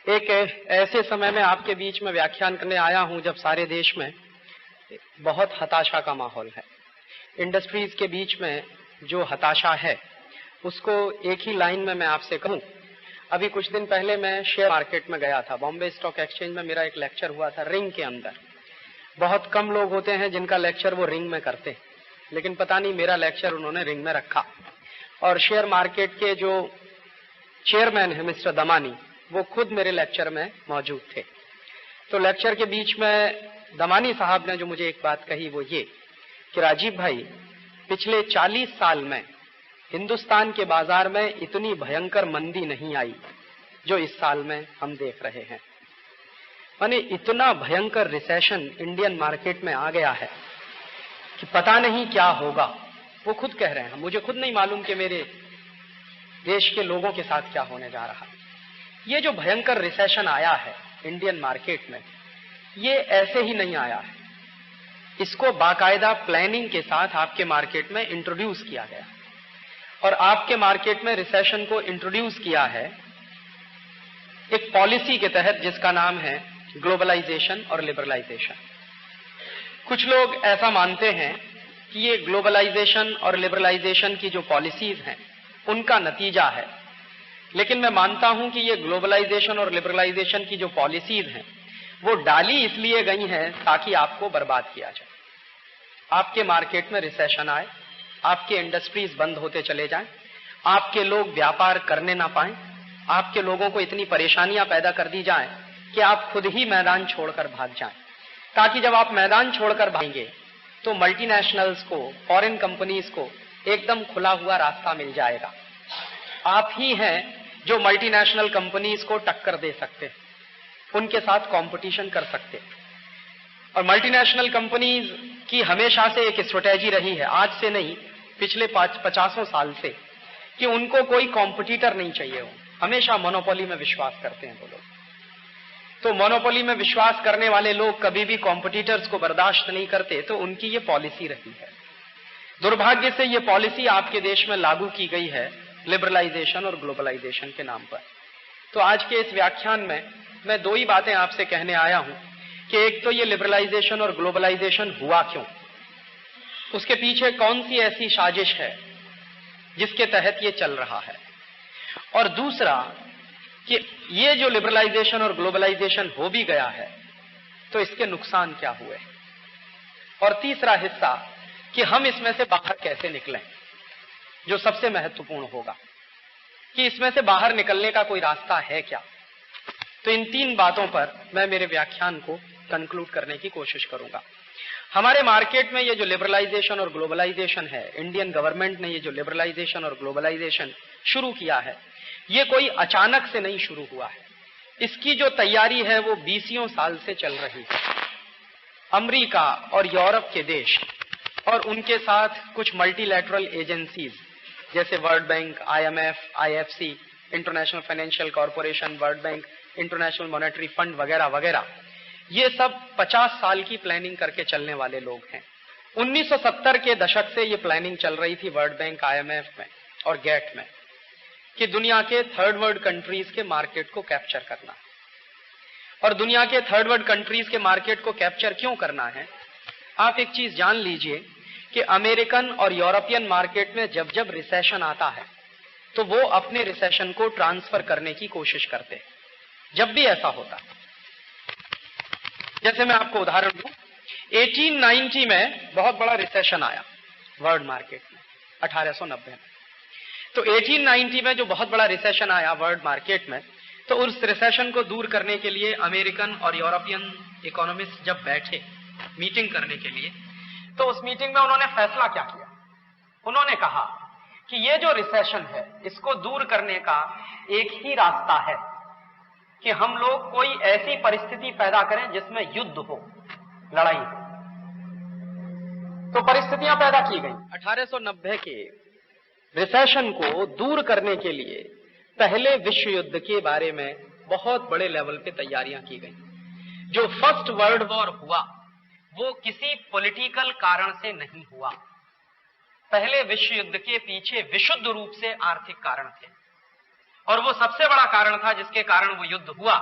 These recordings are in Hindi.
एक ऐसे समय में आपके बीच में व्याख्यान करने आया हूं जब सारे देश में बहुत हताशा का माहौल है। इंडस्ट्रीज के बीच में जो हताशा है उसको एक ही लाइन में मैं आपसे कहूं। अभी कुछ दिन पहले मैं शेयर मार्केट में गया था, बॉम्बे स्टॉक एक्सचेंज में मेरा एक लेक्चर हुआ था रिंग के अंदर। बहुत कम लोग होते हैं जिनका लेक्चर वो रिंग में करते हैं, लेकिन पता नहीं मेरा लेक्चर उन्होंने रिंग में रखा। और शेयर मार्केट के जो चेयरमैन है मिस्टर दमानी, वो खुद मेरे लेक्चर में मौजूद थे। तो लेक्चर के बीच में दमानी साहब ने जो मुझे एक बात कही वो ये कि राजीव भाई, पिछले 40 साल में हिंदुस्तान के बाजार में इतनी भयंकर मंदी नहीं आई जो इस साल में हम देख रहे हैं। माने इतना भयंकर रिसेशन इंडियन मार्केट में आ गया है कि पता नहीं क्या होगा। वो खुद कह रहे हैं, मुझे खुद नहीं मालूम कि मेरे देश के लोगों के साथ क्या होने जा रहा है। ये जो भयंकर रिसेशन आया है इंडियन मार्केट में, ये ऐसे ही नहीं आया है। इसको बाकायदा प्लानिंग के साथ आपके मार्केट में इंट्रोड्यूस किया गया और आपके मार्केट में रिसेशन को इंट्रोड्यूस किया है एक पॉलिसी के तहत जिसका नाम है ग्लोबलाइजेशन और लिबरलाइजेशन। कुछ लोग ऐसा मानते हैं कि ये ग्लोबलाइजेशन और लिबरलाइजेशन की जो पॉलिसीज हैं उनका नतीजा है, लेकिन मैं मानता हूं कि ये ग्लोबलाइजेशन और लिबरलाइजेशन की जो पॉलिसीज हैं वो डाली इसलिए गई हैं ताकि आपको बर्बाद किया जाए, आपके मार्केट में रिसेशन आए, आपके इंडस्ट्रीज बंद होते चले जाएं, आपके लोग व्यापार करने ना पाएं, आपके लोगों को इतनी परेशानियां पैदा कर दी जाएं कि आप खुद ही मैदान छोड़कर भाग जाएं, ताकि जब आप मैदान छोड़कर भागेंगे तो मल्टीनेशनल्स को, फॉरेन कंपनीज को एकदम खुला हुआ रास्ता मिल जाएगा। आप ही हैं जो मल्टीनेशनल कंपनीज को टक्कर दे सकते हैं, उनके साथ कंपटीशन कर सकते हैं। और मल्टीनेशनल कंपनीज की हमेशा से एक स्ट्रेटेजी रही है, आज से नहीं पिछले 50 साल से, कि उनको कोई कॉम्पिटिटर नहीं चाहिए हो। हमेशा मोनोपोली में विश्वास करते हैं वो लोग। तो मोनोपोली में विश्वास करने वाले लोग कभी भी कॉम्पिटिटर्स को बर्दाश्त नहीं करते, तो उनकी ये पॉलिसी रही है। दुर्भाग्य से ये पॉलिसी आपके देश में लागू की गई है लिबरलाइजेशन और ग्लोबलाइजेशन के नाम पर। तो आज के इस व्याख्यान में मैं दो ही बातें आपसे कहने आया हूं कि एक तो ये लिबरलाइजेशन और ग्लोबलाइजेशन हुआ क्यों, उसके पीछे कौन सी ऐसी साजिश है जिसके तहत ये चल रहा है, और दूसरा कि ये जो लिबरलाइजेशन और ग्लोबलाइजेशन हो भी गया है तो इसके नुकसान क्या हुए, और तीसरा हिस्सा कि हम इसमें से बाहर कैसे निकलें, जो सबसे महत्वपूर्ण होगा कि इसमें से बाहर निकलने का कोई रास्ता है क्या। तो इन तीन बातों पर मैं मेरे व्याख्यान को कंक्लूड करने की कोशिश करूंगा। हमारे मार्केट में ये जो लिबरलाइजेशन और ग्लोबलाइजेशन है, इंडियन गवर्नमेंट ने ये जो लिबरलाइजेशन और ग्लोबलाइजेशन शुरू किया है, ये कोई अचानक से नहीं शुरू हुआ है। इसकी जो तैयारी है वो 20 साल से चल रही है। अमेरिका और यूरोप के देश और उनके साथ कुछ मल्टीलैटरल एजेंसीज जैसे world bank, IMF, IFC, international financial corporation, world bank, international monetary fund वगैरह वगैरह, ये सब 50 साल की प्लानिंग करके चलने वाले लोग हैं। 1970 के दशक से ये प्लानिंग चल रही थी वर्ल्ड बैंक, IMF में और गेट में कि दुनिया के थर्ड वर्ल्ड कंट्रीज के मार्केट को कैप्चर करना है। और दुनिया के थर्ड वर्ल्ड कंट्रीज के मार्केट को कैप्चर क्यों करना है, आप एक चीज जान लीजिए कि अमेरिकन और यूरोपियन मार्केट में जब जब रिसेशन आता है तो वो अपने रिसेशन को ट्रांसफर करने की कोशिश करते हैं। जब भी ऐसा होता है, जैसे मैं आपको उदाहरण दूं, 1890 में बहुत बड़ा रिसेशन आया वर्ल्ड मार्केट में, 1890 में। तो 1890 में जो बहुत बड़ा रिसेशन आया वर्ल्ड मार्केट में, तो उस रिसेशन को दूर करने के लिए अमेरिकन और यूरोपियन इकोनॉमिस्ट जब बैठे मीटिंग करने के लिए, तो उस मीटिंग में उन्होंने फैसला क्या किया, उन्होंने कहा कि ये जो रिसेशन है इसको दूर करने का एक ही रास्ता है कि हम लोग कोई ऐसी परिस्थिति पैदा करें जिसमें युद्ध हो, लड़ाई हो। तो परिस्थितियां पैदा की गई। 1890 के रिसेशन को दूर करने के लिए पहले विश्व युद्ध के बारे में बहुत बड़े लेवल पे तैयारियां की गई। जो फर्स्ट वर्ल्ड वॉर हुआ वो किसी पॉलिटिकल कारण से नहीं हुआ। पहले विश्व युद्ध के पीछे विशुद्ध रूप से आर्थिक कारण थे। और वो सबसे बड़ा कारण था जिसके कारण वो युद्ध हुआ,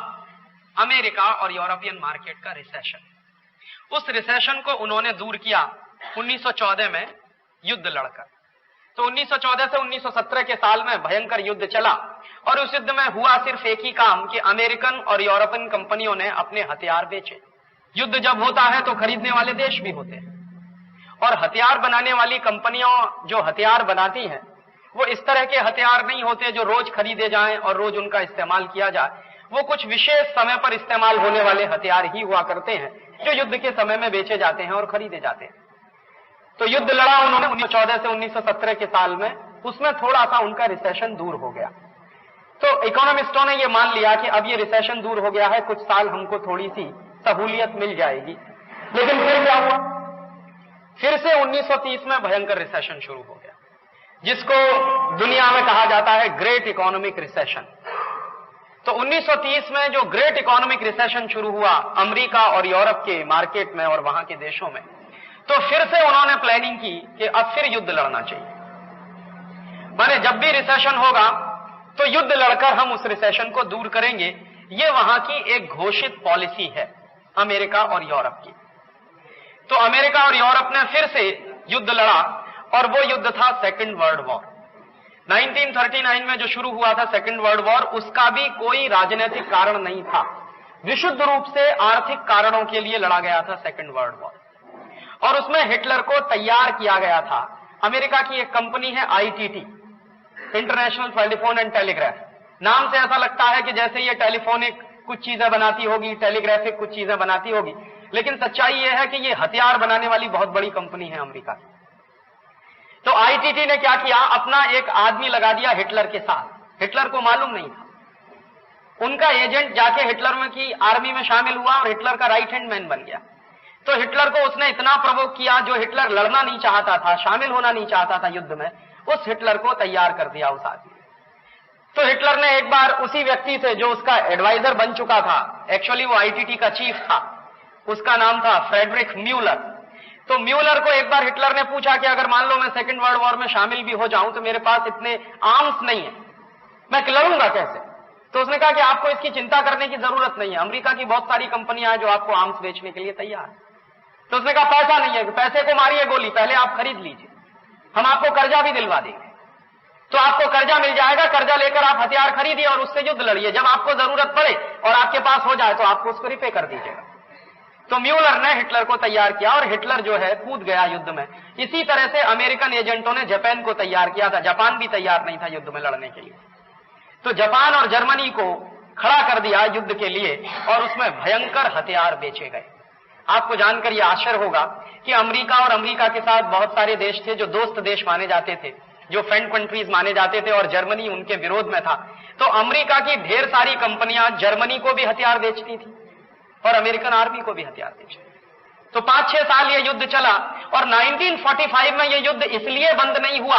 अमेरिका और यूरोपियन मार्केट का रिसेशन। उस रिसेशन को उन्होंने दूर किया 1914 में युद्ध लड़कर। तो 1914 से 1917 के साल में भयंकर युद्ध चला और उस युद्ध में हुआ सिर्फ एक ही काम कि अमेरिकन और यूरोपियन कंपनियों ने अपने हथियार बेचे। युद्ध जब होता है तो खरीदने वाले देश भी होते हैं, और हथियार बनाने वाली कंपनियों जो हथियार बनाती हैं वो इस तरह के हथियार नहीं होते जो रोज खरीदे जाएं और रोज उनका इस्तेमाल किया जाए। वो कुछ विशेष समय पर इस्तेमाल होने वाले हथियार ही हुआ करते हैं जो युद्ध के समय में बेचे जाते हैं और खरीदे जाते हैं। तो युद्ध लड़ा उन्होंने 1914 से 1917 के साल में, उसमें थोड़ा सा उनका रिसेशन दूर हो गया। तो इकोनॉमिस्टों ने यह मान लिया कि अब ये रिसेशन दूर हो गया है, कुछ साल हमको थोड़ी सी सहूलियत मिल जाएगी। लेकिन फिर क्या हुआ, फिर से 1930 में भयंकर रिसेशन शुरू हो गया, जिसको दुनिया में कहा जाता है ग्रेट इकोनॉमिक रिसेशन। तो 1930 में जो ग्रेट इकोनॉमिक रिसेशन शुरू हुआ अमेरिका और यूरोप के मार्केट में और वहां के देशों में, तो फिर से उन्होंने प्लानिंग की कि अब फिर युद्ध लड़ना चाहिए। माने जब भी रिसेशन होगा तो युद्ध लड़कर हम उस रिसेशन को दूर करेंगे। ये वहां की एक घोषित पॉलिसी है अमेरिका और यूरोप की। तो अमेरिका और यूरोप ने फिर से युद्ध लड़ा और वो युद्ध था सेकेंड वर्ल्ड वॉर। 1939 में जो शुरू हुआ था सेकेंड वर्ल्ड वॉर, उसका भी कोई राजनीतिक कारण नहीं था, विशुद्ध रूप से आर्थिक कारणों के लिए लड़ा गया था सेकेंड वर्ल्ड वॉर। और उसमें हिटलर को तैयार किया गया था। अमेरिका की एक कंपनी है ITT, international telephone and telegraph. नाम से ऐसा लगता है कि जैसे ये टेलीफोनिक कुछ चीजें बनाती होगी, टेलीग्राफिक कुछ चीजें बनाती होगी, लेकिन सच्चाई यह है कि ये हथियार बनाने वाली बहुत बड़ी कंपनी है अमेरिका की। तो ITT ने क्या किया, अपना एक आदमी लगा दिया हिटलर के साथ। हिटलर को मालूम नहीं था, उनका एजेंट जाके हिटलर में की आर्मी में शामिल हुआ और हिटलर का राइट हैंड मैन बन गया। तो हिटलर को उसने इतना प्रवोक किया, जो हिटलर लड़ना नहीं चाहता था, शामिल होना नहीं चाहता था युद्ध में, उस हिटलर को तैयार कर दिया उस आदमी। तो हिटलर ने एक बार उसी व्यक्ति से जो उसका एडवाइजर बन चुका था, एक्चुअली वो ITT का चीफ था, उसका नाम था फ्रेडरिक म्यूलर। तो म्यूलर को एक बार हिटलर ने पूछा कि अगर मान लो मैं सेकेंड वर्ल्ड वॉर में शामिल भी हो जाऊं तो मेरे पास इतने आर्म्स नहीं है, मैं लड़ूंगा कैसे? तो उसने कहा कि आपको इसकी चिंता करने की जरूरत नहीं है, अमेरिका की बहुत सारी कंपनियां हैं जो आपको आर्म्स बेचने के लिए तैयार है। तो उसने कहा पैसा नहीं है, पैसे को मारिए गोली, पहले आप खरीद लीजिए, हम आपको कर्जा भी दिलवा देंगे। तो आपको कर्जा मिल जाएगा, कर्जा लेकर आप हथियार खरीदिए और उससे युद्ध लड़िए, जब आपको जरूरत पड़े और आपके पास हो जाए तो आपको उसको रिपे कर दीजिएगा। तो म्यूलर ने हिटलर को तैयार किया और हिटलर जो है कूद गया युद्ध में। इसी तरह से अमेरिकन एजेंटों ने जापान को तैयार किया था, जापान भी तैयार नहीं था युद्ध में लड़ने के लिए। तो जापान और जर्मनी को खड़ा कर दिया युद्ध के लिए और उसमें भयंकर हथियार बेचे गए। आपको जानकर यह आश्चर्य होगा कि अमेरिका और अमेरिका के साथ बहुत सारे देश थे जो दोस्त देश माने जाते थे, जो फ्रेंड कंट्रीज माने जाते थे, और जर्मनी उनके विरोध में था। तो अमेरिका की ढेर सारी कंपनियां जर्मनी को भी हथियार बेचती थी और अमेरिकन आर्मी को भी हथियार बेचती। तो 5-6 साल यह युद्ध चला और 1945 में यह युद्ध इसलिए बंद नहीं हुआ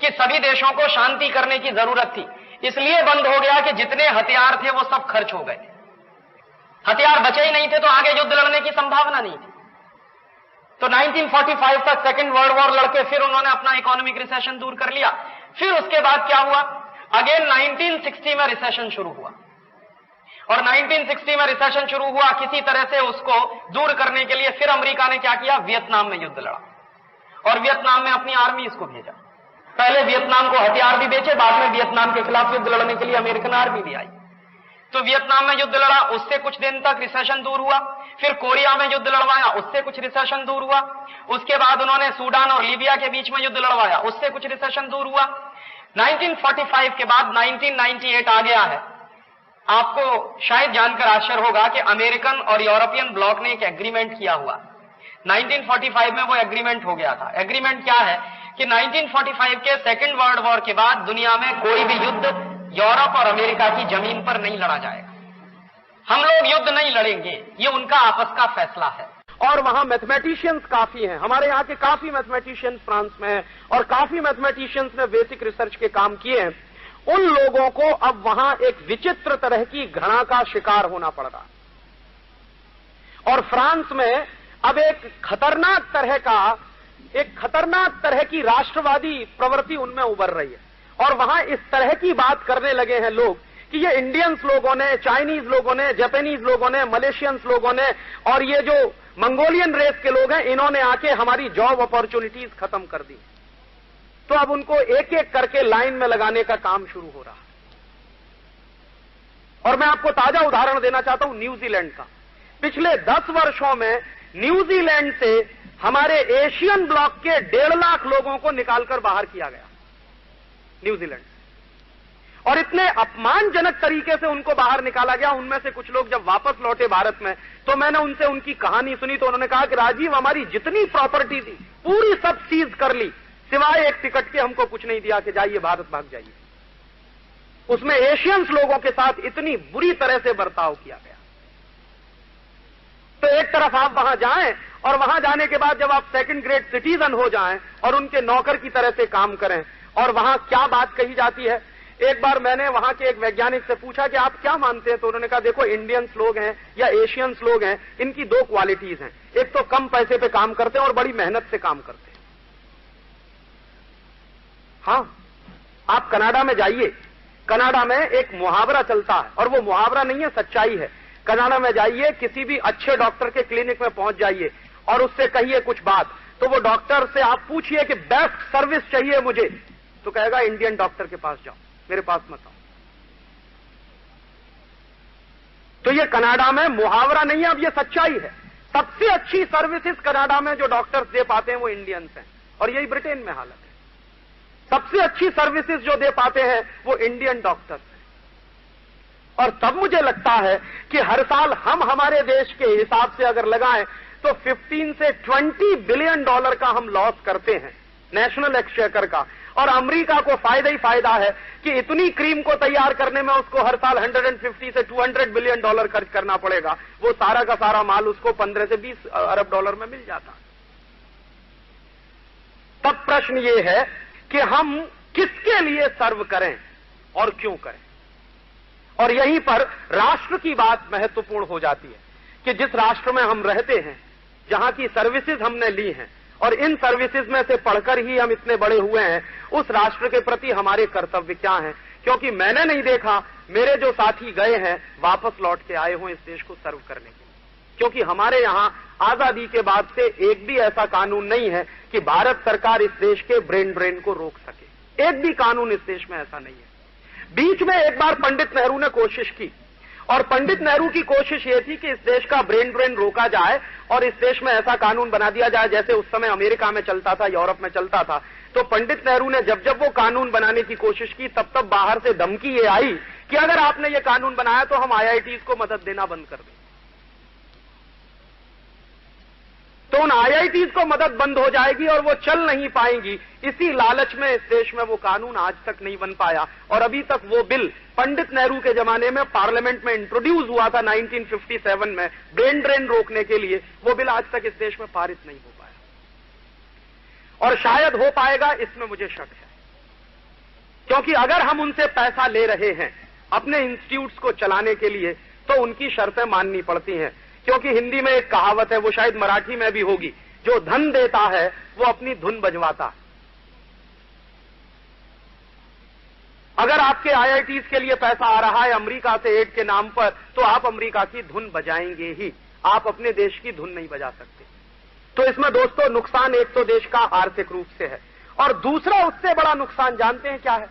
कि सभी देशों को शांति करने की जरूरत थी, इसलिए बंद हो गया कि जितने हथियार थे वो सब खर्च हो गए, हथियार बचे ही नहीं थे, तो आगे युद्ध लड़ने की संभावना नहीं थी। तो 1945 तक सेकेंड वर्ल्ड वॉर लड़के फिर उन्होंने अपना इकोनॉमिक रिसेशन दूर कर लिया। फिर उसके बाद क्या हुआ, अगेन 1960 में रिसेशन शुरू हुआ और 1960 में रिसेशन शुरू हुआ, किसी तरह से उसको दूर करने के लिए फिर अमेरिका ने क्या किया, वियतनाम में युद्ध लड़ा और वियतनाम में अपनी आर्मी इसको भेजा। पहले वियतनाम को हथियार भी बेचे, बाद में वियतनाम के खिलाफ युद्ध लड़ने के लिए अमेरिकन आर्मी भी आई। तो वियतनाम में युद्ध लड़ा, उससे कुछ दिन तक रिसेशन दूर हुआ। फिर कोरिया में युद्ध लड़वाया, उससे कुछ रिसेशन दूर हुआ। उसके बाद उन्होंने सूडान और लीबिया के बीच में युद्ध लड़वाया, उससे कुछ रिसेशन दूर हुआ। 1945 के बाद 1998 आ गया है। आपको शायद जानकर आश्चर्य होगा कि अमेरिकन और यूरोपियन ब्लॉक ने एक एग्रीमेंट किया हुआ। 1945 में वो एग्रीमेंट हो गया था। एग्रीमेंट क्या है कि 1945 के सेकेंड वर्ल्ड वॉर के बाद दुनिया में कोई भी युद्ध यूरोप और अमेरिका की जमीन पर नहीं लड़ा जाएगा, हम लोग युद्ध नहीं लड़ेंगे, ये उनका आपस का फैसला है। और वहां मैथमेटिशियंस काफी हैं, हमारे यहाँ के काफी मैथमेटिशियंस फ्रांस में हैं और काफी मैथमेटिशियंस ने बेसिक रिसर्च के काम किए हैं। उन लोगों को अब वहां एक विचित्र तरह की घृणा का शिकार होना पड़ रहा और फ्रांस में अब एक खतरनाक तरह की राष्ट्रवादी प्रवृत्ति उनमें उभर रही है। और वहां इस तरह की बात करने लगे हैं लोग कि ये इंडियंस लोगों ने, चाइनीज लोगों ने, जापानीज लोगों ने, मलेशियंस लोगों ने और ये जो मंगोलियन रेस के लोग हैं, इन्होंने आके हमारी जॉब अपॉर्चुनिटीज खत्म कर दी। तो अब उनको एक एक करके लाइन में लगाने का काम शुरू हो रहा है। और मैं आपको ताजा उदाहरण देना चाहता हूं न्यूजीलैंड का। पिछले 10 वर्षों में न्यूजीलैंड से हमारे एशियन ब्लॉक के 1.5 लाख लोगों को निकालकर बाहर किया गया न्यूजीलैंड। और इतने अपमानजनक तरीके से उनको बाहर निकाला गया। उनमें से कुछ लोग जब वापस लौटे भारत में तो मैंने उनसे उनकी कहानी सुनी, तो उन्होंने कहा कि राजीव, हमारी जितनी प्रॉपर्टी थी पूरी सब सीज कर ली, सिवाय एक टिकट के हमको कुछ नहीं दिया कि जाइए भारत भाग जाइए। उसमें एशियंस लोगों के साथ इतनी बुरी तरह से बर्ताव किया गया। तो एक तरफ आप वहां जाएं और वहां जाने के बाद जब आप सेकंड ग्रेड सिटीजन हो जाएं और उनके नौकर की तरह से काम करें, और वहां क्या बात कही जाती है। एक बार मैंने वहां के एक वैज्ञानिक से पूछा कि आप क्या मानते हैं, तो उन्होंने कहा देखो, इंडियंस लोग हैं या एशियंस लोग हैं, इनकी 2 क्वालिटीज हैं। एक तो कम पैसे पे काम करते हैं और बड़ी मेहनत से काम करते हैं। हां, आप कनाडा में जाइए, कनाडा में एक मुहावरा चलता है, और वो मुहावरा नहीं है, सच्चाई है। कनाडा में जाइए, किसी भी अच्छे डॉक्टर के क्लिनिक में पहुंच जाइए और उससे कहिए कुछ बात, तो वो डॉक्टर से आप पूछिए कि बेस्ट सर्विस चाहिए मुझे, तो कहेगा इंडियन डॉक्टर के पास जाओ, मेरे पास मत आओ। तो ये कनाडा में मुहावरा नहीं है, अब ये सच्चाई है। सबसे अच्छी सर्विसेज कनाडा में जो डॉक्टर्स दे पाते हैं वो इंडियंस हैं, और यही ब्रिटेन में हालत है। सबसे अच्छी सर्विसेज जो दे पाते हैं वो इंडियन डॉक्टर्स हैं। और तब मुझे लगता है कि हर साल हम हमारे देश के हिसाब से अगर लगाएं तो 15 से 20 बिलियन डॉलर का हम लॉस करते हैं नेशनल एक्सचेकर का। और अमेरिका को फायदा ही फायदा है कि इतनी क्रीम को तैयार करने में उसको हर साल 150 से 200 बिलियन डॉलर खर्च करना पड़ेगा। वो सारा का सारा माल उसको 15 से 20 अरब डॉलर में मिल जाता। तब प्रश्न ये है कि हम किसके लिए सर्व करें और क्यों करें। और यहीं पर राष्ट्र की बात महत्वपूर्ण हो जाती है कि जिस राष्ट्र में हम रहते हैं, जहां की सर्विसेज हमने ली हैं और इन सर्विसेज में से पढ़कर ही हम इतने बड़े हुए हैं, उस राष्ट्र के प्रति हमारे कर्तव्य क्या हैं। क्योंकि मैंने नहीं देखा मेरे जो साथी गए हैं वापस लौट के आए हों इस देश को सर्व करने के लिए। क्योंकि हमारे यहां आजादी के बाद से एक भी ऐसा कानून नहीं है कि भारत सरकार इस देश के ब्रेन ड्रेन को रोक सके। एक भी कानून इस देश में ऐसा नहीं है। बीच में एक बार पंडित नेहरू ने कोशिश की, और पंडित नेहरू की कोशिश ये थी कि इस देश का ब्रेन ड्रेन रोका जाए और इस देश में ऐसा कानून बना दिया जाए जैसे उस समय अमेरिका में चलता था, यूरोप में चलता था। तो पंडित नेहरू ने जब जब वो कानून बनाने की कोशिश की, तब तब बाहर से धमकी ये आई कि अगर आपने ये कानून बनाया तो हम आईआईटीज को मदद देना बंद कर दें। तो उन आईआईटीज को मदद बंद हो जाएगी और वो चल नहीं पाएंगी। इसी लालच में इस देश में वो कानून आज तक नहीं बन पाया। और अभी तक वो बिल पंडित नेहरू के जमाने में पार्लियामेंट में इंट्रोड्यूस हुआ था 1957 में ब्रेन ड्रेन रोकने के लिए, वो बिल आज तक इस देश में पारित नहीं हो पाया। और शायद हो पाएगा, इसमें मुझे शक है। क्योंकि अगर हम उनसे पैसा ले रहे हैं अपने इंस्टीट्यूट्स को चलाने के लिए, तो उनकी शर्तें माननी पड़ती हैं। क्योंकि हिंदी में एक कहावत है, वो शायद मराठी में भी होगी, जो धन देता है वो अपनी धुन बजवाता। अगर आपके आईआईटीज के लिए पैसा आ रहा है अमेरिका से एड के नाम पर, तो आप अमेरिका की धुन बजाएंगे ही, आप अपने देश की धुन नहीं बजा सकते। तो इसमें दोस्तों नुकसान एक तो देश का आर्थिक रूप से है, और दूसरा उससे बड़ा नुकसान जानते हैं क्या है,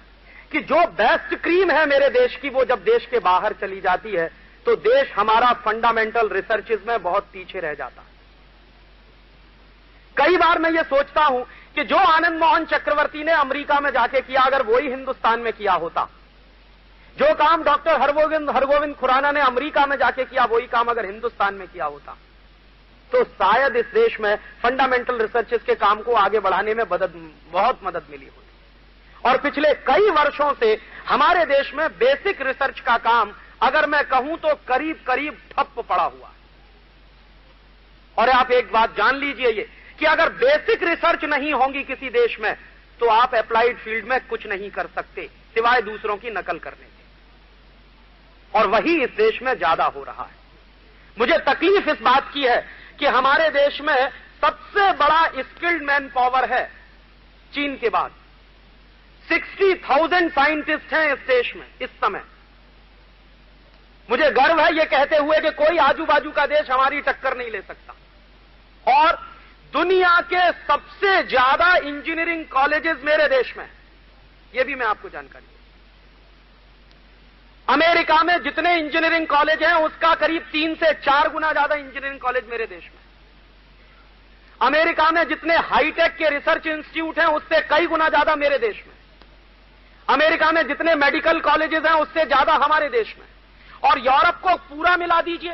कि जो बेस्ट क्रीम है मेरे देश की, वो जब देश के बाहर चली जाती है तो देश हमारा फंडामेंटल रिसर्चेज में बहुत पीछे रह जाता है। कई बार मैं ये सोचता हूं कि जो आनंद मोहन चक्रवर्ती ने अमेरिका में जाके किया, अगर वही हिंदुस्तान में किया होता, जो काम डॉक्टर हरगोविंद खुराना ने अमेरिका में जाके किया, वही काम अगर हिंदुस्तान में किया होता, तो शायद इस देश में फंडामेंटल रिसर्चेज के काम को आगे बढ़ाने में बहुत मदद मिली होती। और पिछले कई वर्षों से हमारे देश में बेसिक रिसर्च का काम, अगर मैं कहूं तो करीब करीब ठप पड़ा हुआ। और आप एक बात जान लीजिए ये, कि अगर बेसिक रिसर्च नहीं होगी किसी देश में, तो आप अप्लाइड फील्ड में कुछ नहीं कर सकते सिवाय दूसरों की नकल करने के। और वही इस देश में ज्यादा हो रहा है। मुझे तकलीफ इस बात की है कि हमारे देश में सबसे बड़ा स्किल्ड मैन पावर है चीन के बाद। 60,000 साइंटिस्ट हैं इस देश में इस समय। मुझे गर्व है ये कहते हुए कि कोई आजू बाजू का देश हमारी टक्कर नहीं ले सकता। और दुनिया के सबसे ज्यादा इंजीनियरिंग कॉलेजेस मेरे देश में, यह भी मैं आपको जानकारी दूं। अमेरिका में जितने इंजीनियरिंग कॉलेज हैं उसका करीब 3 से 4 गुना ज्यादा इंजीनियरिंग कॉलेज मेरे देश में। अमेरिका में जितने हाईटेक के रिसर्च इंस्टीट्यूट हैं उससे कई गुना ज्यादा मेरे देश में। अमेरिका में जितने मेडिकल कॉलेजेस हैं उससे ज्यादा हमारे देश में। और यूरोप को पूरा मिला दीजिए,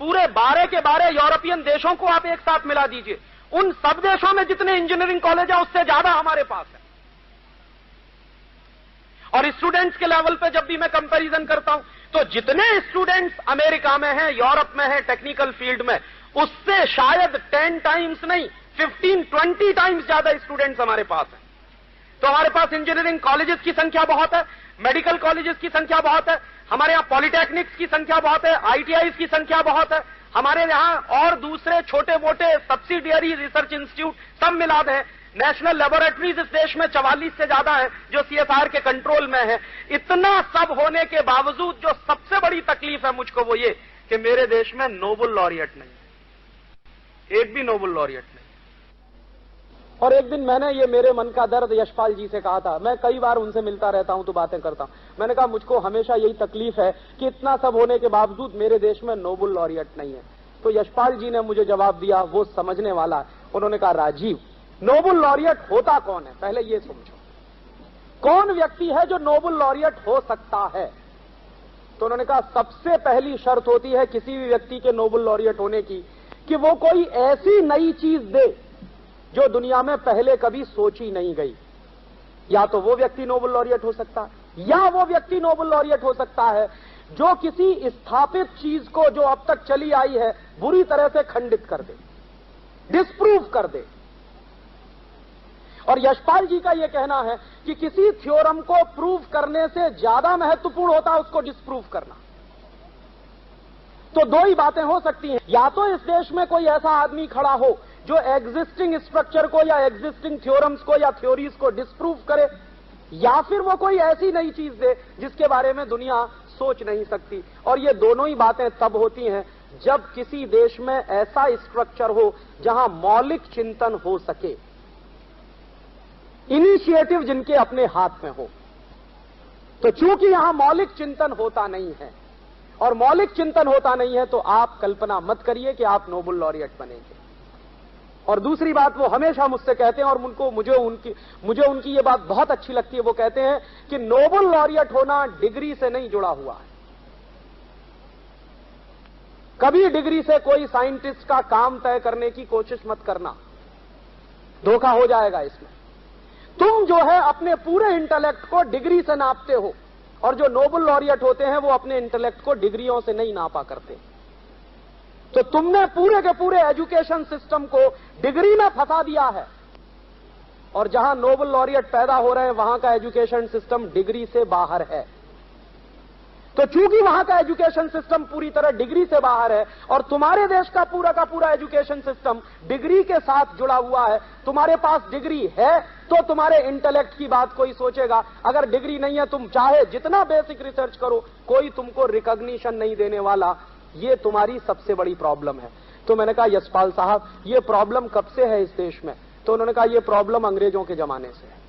पूरे 12 के 12 यूरोपियन देशों को आप एक साथ मिला दीजिए, उन सब देशों में जितने इंजीनियरिंग कॉलेज हैं उससे ज्यादा हमारे पास है। और स्टूडेंट्स के लेवल पे जब भी मैं कंपैरिजन करता हूं तो जितने स्टूडेंट्स अमेरिका में हैं, यूरोप में हैं टेक्निकल फील्ड में, उससे शायद 10 टाइम्स नहीं 15-20 टाइम्स ज्यादा स्टूडेंट्स हमारे पास हैं। तो हमारे पास इंजीनियरिंग कॉलेजेस की संख्या बहुत है, मेडिकल कॉलेजेस की संख्या बहुत है, हमारे यहां पॉलिटेक्निक्स की संख्या बहुत है, आईटीआईज की संख्या बहुत है, हमारे यहां और दूसरे छोटे मोटे सब्सिडियरी रिसर्च इंस्टीट्यूट सब मिला दें। नेशनल लेबोरेटरीज इस देश में 44 से ज्यादा है जो सीएसआर के कंट्रोल में है। इतना सब होने के बावजूद जो सबसे बड़ी तकलीफ है मुझको वो ये कि मेरे देश में नोबेल लॉरिएट नहीं है, एक भी नोबेल लॉरिएट नहीं। और एक दिन मैंने ये मेरे मन का दर्द यशपाल जी से कहा था। मैं कई बार उनसे मिलता रहता हूं तो बातें करता हूं। मैंने कहा मुझको हमेशा यही तकलीफ है कि इतना सब होने के बावजूद मेरे देश में नोबेल लॉरिएट नहीं है। तो यशपाल जी ने मुझे जवाब दिया, वो समझने वाला है। उन्होंने कहा राजीव, नोबेल लॉरिएट होता कौन है, पहले ये समझो। कौन व्यक्ति है जो नोबेल लॉरिएट हो सकता है? तो उन्होंने कहा सबसे पहली शर्त होती है किसी भी व्यक्ति के नोबेल लॉरिएट होने की कि वो कोई ऐसी नई चीज दे जो दुनिया में पहले कभी सोची नहीं गई। या तो वो व्यक्ति नोबेल लॉरिएट हो सकता है या वो व्यक्ति नोबेल लॉरिएट हो सकता है जो किसी स्थापित चीज को जो अब तक चली आई है बुरी तरह से खंडित कर दे, डिस्प्रूव कर दे। और यशपाल जी का यह कहना है कि किसी थ्योरम को प्रूव करने से ज्यादा महत्वपूर्ण होता है उसको डिस्प्रूव करना। तो दो ही बातें हो सकती हैं, या तो इस देश में कोई ऐसा आदमी खड़ा हो जो एग्जिस्टिंग स्ट्रक्चर को या एग्जिस्टिंग थ्योरम्स को या थ्योरीज को डिस्प्रूव करे, या फिर वो कोई ऐसी नई चीज दे जिसके बारे में दुनिया सोच नहीं सकती। और ये दोनों ही बातें तब होती हैं जब किसी देश में ऐसा स्ट्रक्चर हो जहां मौलिक चिंतन हो सके, इनिशिएटिव जिनके अपने हाथ में हो। तो चूंकि यहां मौलिक चिंतन होता नहीं है और मौलिक चिंतन होता नहीं है तो आप कल्पना मत करिए कि आप नोबेल लॉरिएट बनेंगे। और दूसरी बात वो हमेशा मुझसे कहते हैं और मुझे उनकी ये बात बहुत अच्छी लगती है। वो कहते हैं कि नोबेल लॉरिएट होना डिग्री से नहीं जुड़ा हुआ है। कभी डिग्री से कोई साइंटिस्ट का काम तय करने की कोशिश मत करना, धोखा हो जाएगा इसमें। तुम जो है अपने पूरे इंटेलेक्ट को डिग्री से नापते हो और जो नोबेल लॉरिएट होते हैं वो अपने इंटेलेक्ट को डिग्रियों से नहीं नापा करते। तो तुमने पूरे के पूरे एजुकेशन सिस्टम को डिग्री में फंसा दिया है और जहां नोबेल लॉरिएट पैदा हो रहे हैं वहां का एजुकेशन सिस्टम डिग्री से बाहर है। तो चूंकि वहां का एजुकेशन सिस्टम पूरी तरह डिग्री से बाहर है और तुम्हारे देश का पूरा एजुकेशन सिस्टम डिग्री के साथ जुड़ा हुआ है, तुम्हारे पास डिग्री है तो तुम्हारे इंटेलेक्ट की बात कोई सोचेगा। अगर डिग्री नहीं है, तुम चाहे जितना बेसिक रिसर्च करो, कोई तुमको रिकॉग्निशन नहीं देने वाला। ये तुम्हारी सबसे बड़ी प्रॉब्लम है। तो मैंने कहा यशपाल साहब, ये प्रॉब्लम कब से है इस देश में? तो उन्होंने कहा ये प्रॉब्लम अंग्रेजों के जमाने से है।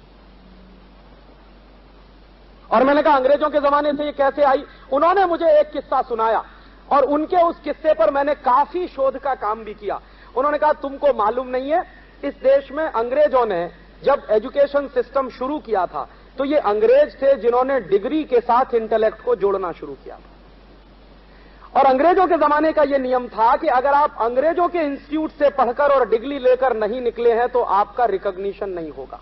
और मैंने कहा अंग्रेजों के जमाने से ये कैसे आई? उन्होंने मुझे एक किस्सा सुनाया और उनके उस किस्से पर मैंने काफी शोध का काम भी किया। उन्होंने कहा तुमको मालूम नहीं है, इस देश में अंग्रेजों ने जब एजुकेशन सिस्टम शुरू किया था तो ये अंग्रेज थे जिन्होंने डिग्री के साथ इंटेलेक्ट को जोड़ना शुरू किया था। और अंग्रेजों के जमाने का यह नियम था कि अगर आप अंग्रेजों के इंस्टीट्यूट से पढ़कर और डिग्री लेकर नहीं निकले हैं तो आपका रिकॉग्निशन नहीं होगा।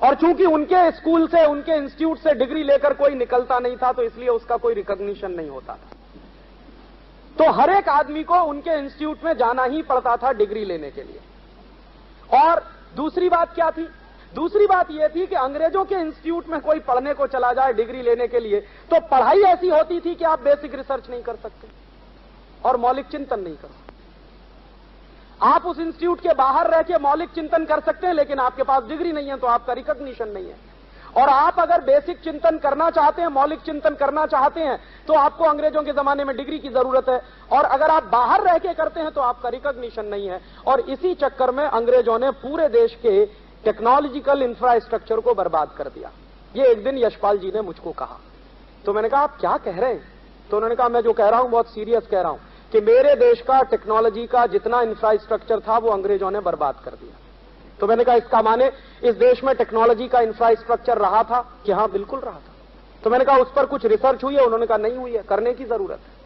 और चूंकि उनके स्कूल से, उनके इंस्टीट्यूट से डिग्री लेकर कोई निकलता नहीं था तो इसलिए उसका कोई रिकॉग्निशन नहीं होता था। तो हर एक आदमी को उनके इंस्टीट्यूट में जाना ही पड़ता था डिग्री लेने के लिए। और दूसरी बात क्या थी? दूसरी बात यह थी कि अंग्रेजों के इंस्टीट्यूट में कोई पढ़ने को चला जाए डिग्री लेने के लिए तो पढ़ाई ऐसी होती थी कि आप बेसिक रिसर्च नहीं कर सकते और मौलिक चिंतन नहीं कर सकते। आप उस इंस्टीट्यूट के बाहर रह के मौलिक चिंतन कर सकते हैं, लेकिन आपके पास डिग्री नहीं है तो आपका रिकॉग्निशन नहीं है। और आप अगर बेसिक चिंतन करना चाहते हैं, मौलिक चिंतन करना चाहते हैं, तो आपको अंग्रेजों के जमाने में डिग्री की जरूरत है, और अगर आप बाहर रह के करते हैं तो आपका रिकॉग्निशन नहीं है। और इसी चक्कर में अंग्रेजों ने पूरे देश के टेक्नोलॉजिकल इंफ्रास्ट्रक्चर को बर्बाद कर दिया। ये एक दिन यशपाल जी ने मुझको कहा, तो मैंने कहा आप क्या कह रहे हैं? तो उन्होंने कहा मैं जो कह रहा हूं बहुत सीरियस कह रहा हूं कि मेरे देश का टेक्नोलॉजी का जितना इंफ्रास्ट्रक्चर था वो अंग्रेजों ने बर्बाद कर दिया। तो मैंने कहा इसका माने इस देश में टेक्नोलॉजी का इंफ्रास्ट्रक्चर रहा था कि हाँ बिल्कुल रहा था। तो मैंने कहा उस पर कुछ रिसर्च हुई है? उन्होंने कहा नहीं हुई है, करने की जरूरत है।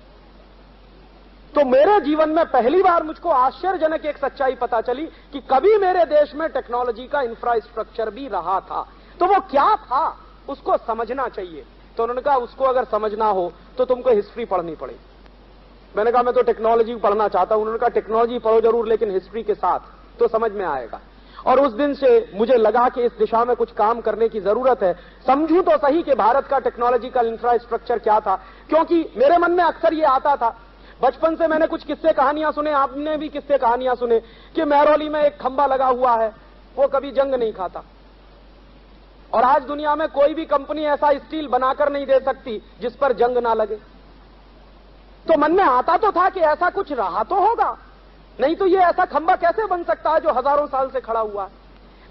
तो मेरे जीवन में पहली बार मुझको आश्चर्यजनक एक सच्चाई पता चली कि कभी मेरे देश में टेक्नोलॉजी का इंफ्रास्ट्रक्चर भी रहा था। तो वो क्या था उसको समझना चाहिए। तो उन्होंने कहा उसको अगर समझना हो तो तुमको हिस्ट्री पढ़नी पड़ेगी। मैंने कहा मैं तो टेक्नोलॉजी पढ़ना चाहता हूं। उन्होंने कहा टेक्नोलॉजी पढ़ो जरूर, लेकिन हिस्ट्री के साथ, तो समझ में आएगा। और उस दिन से मुझे लगा कि इस दिशा में कुछ काम करने की जरूरत है। समझूं तो सही कि भारत का टेक्नोलॉजिकल इंफ्रास्ट्रक्चर क्या था, क्योंकि मेरे मन में अक्सर ये आता था, बचपन से मैंने कुछ किस्से कहानियां सुने, आपने भी किस्से कहानियां सुने कि महरौली में एक खंबा लगा हुआ है, वो कभी जंग नहीं खाता। और आज दुनिया में कोई भी कंपनी ऐसा स्टील बनाकर नहीं दे सकती जिस पर जंग ना लगे। तो मन में आता तो था कि ऐसा कुछ रहा तो होगा, नहीं तो ये ऐसा खंबा कैसे बन सकता है जो हजारों साल से खड़ा हुआ है।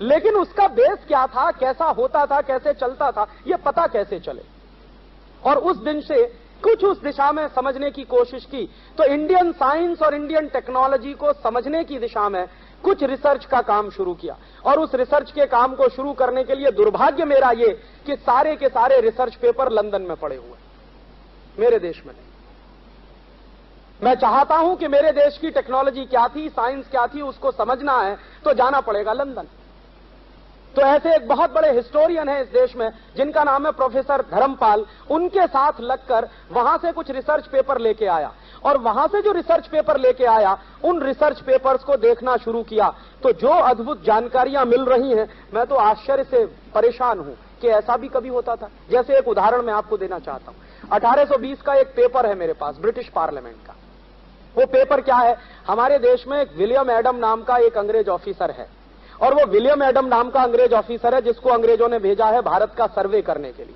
लेकिन उसका बेस क्या था, कैसा होता था, कैसे चलता था, ये पता कैसे चले। और उस दिन से कुछ उस दिशा में समझने की कोशिश की। तो इंडियन साइंस और इंडियन टेक्नोलॉजी को समझने की दिशा में कुछ रिसर्च का काम शुरू किया। और उस रिसर्च के काम को शुरू करने के लिए दुर्भाग्य मेरा ये कि सारे के सारे रिसर्च पेपर लंदन में पड़े हुए, मेरे देश में नहीं। मैं चाहता हूं कि मेरे देश की टेक्नोलॉजी क्या थी, साइंस क्या थी, उसको समझना है तो जाना पड़ेगा लंदन। तो ऐसे एक बहुत बड़े हिस्टोरियन हैं इस देश में जिनका नाम है प्रोफेसर धर्मपाल। उनके साथ लगकर वहां से कुछ रिसर्च पेपर लेके आया, और वहां से जो रिसर्च पेपर लेके आया उन रिसर्च पेपर्स को देखना शुरू किया। तो जो अद्भुत जानकारियां मिल रही हैं, मैं तो आश्चर्य से परेशान हूं कि ऐसा भी कभी होता था। जैसे एक उदाहरण मैं आपको देना चाहता हूं। 1820 का एक पेपर है मेरे पास, ब्रिटिश पार्लियामेंट का। वो पेपर क्या है, हमारे देश में एक विलियम एडम नाम का एक अंग्रेज ऑफिसर है, और वो विलियम एडम नाम का अंग्रेज ऑफिसर है जिसको अंग्रेजों ने भेजा है भारत का सर्वे करने के लिए।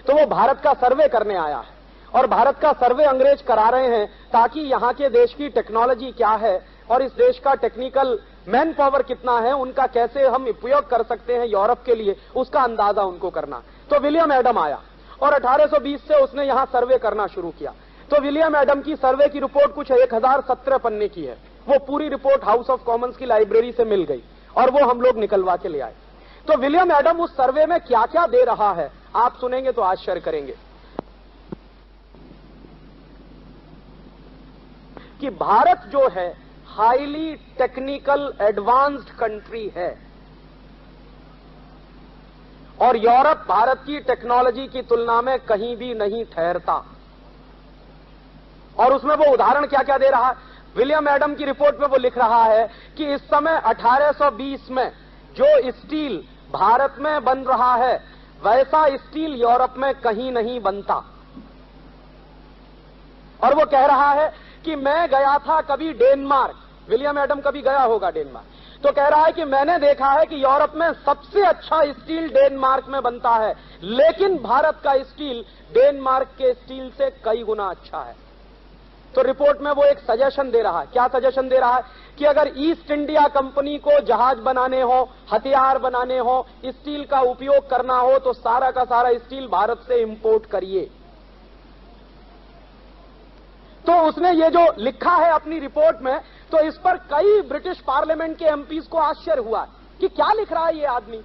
तो वो भारत का सर्वे करने आया है, और भारत का सर्वे अंग्रेज करा रहे हैं ताकि यहाँ के देश की टेक्नोलॉजी क्या है और इस देश का टेक्निकल मैन पावर कितना है, उनका कैसे हम उपयोग कर सकते हैं यूरोप के लिए, उसका अंदाजा उनको करना। तो विलियम एडम आया और 1820 से उसने यहाँ सर्वे करना शुरू किया। तो विलियम एडम की सर्वे की रिपोर्ट कुछ 1017 पन्ने की है। वो पूरी रिपोर्ट हाउस ऑफ कॉमन्स की लाइब्रेरी से मिल गई और वो हम लोग निकलवा के ले आए। तो विलियम एडम उस सर्वे में क्या क्या दे रहा है आप सुनेंगे तो आश्चर्य करेंगे कि भारत जो है हाईली टेक्निकल एडवांस्ड कंट्री है, और यूरोप भारत की टेक्नोलॉजी की तुलना में कहीं भी नहीं ठहरता। और उसमें वो उदाहरण क्या क्या दे रहा है, विलियम एडम की रिपोर्ट में वो लिख रहा है कि इस समय 1820 में जो स्टील भारत में बन रहा है वैसा स्टील यूरोप में कहीं नहीं बनता। और वो कह रहा है कि मैं गया था कभी डेनमार्क, विलियम एडम कभी गया होगा डेनमार्क, तो कह रहा है कि मैंने देखा है कि यूरोप में सबसे अच्छा स्टील डेनमार्क में बनता है, लेकिन भारत का स्टील डेनमार्क के स्टील से कई गुना अच्छा है। तो रिपोर्ट में वो एक सजेशन दे रहा है। क्या सजेशन दे रहा है कि अगर ईस्ट इंडिया कंपनी को जहाज बनाने हो, हथियार बनाने हो, स्टील का उपयोग करना हो तो सारा का सारा स्टील भारत से इंपोर्ट करिए। तो उसने ये जो लिखा है अपनी रिपोर्ट में, तो इस पर कई ब्रिटिश पार्लियामेंट के एमपीज को आश्चर्य हुआ कि क्या लिख रहा है ये आदमी।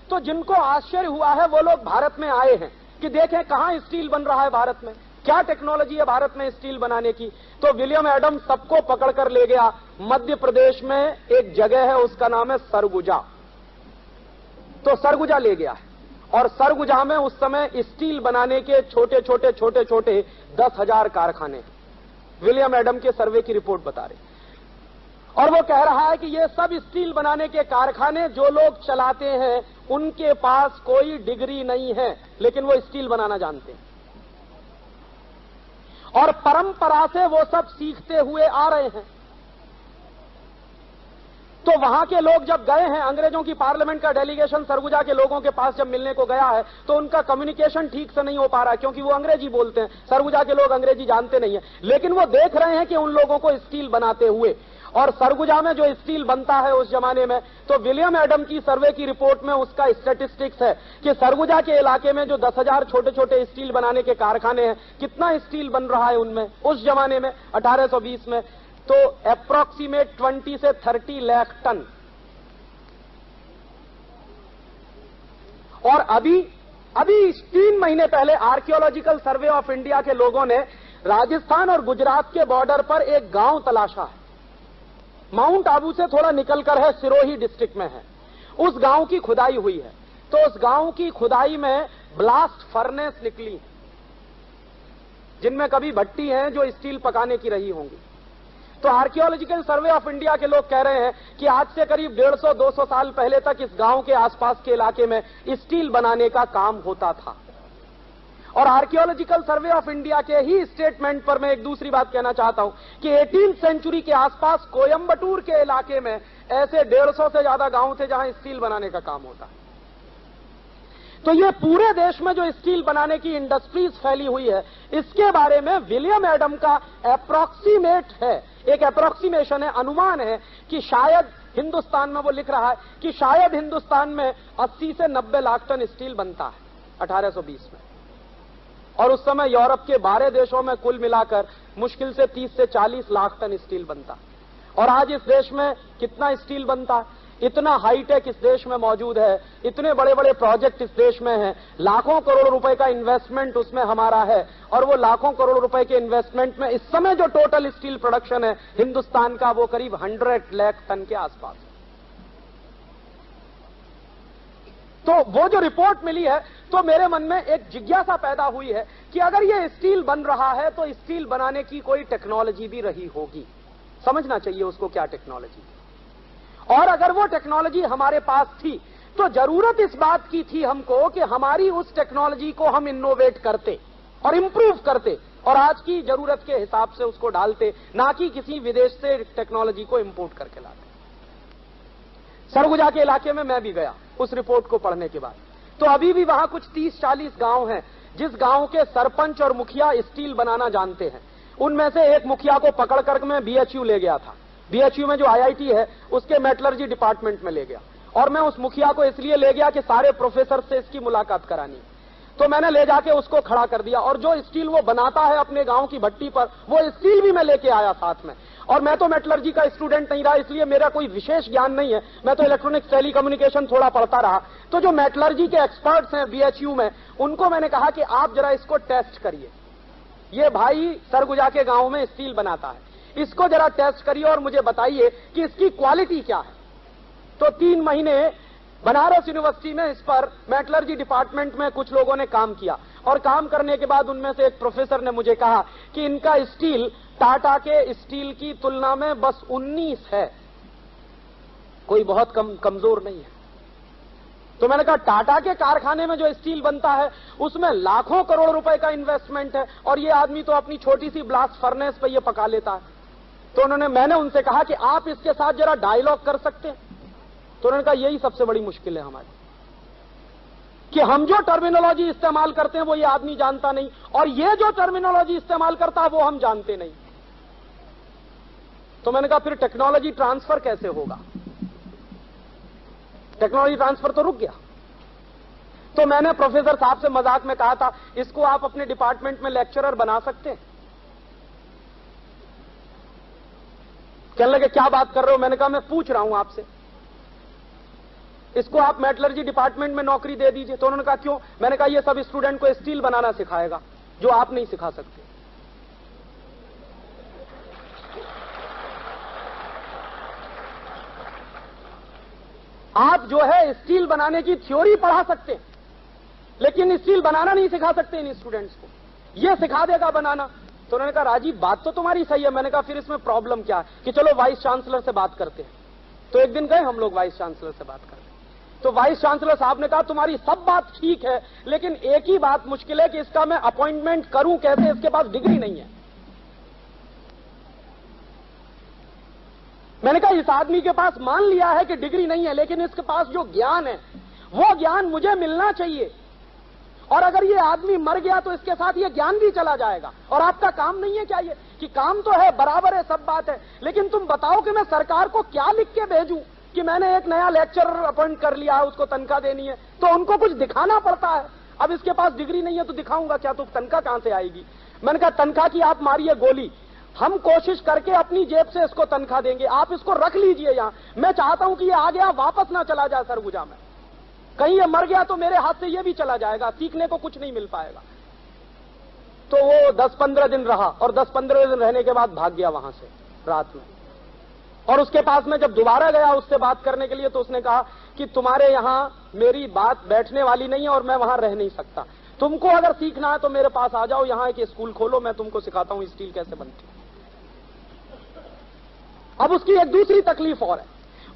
तो जिनको आश्चर्य हुआ है वो लोग भारत में आए हैं कि देखें कहां स्टील बन रहा है भारत में, क्या टेक्नोलॉजी है भारत में स्टील बनाने की। तो विलियम एडम सबको पकड़कर ले गया मध्य प्रदेश में, एक जगह है उसका नाम है सरगुजा। तो सरगुजा ले गया है, और सरगुजा में उस समय स्टील बनाने के छोटे छोटे 10,000 कारखाने हैं। विलियम एडम के सर्वे की रिपोर्ट बता रही, और वो कह रहा है कि ये सब स्टील बनाने के कारखाने जो लोग चलाते हैं उनके पास कोई डिग्री नहीं है, लेकिन वो स्टील बनाना जानते हैं, और परंपरा से वो सब सीखते हुए आ रहे हैं। तो वहां के लोग जब गए हैं, अंग्रेजों की पार्लियामेंट का डेलीगेशन सरगुजा के लोगों के पास जब मिलने को गया है, तो उनका कम्युनिकेशन ठीक से नहीं हो पा रहा है, क्योंकि वो अंग्रेजी बोलते हैं, सरगुजा के लोग अंग्रेजी जानते नहीं है। लेकिन वो देख रहे हैं कि उन लोगों को स्टील बनाते हुए, और सरगुजा में जो स्टील बनता है उस जमाने में, तो विलियम एडम की सर्वे की रिपोर्ट में उसका स्टैटिस्टिक्स है कि सरगुजा के इलाके में जो 10,000 छोटे छोटे स्टील बनाने के कारखाने हैं, कितना स्टील बन रहा है उनमें उस जमाने में 1820 में, तो अप्रोक्सीमेट 20 से 30 लाख टन। और अभी 3 महीने पहले आर्कियोलॉजिकल सर्वे ऑफ इंडिया के लोगों ने राजस्थान और गुजरात के बॉर्डर पर एक गांव तलाशा है, माउंट आबू से थोड़ा निकलकर है, सिरोही डिस्ट्रिक्ट में है। उस गांव की खुदाई हुई है, तो उस गांव की खुदाई में ब्लास्ट फर्नेस निकली, जिनमें कभी भट्टी हैं जो स्टील पकाने की रही होंगी। तो आर्कियोलॉजिकल सर्वे ऑफ इंडिया के लोग कह रहे हैं कि आज से करीब 150-200 साल पहले तक इस गांव के आसपास के इलाके में स्टील बनाने का काम होता था। और आर्कियोलॉजिकल सर्वे ऑफ इंडिया के ही स्टेटमेंट पर मैं एक दूसरी बात कहना चाहता हूं कि 18वीं सेंचुरी के आसपास कोयंबटूर के इलाके में ऐसे 150 से ज्यादा गांव थे जहां स्टील बनाने का काम होता है। तो ये पूरे देश में जो स्टील बनाने की इंडस्ट्रीज फैली हुई है, इसके बारे में विलियम एडम का अप्रोक्सीमेट है, एक अप्रोक्सीमेशन है, अनुमान है कि शायद हिंदुस्तान में, वो लिख रहा है कि शायद हिंदुस्तान में 80 से 90 लाख टन स्टील बनता है 1820 में। और उस समय यूरोप के 12 देशों में कुल मिलाकर मुश्किल से 30 से 40 लाख टन स्टील बनता। और आज इस देश में कितना स्टील बनता है, इतना हाईटेक इस देश में मौजूद है, इतने बड़े बड़े प्रोजेक्ट इस देश में हैं, लाखों करोड़ रुपए का इन्वेस्टमेंट उसमें हमारा है। और वो लाखों करोड़ रुपए के इन्वेस्टमेंट में इस समय जो टोटल स्टील प्रोडक्शन है हिंदुस्तान का, वो करीब 100 लाख टन के आसपास है। तो वो जो रिपोर्ट मिली है, तो मेरे मन में एक जिज्ञासा पैदा हुई है कि अगर ये स्टील बन रहा है तो स्टील बनाने की कोई टेक्नोलॉजी भी रही होगी, समझना चाहिए उसको क्या टेक्नोलॉजी। और अगर वो टेक्नोलॉजी हमारे पास थी तो जरूरत इस बात की थी हमको कि हमारी उस टेक्नोलॉजी को हम इनोवेट करते और इंप्रूव करते और आज की जरूरत के हिसाब से उसको डालते, ना कि किसी विदेश से टेक्नोलॉजी को इंपोर्ट करके लाते। सरगुजा के इलाके में मैं भी गया उस रिपोर्ट को पढ़ने के बाद, तो अभी भी वहां कुछ 30-40 गांव हैं जिस गांव के सरपंच और मुखिया स्टील बनाना जानते हैं। उनमें से एक मुखिया को पकड़कर मैं बीएचयू ले गया था, बीएचयू में जो आईआईटी है उसके मेटलर्जी डिपार्टमेंट में ले गया, और मैं उस मुखिया को इसलिए ले गया कि सारे प्रोफेसर से इसकी मुलाकात करानी। तो मैंने ले जाके उसको खड़ा कर दिया, और जो स्टील वो बनाता है अपने गांव की भट्टी पर, वो स्टील भी मैं लेके आया साथ में। और मैं तो मेटलर्जी का स्टूडेंट नहीं रहा, इसलिए मेरा कोई विशेष ज्ञान नहीं है, मैं तो इलेक्ट्रॉनिक्स टेलीकम्युनिकेशन थोड़ा पढ़ता रहा। तो जो मेटलर्जी के एक्सपर्ट्स हैं बीएचयू में, उनको मैंने कहा कि आप जरा इसको टेस्ट करिए, ये भाई सरगुजा के गांव में स्टील बनाता है, इसको जरा टेस्ट करिए और मुझे बताइए कि इसकी क्वालिटी क्या है। तो 3 महीने बनारस यूनिवर्सिटी में इस पर मेटलर्जी डिपार्टमेंट में कुछ लोगों ने काम किया, और काम करने के बाद उनमें से एक प्रोफेसर ने मुझे कहा कि इनका स्टील टाटा के स्टील की तुलना में बस 19 है, कोई बहुत कमजोर नहीं है। तो मैंने कहा टाटा के कारखाने में जो स्टील बनता है उसमें लाखों करोड़ रुपए का इन्वेस्टमेंट है, और ये आदमी तो अपनी छोटी सी ब्लास्ट फर्नेस पे ये पका लेता है। तो मैंने उनसे कहा कि आप इसके साथ जरा डायलॉग कर सकते हैं। तो उन्होंने कहा यही सबसे बड़ी मुश्किल है हमारी, कि हम जो टर्मिनोलॉजी इस्तेमाल करते हैं वो ये आदमी जानता नहीं, और ये जो टर्मिनोलॉजी इस्तेमाल करता है वो हम जानते नहीं। तो मैंने कहा फिर टेक्नोलॉजी ट्रांसफर कैसे होगा, टेक्नोलॉजी ट्रांसफर तो रुक गया। तो मैंने प्रोफेसर साहब से मजाक में कहा था, इसको आप अपने डिपार्टमेंट में लेक्चरर बना सकते हैं। कहने लगे क्या बात कर रहे हो, मैंने कहा मैं पूछ रहा हूं आपसे, इसको आप मेटलर्जी डिपार्टमेंट में नौकरी दे दीजिए। तो उन्होंने कहा क्यों, मैंने कहा ये सब स्टूडेंट को स्टील बनाना सिखाएगा जो आप नहीं सिखा सकते। आप जो है स्टील बनाने की थ्योरी पढ़ा सकते हैं, लेकिन स्टील बनाना नहीं सिखा सकते इन स्टूडेंट्स को, ये सिखा देगा बनाना। तो उन्होंने कहा राजीव बात तो तुम्हारी सही है। मैंने कहा फिर इसमें प्रॉब्लम क्या है, कि चलो वाइस चांसलर से बात करते हैं। तो एक दिन गए हम लोग वाइस चांसलर से बात करते, तो वाइस चांसलर साहब ने कहा तुम्हारी सब बात ठीक है, लेकिन एक ही बात मुश्किल है कि इसका मैं अपॉइंटमेंट करूं कैसे, इसके पास डिग्री नहीं है। मैंने कहा इस आदमी के पास मान लिया है कि डिग्री नहीं है, लेकिन इसके पास जो ज्ञान है वो ज्ञान मुझे मिलना चाहिए। और अगर ये आदमी मर गया तो इसके साथ ये ज्ञान भी चला जाएगा। और आपका काम नहीं है क्या ये, कि काम तो है, बराबर है, सब बात है, लेकिन तुम बताओ कि मैं सरकार को क्या लिख के भेजूं कि मैंने एक नया लेक्चरर अपॉइंट कर लिया है, उसको तनख्वाह देनी है, तो उनको कुछ दिखाना पड़ता है। अब इसके पास डिग्री नहीं है तो दिखाऊंगा क्या, तो तनख्वाह कहां से आएगी? मैंने कहा तनख्वाह की आप मारिए गोली, हम कोशिश करके अपनी जेब से इसको तनख्वाह देंगे, आप इसको रख लीजिए यहां। मैं चाहता हूं कि ये आ गया वापस ना चला जाए सरगुजा में, कहीं ये मर गया तो मेरे हाथ से ये भी चला जाएगा, सीखने को कुछ नहीं मिल पाएगा। तो वो 10-15 दिन रहा और 10-15 दिन रहने के बाद भाग गया वहां से रात में। और उसके पास में जब दोबारा गया उससे बात करने के लिए तो उसने कहा कि तुम्हारे यहां मेरी बात बैठने वाली नहीं है और मैं वहां रह नहीं सकता, तुमको अगर सीखना है तो मेरे पास आ जाओ, यहां एक स्कूल खोलो, मैं तुमको सिखाता हूं स्टील कैसे बनती है। अब उसकी एक दूसरी तकलीफ और है,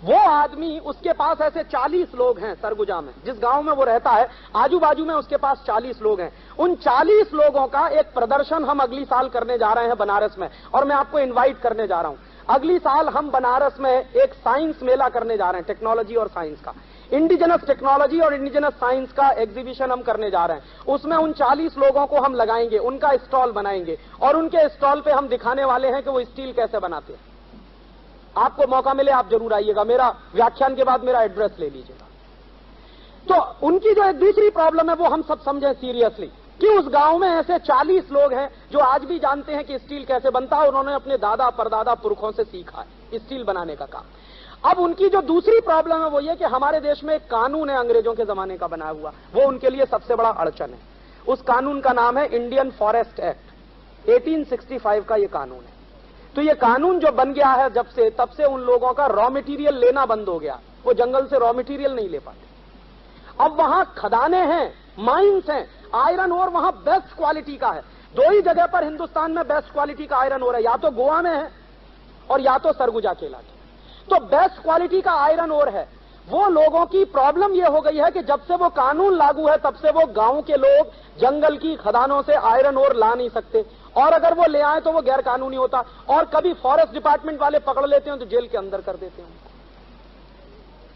वो आदमी, उसके पास ऐसे 40 लोग हैं सरगुजा में, जिस गांव में वो रहता है आजू बाजू में उसके पास 40 लोग हैं। उन 40 लोगों का एक प्रदर्शन हम अगली साल करने जा रहे हैं बनारस में, और मैं आपको इनवाइट करने जा रहा हूं। अगली साल हम बनारस में एक साइंस मेला करने जा रहे हैं, टेक्नोलॉजी और साइंस का, इंडिजिनस टेक्नोलॉजी और इंडिजिनस साइंस का एग्जीबिशन हम करने जा रहे हैं। उसमें उन 40 लोगों को हम लगाएंगे, उनका स्टॉल बनाएंगे, और उनके स्टॉल पे हम दिखाने वाले हैं कि वो स्टील कैसे बनाते हैं। आपको मौका मिले आप जरूर आइएगा, मेरा व्याख्यान के बाद मेरा एड्रेस ले लीजिएगा। तो उनकी जो एक दूसरी प्रॉब्लम है वो हम सब समझें सीरियसली, कि उस गांव में ऐसे 40 लोग हैं जो आज भी जानते हैं कि स्टील कैसे बनता है, उन्होंने अपने दादा परदादा पुरखों से सीखा है स्टील बनाने का काम। अब उनकी जो दूसरी प्रॉब्लम है वो ये कि हमारे देश में एक कानून है अंग्रेजों के जमाने का बनाया हुआ, वो उनके लिए सबसे बड़ा अड़चन है। उस कानून का नाम है इंडियन फॉरेस्ट एक्ट, 1865 का ये कानून है। तो ये कानून जो बन गया है जब से, तब से उन लोगों का रॉ मटेरियल लेना बंद हो गया, वो जंगल से रॉ मटेरियल नहीं ले पाते। अब वहां खदाने हैं, माइंस हैं, आयरन ओर वहां बेस्ट क्वालिटी का है। 2 ही जगह पर हिंदुस्तान में बेस्ट क्वालिटी का आयरन ओर है, या तो गोवा में है और या तो सरगुजा के इलाके। तो बेस्ट क्वालिटी का आयरन ओर है। वो लोगों की प्रॉब्लम ये हो गई है कि जब से वो कानून लागू है तब से वो गांव के लोग जंगल की खदानों से आयरन ओर ला नहीं सकते, और अगर वो ले आए तो वो गैर कानूनी होता, और कभी फॉरेस्ट डिपार्टमेंट वाले पकड़ लेते हैं तो जेल के अंदर कर देते हैं।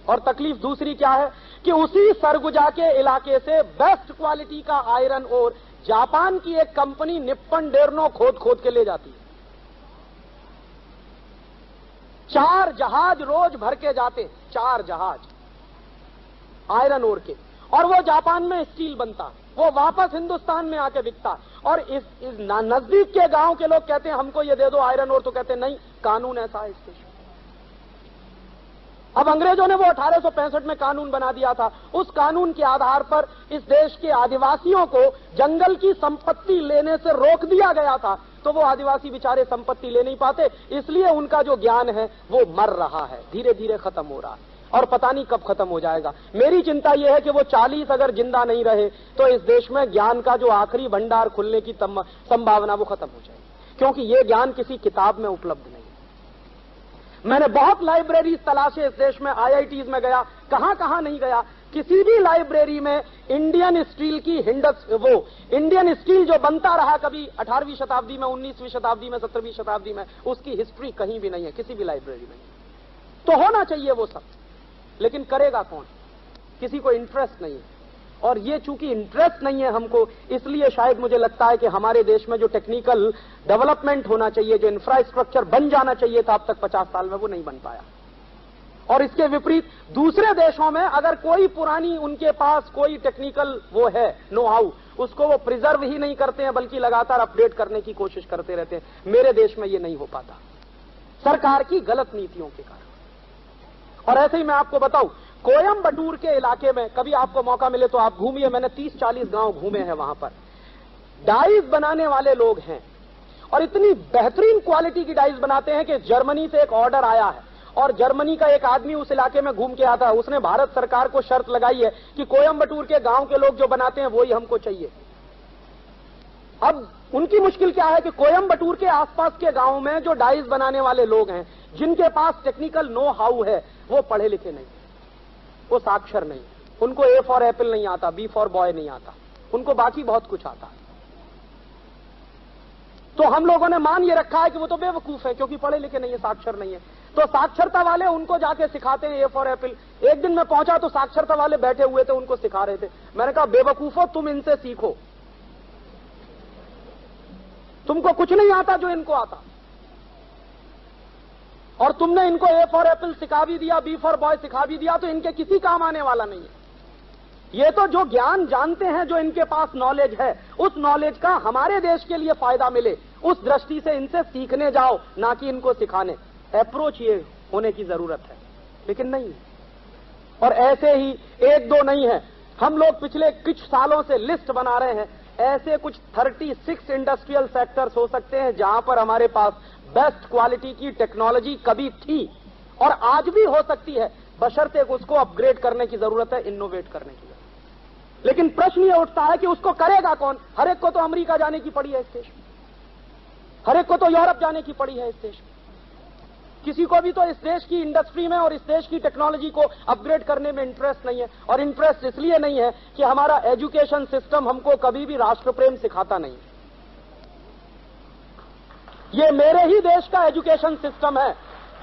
और तकलीफ दूसरी क्या है कि उसी सरगुजा के इलाके से बेस्ट क्वालिटी का आयरन ओर जापान की एक कंपनी निप्पन डेर्नो खोद खोद के ले जाती है। 4 जहाज रोज भर के जाते, 4 जहाज आयरन ओर के, और वो जापान में स्टील बनता, वो वापस हिंदुस्तान में आके बिकता। और इस नजदीक के गांव के लोग कहते हैं हमको ये दे दो आयरन ओर, तो कहते हैं नहीं, कानून ऐसा है इस देश में। अब अंग्रेजों ने वो 1865 में कानून बना दिया था, उस कानून के आधार पर इस देश के आदिवासियों को जंगल की संपत्ति लेने से रोक दिया गया था, तो वो आदिवासी बेचारे संपत्ति ले नहीं पाते, इसलिए उनका जो ज्ञान है वो मर रहा है, धीरे धीरे खत्म हो रहा है, और पता नहीं कब खत्म हो जाएगा। मेरी चिंता यह है कि वो 40 अगर जिंदा नहीं रहे तो इस देश में ज्ञान का जो आखिरी भंडार खुलने की संभावना वो खत्म हो जाएगी, क्योंकि ये ज्ञान किसी किताब में उपलब्ध नहीं है। मैंने बहुत लाइब्रेरीज तलाशे इस देश में, IITs में गया, कहां कहां नहीं गया, किसी भी लाइब्रेरी में इंडियन स्टील की इंडियन स्टील जो बनता रहा कभी 18वीं शताब्दी में, 19वीं शताब्दी में, 17वीं शताब्दी में, उसकी हिस्ट्री कहीं भी नहीं है, किसी भी लाइब्रेरी में। तो होना चाहिए वो सब, लेकिन करेगा कौन? किसी को इंटरेस्ट नहीं है। और ये चूंकि इंटरेस्ट नहीं है हमको, इसलिए शायद मुझे लगता है कि हमारे देश में जो टेक्निकल डेवलपमेंट होना चाहिए, जो इंफ्रास्ट्रक्चर बन जाना चाहिए था अब तक 50 साल में, वो नहीं बन पाया। और इसके विपरीत दूसरे देशों में अगर कोई पुरानी उनके पास कोई टेक्निकल वो है, नो हाउ, उसको वो प्रिजर्व ही नहीं करते हैं, बल्कि लगातार अपडेट करने की कोशिश करते रहते हैं। मेरे देश में ये नहीं हो पाता, सरकार की गलत नीतियों के कारण। और ऐसे ही मैं आपको बताऊं, कोयम्बटूर के इलाके में कभी आपको मौका मिले तो आप घूमिए, मैंने 30-40 गांव घूमे हैं, वहां पर डाइस बनाने वाले लोग हैं, और इतनी बेहतरीन क्वालिटी की डाइस बनाते हैं कि जर्मनी से एक ऑर्डर आया है, और जर्मनी का एक आदमी उस इलाके में घूम के आता है, उसने भारत सरकार को शर्त लगाई है कि कोयम्बटूर के गांव के लोग जो बनाते हैं वही हमको चाहिए। अब उनकी मुश्किल क्या है कि कोयम्बटूर के आसपास के गांव में जो डाइस बनाने वाले लोग हैं, जिनके पास टेक्निकल नो हाउ है, वो पढ़े लिखे नहीं, वो साक्षर नहीं, उनको A फॉर एप्पल नहीं आता, B फॉर बॉय नहीं आता, उनको बाकी बहुत कुछ आता है। तो हम लोगों ने मान ये रखा है कि वो तो बेवकूफ है क्योंकि पढ़े लिखे नहीं है, साक्षर नहीं है। तो साक्षरता वाले उनको जाके सिखाते हैं ए फॉर एप्पल। एक दिन मैं पहुंचा तो साक्षरता वाले बैठे हुए थे, उनको सिखा रहे थे। मैंने कहा बेवकूफो, तुम इनसे सीखो, तुमको कुछ नहीं आता जो इनको आता, और तुमने इनको ए फॉर एप्पल सिखा भी दिया, बी फॉर बॉय सिखा भी दिया, तो इनके किसी काम आने वाला नहीं है। ये तो जो ज्ञान जानते हैं, जो इनके पास नॉलेज है, उस नॉलेज का हमारे देश के लिए फायदा मिले, उस दृष्टि से इनसे सीखने जाओ, ना कि इनको सिखाने। अप्रोच ये होने की जरूरत है, लेकिन नहीं है। और ऐसे ही एक दो नहीं है, हम लोग पिछले कुछ सालों से लिस्ट बना रहे हैं। ऐसे कुछ 36 इंडस्ट्रियल सेक्टर्स हो सकते हैं जहां पर हमारे पास बेस्ट क्वालिटी की टेक्नोलॉजी कभी थी और आज भी हो सकती है, बशर्ते उसको अपग्रेड करने की जरूरत है, इनोवेट करने की जरूरत है। लेकिन प्रश्न यह उठता है कि उसको करेगा कौन? हर एक को तो अमेरिका जाने की पड़ी है इस देश में, हर एक को तो यूरोप जाने की पड़ी है इस देश में। किसी को भी तो इस देश की इंडस्ट्री में और इस देश की टेक्नोलॉजी को अपग्रेड करने में इंटरेस्ट नहीं है। और इंटरेस्ट इसलिए नहीं है कि हमारा एजुकेशन सिस्टम हमको कभी भी राष्ट्र प्रेम सिखाता नहीं। ये मेरे ही देश का एजुकेशन सिस्टम है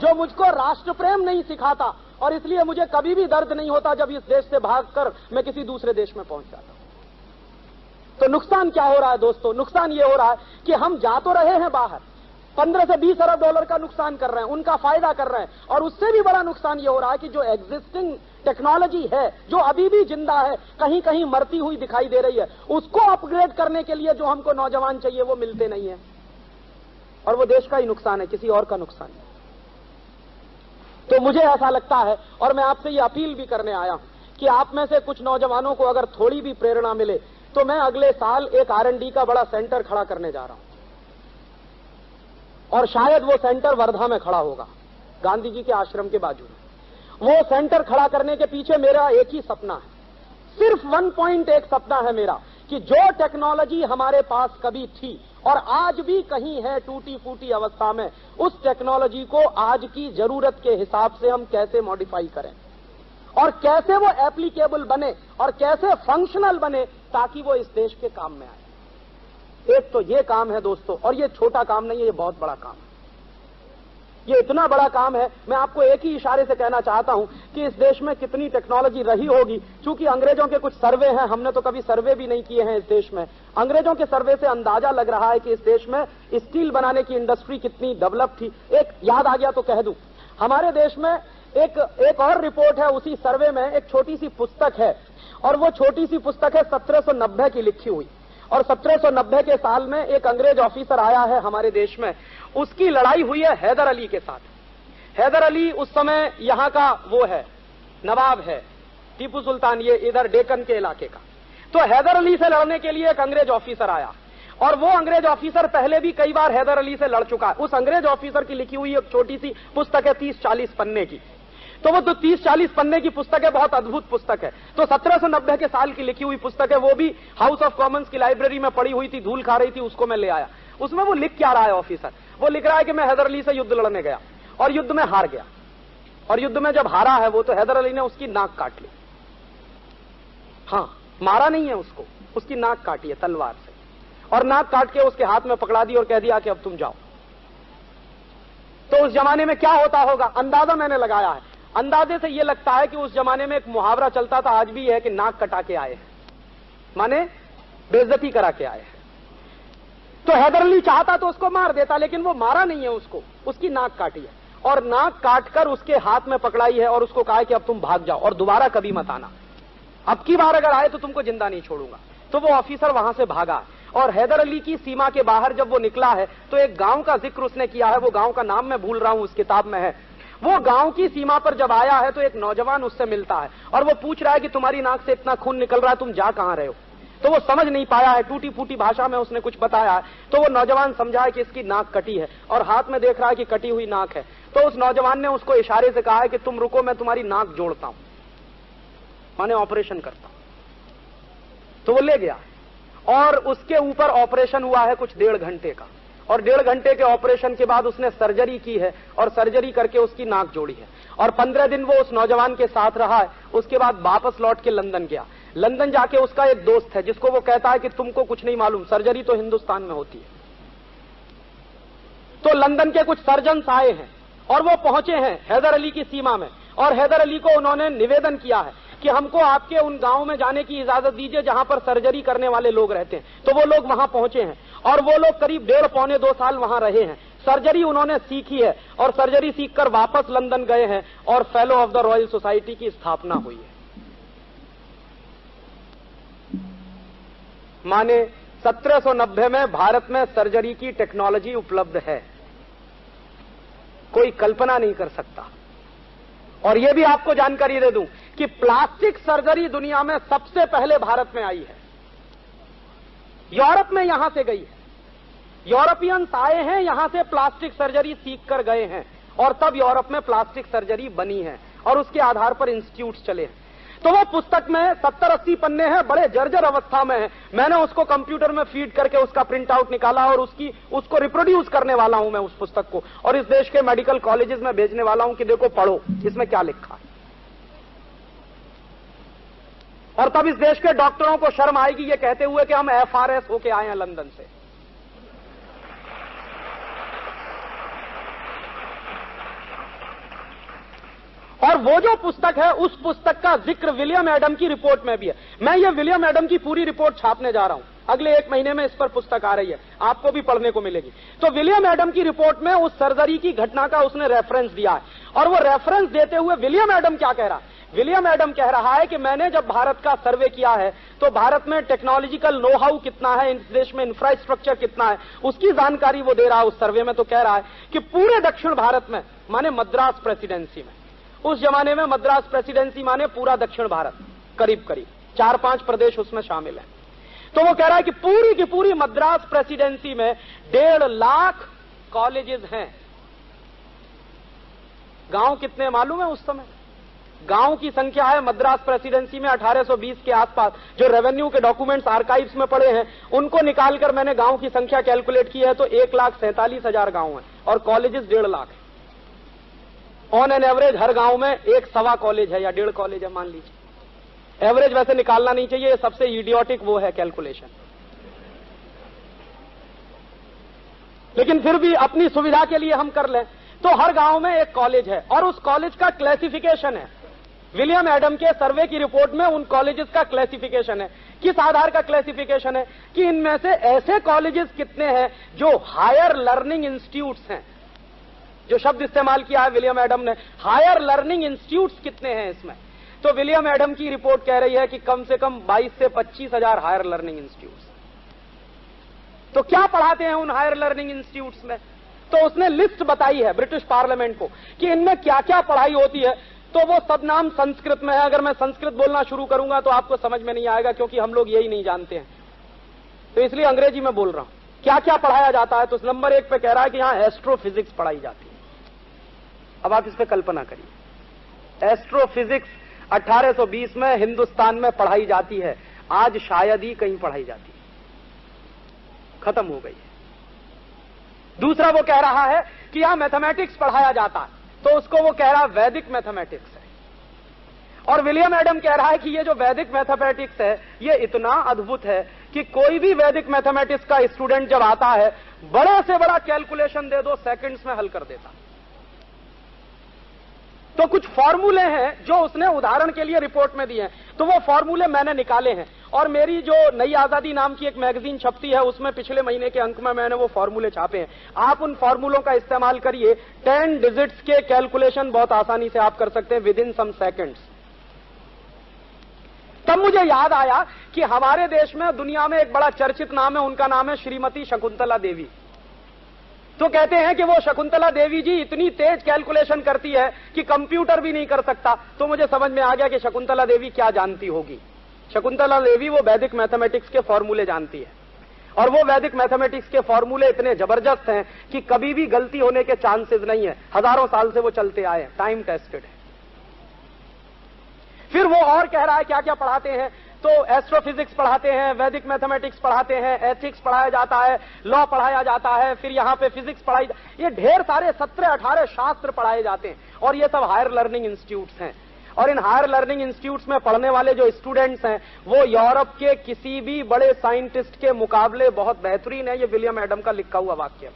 जो मुझको राष्ट्र प्रेम नहीं सिखाता, और इसलिए मुझे कभी भी दर्द नहीं होता जब इस देश से भागकर मैं किसी दूसरे देश में पहुंच जाता हूं। तो नुकसान क्या हो रहा है दोस्तों? नुकसान ये हो रहा है कि हम जा तो रहे हैं बाहर, 15 से 20 अरब डॉलर का नुकसान कर रहे हैं, उनका फायदा कर रहे हैं, और उससे भी बड़ा नुकसान ये हो रहा है कि जो एग्जिस्टिंग टेक्नोलॉजी है, जो अभी भी जिंदा है, कहीं कहीं मरती हुई दिखाई दे रही है, उसको अपग्रेड करने के लिए जो हमको नौजवान चाहिए वो मिलते नहीं है। और वो देश का ही नुकसान है, किसी और का नुकसान नहीं। तो मुझे ऐसा लगता है, और मैं आपसे ये अपील भी करने आया हूं कि आप में से कुछ नौजवानों को अगर थोड़ी भी प्रेरणा मिले तो मैं अगले साल एक R&D का बड़ा सेंटर खड़ा करने जा रहा हूं, और शायद वो सेंटर वर्धा में खड़ा होगा, गांधी जी के आश्रम के बाजू में। वो सेंटर खड़ा करने के पीछे मेरा एक ही सपना है, सिर्फ 1 पॉइंट एक सपना है मेरा, कि जो टेक्नोलॉजी हमारे पास कभी थी और आज भी कहीं है टूटी फूटी अवस्था में, उस टेक्नोलॉजी को आज की जरूरत के हिसाब से हम कैसे मॉडिफाई करें और कैसे वो एप्लीकेबल बने और कैसे फंक्शनल बने ताकि वो इस देश के काम में आए। एक तो ये काम है दोस्तों, और ये छोटा काम नहीं है, ये बहुत बड़ा काम है। ये इतना बड़ा काम है, मैं आपको एक ही इशारे से कहना चाहता हूं कि इस देश में कितनी टेक्नोलॉजी रही होगी। चूंकि अंग्रेजों के कुछ सर्वे हैं, हमने तो कभी सर्वे भी नहीं किए हैं इस देश में। अंग्रेजों के सर्वे से अंदाजा लग रहा है कि इस देश में स्टील बनाने की इंडस्ट्री कितनी डेवलप थी। एक याद आ गया तो कह दूं, हमारे देश में एक और रिपोर्ट है, उसी सर्वे में एक छोटी सी पुस्तक है, और वो छोटी सी पुस्तक है 1790 की लिखी हुई। और 1790 के साल में एक अंग्रेज ऑफिसर आया है हमारे देश में, उसकी लड़ाई हुई है हैदर अली के साथ। हैदर अली उस समय यहां का वो है, नवाब है, टीपू सुल्तान, ये इधर डेक्कन के इलाके का। तो हैदर अली से लड़ने के लिए एक अंग्रेज ऑफिसर आया, और वो अंग्रेज ऑफिसर पहले भी कई बार हैदर अली से लड़ चुका है। उस अंग्रेज ऑफिसर की लिखी हुई एक छोटी सी पुस्तक है 30-40 पन्ने की। तो वो तो 30-40 पन्ने की पुस्तक है, बहुत अद्भुत पुस्तक है। तो 1790 के साल की लिखी हुई पुस्तक है, वो भी हाउस ऑफ कॉमन्स की लाइब्रेरी में पड़ी हुई थी, धूल खा रही थी, उसको मैं ले आया। उसमें वो लिख क्या रहा है ऑफिसर? वो लिख रहा है कि मैं हैदर अली से युद्ध लड़ने गया और युद्ध में हार गया, और युद्ध में जब हारा है वो, तो हैदर अली ने उसकी नाक काट ली। हाँ, मारा नहीं है उसको, उसकी नाक काटी है तलवार से, और नाक काट के उसके हाथ में पकड़ा दी और कह दिया कि अब तुम जाओ। तो उस जमाने में क्या होता होगा, अंदाजा मैंने लगाया है। अंदाजे से यह लगता है कि उस जमाने में एक मुहावरा चलता था, आज भी है, कि नाक कटा के आए हैं, माने बेइज्जती करा के आए हैं। तो हैदर अली चाहता तो उसको मार देता, लेकिन वो मारा नहीं है उसको, उसकी नाक काटी है, और नाक काटकर उसके हाथ में पकड़ाई है और उसको कहा है कि अब तुम भाग जाओ और दोबारा कभी मत आना, अब की बार अगर आए तो तुमको जिंदा नहीं छोड़ूंगा। तो वो ऑफिसर वहां से भागा, और हैदर अली की सीमा के बाहर जब वो निकला है तो एक गांव का जिक्र उसने किया है, वो गांव का नाम मैं भूल रहा हूं, उस किताब में है। वो गांव की सीमा पर जब आया है तो एक नौजवान उससे मिलता है, और वो पूछ रहा है कि तुम्हारी नाक से इतना खून निकल रहा है, तुम जा कहां रहे हो? तो वो समझ नहीं पाया है, टूटी फूटी भाषा में उसने कुछ बताया है। तो वो नौजवान समझा है कि इसकी नाक कटी है, और हाथ में देख रहा है कि कटी हुई नाक है। तो उस नौजवान ने उसको इशारे से कहा है कि तुम रुको, मैं तुम्हारी नाक जोड़ता हूं, माने ऑपरेशन करता हूं। तो वो ले गया, और उसके ऊपर ऑपरेशन हुआ है कुछ 1.5 घंटे का, और 1.5 घंटे के ऑपरेशन के बाद उसने सर्जरी की है, और सर्जरी करके उसकी नाक जोड़ी है, और 15 दिन वो उस नौजवान के साथ रहा है। उसके बाद वापस लौट के लंदन गया। लंदन जाके उसका एक दोस्त है जिसको वो कहता है कि तुमको कुछ नहीं मालूम, सर्जरी तो हिंदुस्तान में होती है। तो लंदन के कुछ सर्जन्स आए हैं, और वो पहुंचे हैं हैदर अली की सीमा में, और हैदर अली को उन्होंने निवेदन किया है कि हमको आपके उन गांव में जाने की इजाजत दीजिए जहां पर सर्जरी करने वाले लोग रहते हैं। तो वो लोग वहां पहुंचे हैं और वो लोग करीब 1.5 पौने 2 साल वहां रहे हैं। सर्जरी उन्होंने सीखी है और सर्जरी सीखकर वापस लंदन गए हैं और fellow of the royal society की स्थापना हुई है। माने 1790 में भारत में सर्जरी की टेक्नोलॉजी उपलब्ध है, कोई कल्पना नहीं कर सकता। और यह भी आपको जानकारी दे दूं कि प्लास्टिक सर्जरी दुनिया में सबसे पहले भारत में आई है, यूरोप में यहां से गई है। यूरोपियंस आए हैं, यहां से प्लास्टिक सर्जरी सीख कर गए हैं और तब यूरोप में प्लास्टिक सर्जरी बनी है और उसके आधार पर इंस्टीट्यूट चले हैं। तो वो पुस्तक में 70-80 पन्ने हैं, बड़े जर्जर अवस्था में है। मैंने उसको कंप्यूटर में फीड करके उसका प्रिंट आउट निकाला और उसको रिप्रोड्यूस करने वाला हूं मैं उस पुस्तक को, और इस देश के मेडिकल कॉलेजेस में भेजने वाला हूं कि देखो पढ़ो इसमें क्या लिखा है। और तब इस देश के डॉक्टरों को शर्म आएगी ये कहते हुए कि हम FRS होके आए हैं लंदन से। और वो जो पुस्तक है उस पुस्तक का जिक्र विलियम एडम की रिपोर्ट में भी है। मैं ये विलियम एडम की पूरी रिपोर्ट छापने जा रहा हूं, अगले 1 महीने में इस पर पुस्तक आ रही है, आपको भी पढ़ने को मिलेगी। तो विलियम एडम की रिपोर्ट में उस सर्जरी की घटना का उसने रेफरेंस दिया है। और वो रेफरेंस देते हुए विलियम एडम क्या कह रहा है? विलियम एडम कह रहा है कि मैंने जब भारत का सर्वे किया है तो भारत में टेक्नोलॉजिकल नो हाउ कितना है, इस देश में इंफ्रास्ट्रक्चर कितना है, उसकी जानकारी वो दे रहा है उस सर्वे में। तो कह रहा है कि पूरे दक्षिण भारत में, माने मद्रास प्रेसिडेंसी में, उस जमाने में मद्रास प्रेसिडेंसी माने पूरा दक्षिण भारत, करीब करीब 4-5 प्रदेश उसमें शामिल हैं। तो वो कह रहा है कि पूरी की पूरी मद्रास प्रेसिडेंसी में 1.5 लाख कॉलेजेस हैं। गांव कितने मालूम है उस समय? गांव की संख्या है मद्रास प्रेसिडेंसी में 1820 के आसपास, जो रेवेन्यू के डॉक्यूमेंट्स आर्काइव्स में पड़े हैं उनको निकालकर मैंने गांव की संख्या कैलकुलेट की है तो 1,47,000 गांव हैं और कॉलेजेस 1.5 लाख है। ऑन एन एवरेज हर गांव में 1-1.25 कॉलेज है या 1.5 कॉलेज है मान लीजिए। एवरेज वैसे निकालना नहीं चाहिए, ये सबसे इडियोटिक वो है कैलकुलेशन, लेकिन फिर भी अपनी सुविधा के लिए हम कर लें। तो हर गांव में 1 कॉलेज है और उस कॉलेज का क्लासिफिकेशन है। विलियम एडम के सर्वे की रिपोर्ट में उन कॉलेजेस का क्लासिफिकेशन है। किस आधार का क्लासिफिकेशन है? कि इनमें से ऐसे कॉलेजेस कितने हैं जो हायर लर्निंग इंस्टीट्यूट्स हैं। जो शब्द इस्तेमाल किया है विलियम एडम ने, हायर लर्निंग इंस्टीट्यूट्स कितने हैं इसमें। तो विलियम एडम की रिपोर्ट कह रही है कि कम से कम 22 से 25 हजार हायर लर्निंग इंस्टीट्यूट्स। तो क्या पढ़ाते हैं उन हायर लर्निंग इंस्टीट्यूट्स में? तो उसने लिस्ट बताई है ब्रिटिश पार्लियामेंट को कि इनमें क्या क्या पढ़ाई होती है। तो वो सब नाम संस्कृत में है। अगर मैं संस्कृत बोलना शुरू करूंगा तो आपको समझ में नहीं आएगा, क्योंकि हम लोग यही नहीं जानते हैं, तो इसलिए अंग्रेजी में बोल रहा हूं। क्या क्या पढ़ाया जाता है? तो नंबर 1 पे कह रहा है कि यहां एस्ट्रोफिजिक्स पढ़ाई जाती है। अब आप इस पे कल्पना करिए, एस्ट्रोफिजिक्स 1820 में हिंदुस्तान में पढ़ाई जाती है, आज शायद ही कहीं पढ़ाई जाती है, खत्म हो गई है। दूसरा वो कह रहा है कि यहां मैथमेटिक्स पढ़ाया जाता है, तो उसको वो कह रहा है वैदिक मैथमेटिक्स है। और विलियम एडम कह रहा है कि ये जो वैदिक मैथमेटिक्स है ये इतना अद्भुत है कि कोई भी वैदिक मैथमेटिक्स का स्टूडेंट जब आता है, बड़े से बड़ा कैलकुलेशन दे दो, सेकंड्स में हल कर देता। तो कुछ फॉर्मूले हैं जो उसने उदाहरण के लिए रिपोर्ट में दिए हैं, तो वो फॉर्मूले मैंने निकाले हैं। और मेरी जो नई आजादी नाम की एक मैगजीन छपती है उसमें पिछले महीने के अंक में मैंने वो फॉर्मूले छापे हैं। आप उन फॉर्मूलों का इस्तेमाल करिए, 10 डिजिट्स के कैलकुलेशन बहुत आसानी से आप कर सकते हैं विद इन सम सेकंड्स। तब मुझे याद आया कि हमारे देश में, दुनिया में एक बड़ा चर्चित नाम है, उनका नाम है श्रीमती शकुंतला देवी। तो कहते हैं कि वो शकुंतला देवी जी इतनी तेज कैलकुलेशन करती है कि कंप्यूटर भी नहीं कर सकता। तो मुझे समझ में आ गया कि शकुंतला देवी क्या जानती होगी। शकुंतला देवी वो वैदिक मैथमेटिक्स के फॉर्मूले जानती है, और वो वैदिक मैथमेटिक्स के फॉर्मूले इतने जबरदस्त हैं कि कभी भी गलती होने के चांसेस नहीं है। हजारों साल से वो चलते आए, टाइम टेस्टेड है। फिर वो और कह रहा है क्या क्या पढ़ाते हैं, तो एस्ट्रोफिजिक्स पढ़ाते हैं, वैदिक मैथमेटिक्स पढ़ाते हैं, एथिक्स पढ़ाया जाता है, लॉ पढ़ाया जाता है, फिर यहां पे फिजिक्स पढ़ाई, ये ढेर सारे 17-18 शास्त्र पढ़ाए जाते हैं। और ये सब हायर लर्निंग इंस्टीट्यूट्स हैं। और इन हायर लर्निंग इंस्टीट्यूट्स में पढ़ने वाले जो स्टूडेंट्स हैं वो यूरोप के किसी भी बड़े साइंटिस्ट के मुकाबले बहुत बेहतरीन है। ये विलियम एडम का लिखा हुआ वाक्य है।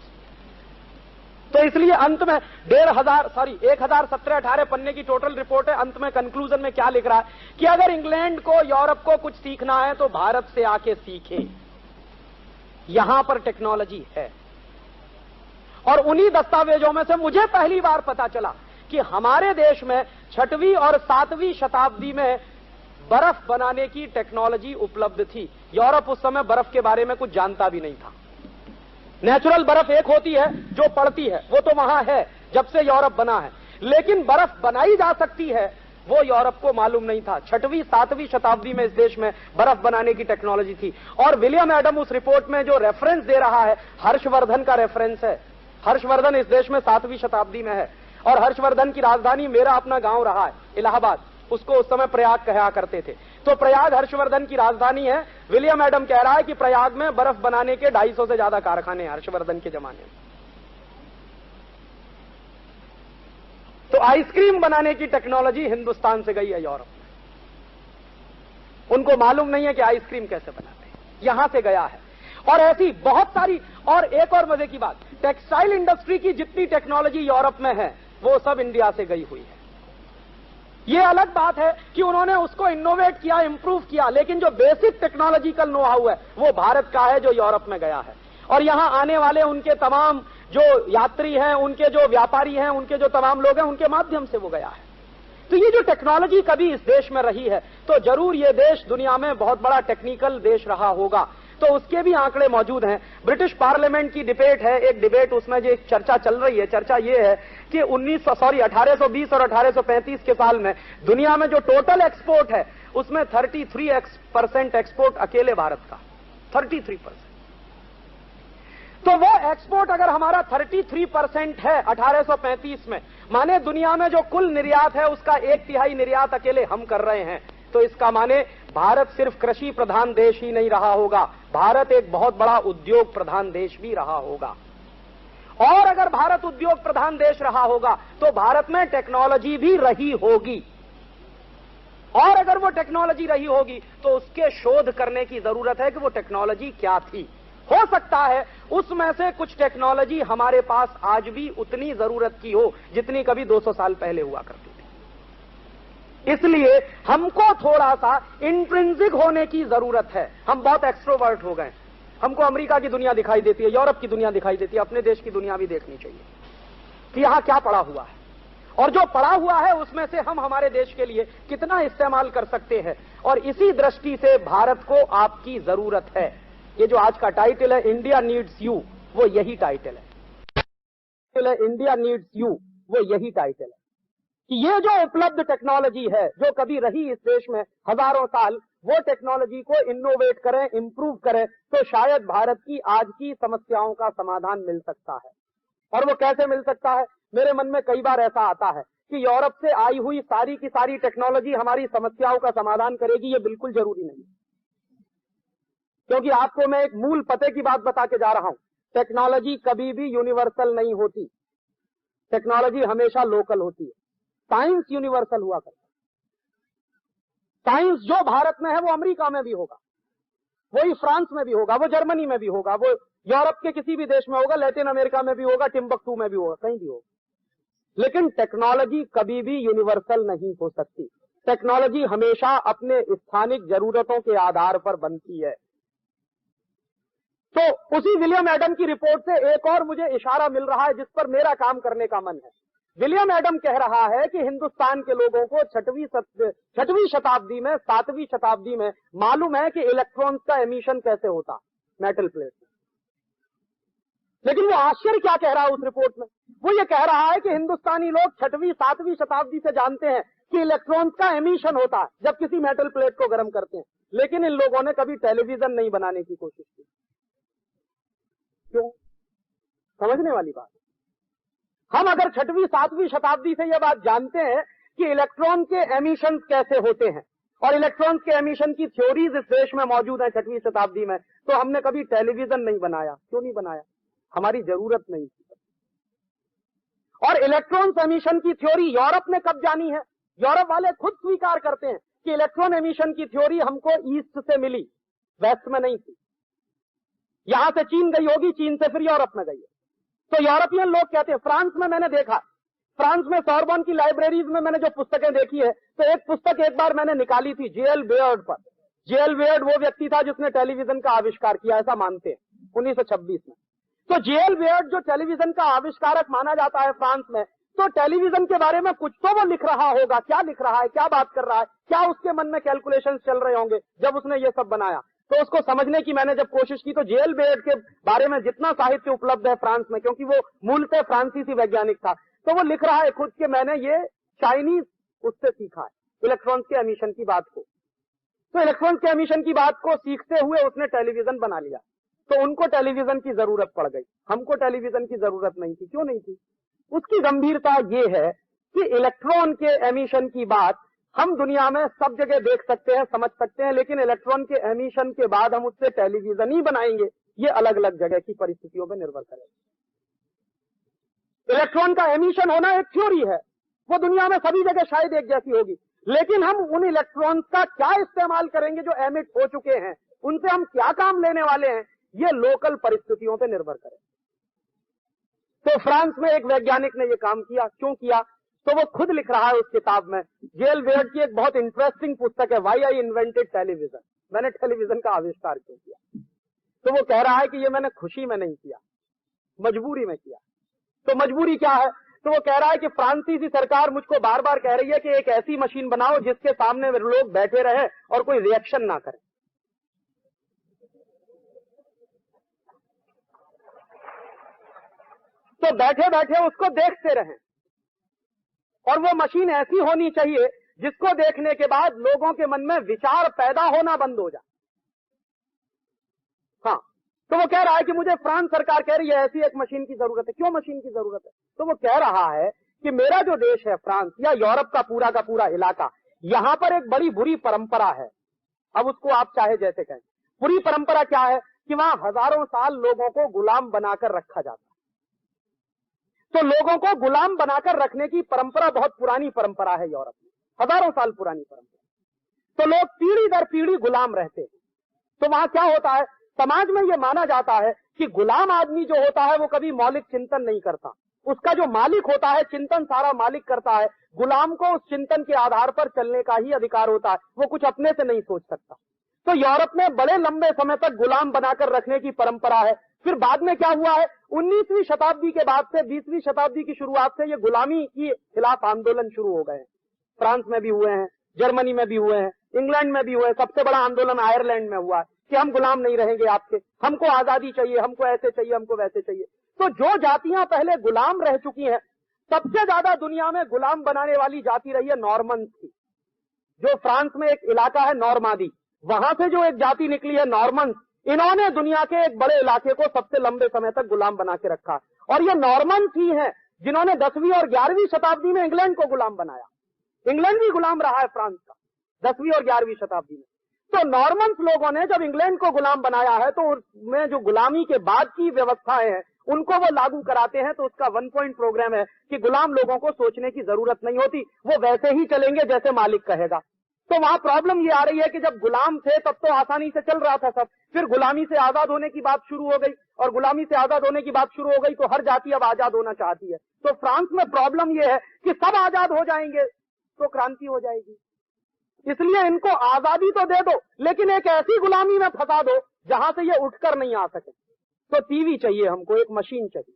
तो इसलिए अंत में 1017-18 पन्ने की टोटल रिपोर्ट है। अंत में कंक्लूजन में क्या लिख रहा है कि अगर इंग्लैंड को, यूरोप को कुछ सीखना है तो भारत से आके सीखे, यहां पर टेक्नोलॉजी है। और उन्हीं दस्तावेजों में से मुझे पहली बार पता चला कि हमारे देश में 6वीं और 7वीं शताब्दी में बर्फ बनाने की टेक्नोलॉजी उपलब्ध थी। यूरोप उस समय बर्फ के बारे में कुछ जानता भी नहीं था। नेचुरल बर्फ एक होती है जो पड़ती है, वो तो वहां है जब से यूरोप बना है, लेकिन बर्फ बनाई जा सकती है वो यूरोप को मालूम नहीं था। 6वीं 7वीं शताब्दी में इस देश में बर्फ बनाने की टेक्नोलॉजी थी। और विलियम एडम उस रिपोर्ट में जो रेफरेंस दे रहा है, हर्षवर्धन का रेफरेंस है। हर्षवर्धन इस देश में 7वीं शताब्दी में है और हर्षवर्धन की राजधानी मेरा अपना गांव रहा है इलाहाबाद, उसको उस समय प्रयाग कहा करते थे। तो प्रयाग हर्षवर्धन की राजधानी है। विलियम एडम कह रहा है कि प्रयाग में बर्फ बनाने के 250 से ज्यादा कारखाने हैं हर्षवर्धन के जमाने में। तो आइसक्रीम बनाने की टेक्नोलॉजी हिंदुस्तान से गई है यूरोप में। उनको मालूम नहीं है कि आइसक्रीम कैसे बनाते हैं, यहां से गया है। और ऐसी बहुत सारी, और एक और मजे की बात, टेक्सटाइल इंडस्ट्री की जितनी टेक्नोलॉजी यूरोप में है वो सब इंडिया से गई हुई है। ये अलग बात है कि उन्होंने उसको इनोवेट किया, इंप्रूव किया, लेकिन जो बेसिक टेक्नोलॉजिकल नो हाउ है वो भारत का है जो यूरोप में गया है। और यहां आने वाले उनके तमाम जो यात्री हैं, उनके जो व्यापारी हैं, उनके जो तमाम लोग हैं, उनके माध्यम से वो गया है। तो ये जो टेक्नोलॉजी कभी इस देश में रही है तो जरूर ये देश दुनिया में बहुत बड़ा टेक्निकल देश रहा होगा। तो उसके भी आंकड़े मौजूद हैं। ब्रिटिश पार्लियामेंट की डिबेट है, एक डिबेट, उसमें जो एक चर्चा चल रही है, चर्चा ये है कि 1820 और 1835 के साल में दुनिया में जो टोटल एक्सपोर्ट है उसमें 33% एक्सपोर्ट अकेले भारत का, 33%। तो वो एक्सपोर्ट अगर हमारा 33% है 1835 में, माने दुनिया में जो कुल निर्यात है उसका 1/3 निर्यात अकेले हम कर रहे हैं। तो इसका माने भारत सिर्फ कृषि प्रधान देश ही नहीं रहा होगा, भारत एक बहुत बड़ा उद्योग प्रधान देश भी रहा होगा। और अगर भारत उद्योग प्रधान देश रहा होगा तो भारत में टेक्नोलॉजी भी रही होगी। और अगर वो टेक्नोलॉजी रही होगी तो उसके शोध करने की जरूरत है कि वो टेक्नोलॉजी क्या थी। हो सकता है उसमें से कुछ टेक्नोलॉजी हमारे पास आज भी उतनी जरूरत की हो जितनी कभी 200 साल पहले हुआ करती थी। इसलिए हमको थोड़ा सा इंट्रिंसिक होने की जरूरत है। हम बहुत एक्सट्रोवर्ट हो गए, हमको अमेरिका की दुनिया दिखाई देती है, यूरोप की दुनिया दिखाई देती है, अपने देश की दुनिया भी देखनी चाहिए कि यहां क्या पड़ा हुआ है और जो पड़ा हुआ है उसमें से हम हमारे देश के लिए कितना इस्तेमाल कर सकते हैं। और इसी दृष्टि से भारत को आपकी जरूरत है। ये जो आज का टाइटल है इंडिया नीड्स यू, वो यही टाइटल है। इंडिया नीड्स यू, वो यही टाइटल है कि ये जो उपलब्ध टेक्नोलॉजी है जो कभी रही इस देश में हजारों साल, वो टेक्नोलॉजी को इनोवेट करें, इंप्रूव करें तो शायद भारत की आज की समस्याओं का समाधान मिल सकता है। और वो कैसे मिल सकता है? मेरे मन में कई बार ऐसा आता है कि यूरोप से आई हुई सारी की सारी टेक्नोलॉजी हमारी समस्याओं का समाधान करेगी, ये बिल्कुल जरूरी नहीं। क्योंकि आपको मैं एक मूल पते की बात बता के जा रहा हूं, टेक्नोलॉजी कभी भी यूनिवर्सल नहीं होती, टेक्नोलॉजी हमेशा लोकल होती है। साइंस यूनिवर्सल हुआ करता है। साइंस जो भारत में है वो अमेरिका में भी होगा, वही फ्रांस में भी होगा, वो जर्मनी में भी होगा, वो यूरोप के किसी भी देश में होगा, लैटिन अमेरिका में भी होगा, टिम्बकटू में भी होगा, कहीं भी होगा। लेकिन टेक्नोलॉजी कभी भी यूनिवर्सल नहीं हो सकती। टेक्नोलॉजी हमेशा अपने स्थानिक जरूरतों के आधार पर बनती है। तो उसी विलियम एडम की रिपोर्ट से एक और मुझे इशारा मिल रहा है जिस पर मेरा काम करने का मन है। विलियम एडम कह रहा है कि हिंदुस्तान के लोगों को 6वीं शताब्दी में, 7वीं शताब्दी में मालूम है कि इलेक्ट्रॉन्स का एमिशन कैसे होता मेटल प्लेट में। लेकिन वो आश्चर्य क्या कह रहा है उस रिपोर्ट में? वो ये कह रहा है कि हिंदुस्तानी लोग 6वीं 7वीं शताब्दी से जानते हैं कि इलेक्ट्रॉन्स का एमिशन होता है जब किसी मेटल प्लेट को गर्म करते हैं, लेकिन इन लोगों ने कभी टेलीविजन नहीं बनाने की कोशिश की। क्यों? समझने वाली बात। हम अगर 6वीं 7वीं शताब्दी से यह बात जानते हैं कि इलेक्ट्रॉन के एमिशन कैसे होते हैं और इलेक्ट्रॉन्स के एमिशन की थ्योरीज इस देश में मौजूद है 6वीं शताब्दी में, तो हमने कभी टेलीविजन नहीं बनाया। क्यों नहीं बनाया? हमारी जरूरत नहीं थी। और इलेक्ट्रॉन्स एमिशन की थ्योरी यूरोप ने कब जानी है? यूरोप वाले खुद स्वीकार करते हैं कि इलेक्ट्रॉन एमिशन की थ्योरी हमको ईस्ट से मिली, वेस्ट में नहीं थी। यहां से चीन गई होगी, चीन से फिर यूरोप में गई है। तो यूरोपियन लोग कहते हैं, फ्रांस में मैंने देखा, फ्रांस में सोरबोन की लाइब्रेरीज में मैंने जो पुस्तकें देखी है, तो एक पुस्तक एक बार मैंने निकाली थी J.L. बेयर्ड पर। J.L. बेयर्ड वो व्यक्ति था जिसने टेलीविजन का आविष्कार किया, ऐसा मानते हैं 1926 में। तो J.L. बेयर्ड जो टेलीविजन का आविष्कारक माना जाता है फ्रांस में, तो टेलीविजन के बारे में कुछ तो वो लिख रहा होगा, क्या लिख रहा है, क्या बात कर रहा है, क्या उसके मन में कैलकुलेशंस चल रहे होंगे जब उसने ये सब बनाया। तो उसको समझने की मैंने जब कोशिश की, तो J.L. बेयर्ड के बारे में जितना साहित्य उपलब्ध है फ्रांस में, क्योंकि वो मूलतः फ्रांसीसी वैज्ञानिक था, तो वो लिख रहा है खुद के मैंने ये चाइनीज उससे सीखा है इलेक्ट्रॉन्स के एमिशन की बात को। तो इलेक्ट्रॉन्स के एमिशन की बात को सीखते हुए उसने टेलीविजन बना लिया। तो उनको टेलीविजन की जरूरत पड़ गई, हमको टेलीविजन की जरूरत नहीं थी। क्यों नहीं थी? उसकी गंभीरता ये है कि इलेक्ट्रॉन के एमिशन की बात हम दुनिया में सब जगह देख सकते हैं, समझ सकते हैं, लेकिन इलेक्ट्रॉन के एमिशन के बाद हम उससे टेलीविजन ही बनाएंगे, ये अलग अलग जगह की परिस्थितियों पर निर्भर करेगा। इलेक्ट्रॉन का एमिशन होना एक थ्योरी है, वो दुनिया में सभी जगह शायद एक जैसी होगी, लेकिन हम उन इलेक्ट्रॉन्स का क्या इस्तेमाल करेंगे जो एमिट हो चुके हैं, उनसे हम क्या काम लेने वाले हैं, ये लोकल परिस्थितियों पर निर्भर करे। तो फ्रांस में एक वैज्ञानिक ने ये काम किया। क्यों किया? तो वो खुद लिख रहा है उस किताब में। J.L. बेयर्ड की एक बहुत इंटरेस्टिंग पुस्तक है, व्हाई आई इन्वेंटेड टेलीविजन, मैंने टेलीविजन का आविष्कार क्यों किया। तो वो कह रहा है कि ये मैंने खुशी में नहीं किया, मजबूरी में किया। तो मजबूरी क्या है? तो वो कह रहा है कि फ्रांसीसी सरकार मुझको बार बार कह रही है कि एक ऐसी मशीन बनाओ जिसके सामने लोग बैठे रहे और कोई रिएक्शन ना करे। तो बैठे बैठे उसको देखते रहें, और वो मशीन ऐसी होनी चाहिए जिसको देखने के बाद लोगों के मन में विचार पैदा होना बंद हो जाए। हाँ, तो वो कह रहा है कि मुझे फ्रांस सरकार कह रही है ऐसी एक मशीन की जरूरत है। क्यों मशीन की जरूरत है? तो वो कह रहा है कि मेरा जो देश है फ्रांस या यूरोप का पूरा इलाका, यहां पर एक बड़ी बुरी परंपरा है। अब उसको आप चाहे जैसे कहें, बुरी परंपरा क्या है कि वहां हजारों साल लोगों को गुलाम बनाकर रखा जाता है। तो लोगों को गुलाम बनाकर रखने की परंपरा बहुत पुरानी परंपरा है यूरोप में, हजारों साल पुरानी परंपरा। तो लोग पीढ़ी दर पीढ़ी गुलाम रहते हैं। तो वहां क्या होता है, समाज में यह माना जाता है कि गुलाम आदमी जो होता है वो कभी मौलिक चिंतन नहीं करता, उसका जो मालिक होता है चिंतन सारा मालिक करता है, गुलाम को उस चिंतन के आधार पर चलने का ही अधिकार होता है, वो कुछ अपने से नहीं सोच सकता। तो यूरोप में बड़े लंबे समय तक गुलाम बनाकर रखने की परंपरा है। फिर बाद में क्या हुआ है, 19वीं शताब्दी के बाद से 20वीं शताब्दी की शुरुआत से ये गुलामी के खिलाफ आंदोलन शुरू हो गए। फ्रांस में भी हुए हैं, जर्मनी में भी हुए हैं, इंग्लैंड में भी हुए हैं। सबसे बड़ा आंदोलन आयरलैंड में हुआ है कि हम गुलाम नहीं रहेंगे आपके, हमको आजादी चाहिए, हमको ऐसे चाहिए, हमको वैसे चाहिए। तो जो जातियां पहले गुलाम रह चुकी हैं, सबसे ज्यादा दुनिया में गुलाम बनाने वाली जाति रही है नॉर्मन्स की। जो फ्रांस में एक इलाका है नॉर्मादी, वहां से जो एक जाति निकली है नॉर्मन्स, इन्होंने दुनिया के एक बड़े इलाके को सबसे लंबे समय तक गुलाम बना के रखा। और ये नॉर्मन्स ही हैं जिन्होंने 10वीं और 11वीं शताब्दी में इंग्लैंड को गुलाम बनाया। इंग्लैंड भी गुलाम रहा है फ्रांस का 10वीं और 11वीं शताब्दी में। तो नॉर्मन्स लोगों ने जब इंग्लैंड को गुलाम बनाया है, तो उसमें जो गुलामी के बाद की व्यवस्थाएं हैं उनको वो लागू कराते हैं। तो उसका 1 पॉइंट प्रोग्राम है कि गुलाम लोगों को सोचने की जरूरत नहीं होती, वो वैसे ही चलेंगे जैसे मालिक कहेगा। तो वहां प्रॉब्लम ये आ रही है कि जब गुलाम थे तब तो आसानी से चल रहा था सब, फिर गुलामी से आजाद होने की बात शुरू हो गई, और गुलामी से आजाद होने की बात शुरू हो गई तो हर जाति अब आजाद होना चाहती है। तो फ्रांस में प्रॉब्लम ये है कि सब आजाद हो जाएंगे तो क्रांति हो जाएगी, इसलिए इनको आजादी तो दे दो लेकिन एक ऐसी गुलामी में फंसा दो जहां से ये उठकर नहीं आ सके। तो टीवी चाहिए हमको, एक मशीन चाहिए।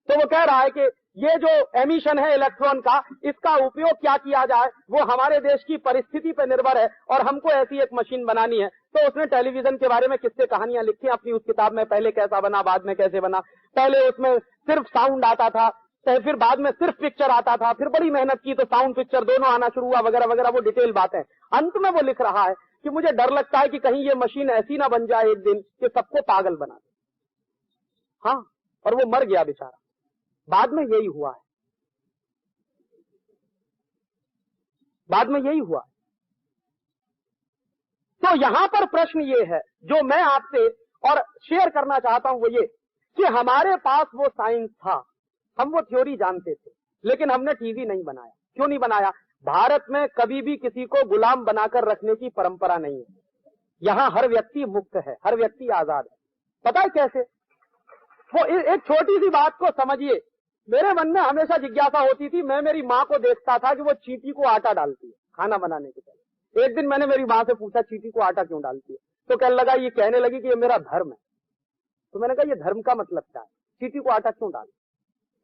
तो वो कह रहा है कि ये जो एमिशन है इलेक्ट्रॉन का, इसका उपयोग क्या किया जाए वो हमारे देश की परिस्थिति पर निर्भर है, और हमको ऐसी एक मशीन बनानी है। तो उसने टेलीविजन के बारे में किस्से कहानियां लिखी अपनी उस किताब में, पहले कैसा बना, बाद में कैसे बना। पहले उसमें सिर्फ साउंड आता था, फिर बाद में सिर्फ पिक्चर आता था, फिर बड़ी मेहनत की तो साउंड पिक्चर दोनों आना शुरू हुआ, वगैरह वगैरह। वो डिटेल बात है। अंत में वो लिख रहा है कि मुझे डर लगता है कि कहीं ये मशीन ऐसी ना बन जाए एक दिन कि सबको पागल बना दे। हाँ, और वो मर गया बेचारा। बाद में यही हुआ है, बाद में यही हुआ। तो यहां पर प्रश्न ये है जो मैं आपसे और शेयर करना चाहता हूं, वो ये कि हमारे पास वो साइंस था, हम वो थ्योरी जानते थे, लेकिन हमने टीवी नहीं बनाया। क्यों नहीं बनाया? भारत में कभी भी किसी को गुलाम बनाकर रखने की परंपरा नहीं है। यहां हर व्यक्ति मुक्त है, हर व्यक्ति आजाद है। पता है कैसे? वो एक छोटी सी बात को समझिए, मेरे मन में हमेशा जिज्ञासा होती थी, मैं मेरी माँ को देखता था कि वो चींटी को आटा डालती है खाना बनाने के पहले। एक दिन मैंने मेरी माँ से पूछा चींटी को आटा क्यों डालती है, तो कहने लगी कि ये मेरा धर्म है। तो मैंने कहा ये धर्म का मतलब क्या है, चींटी को आटा क्यों डाल?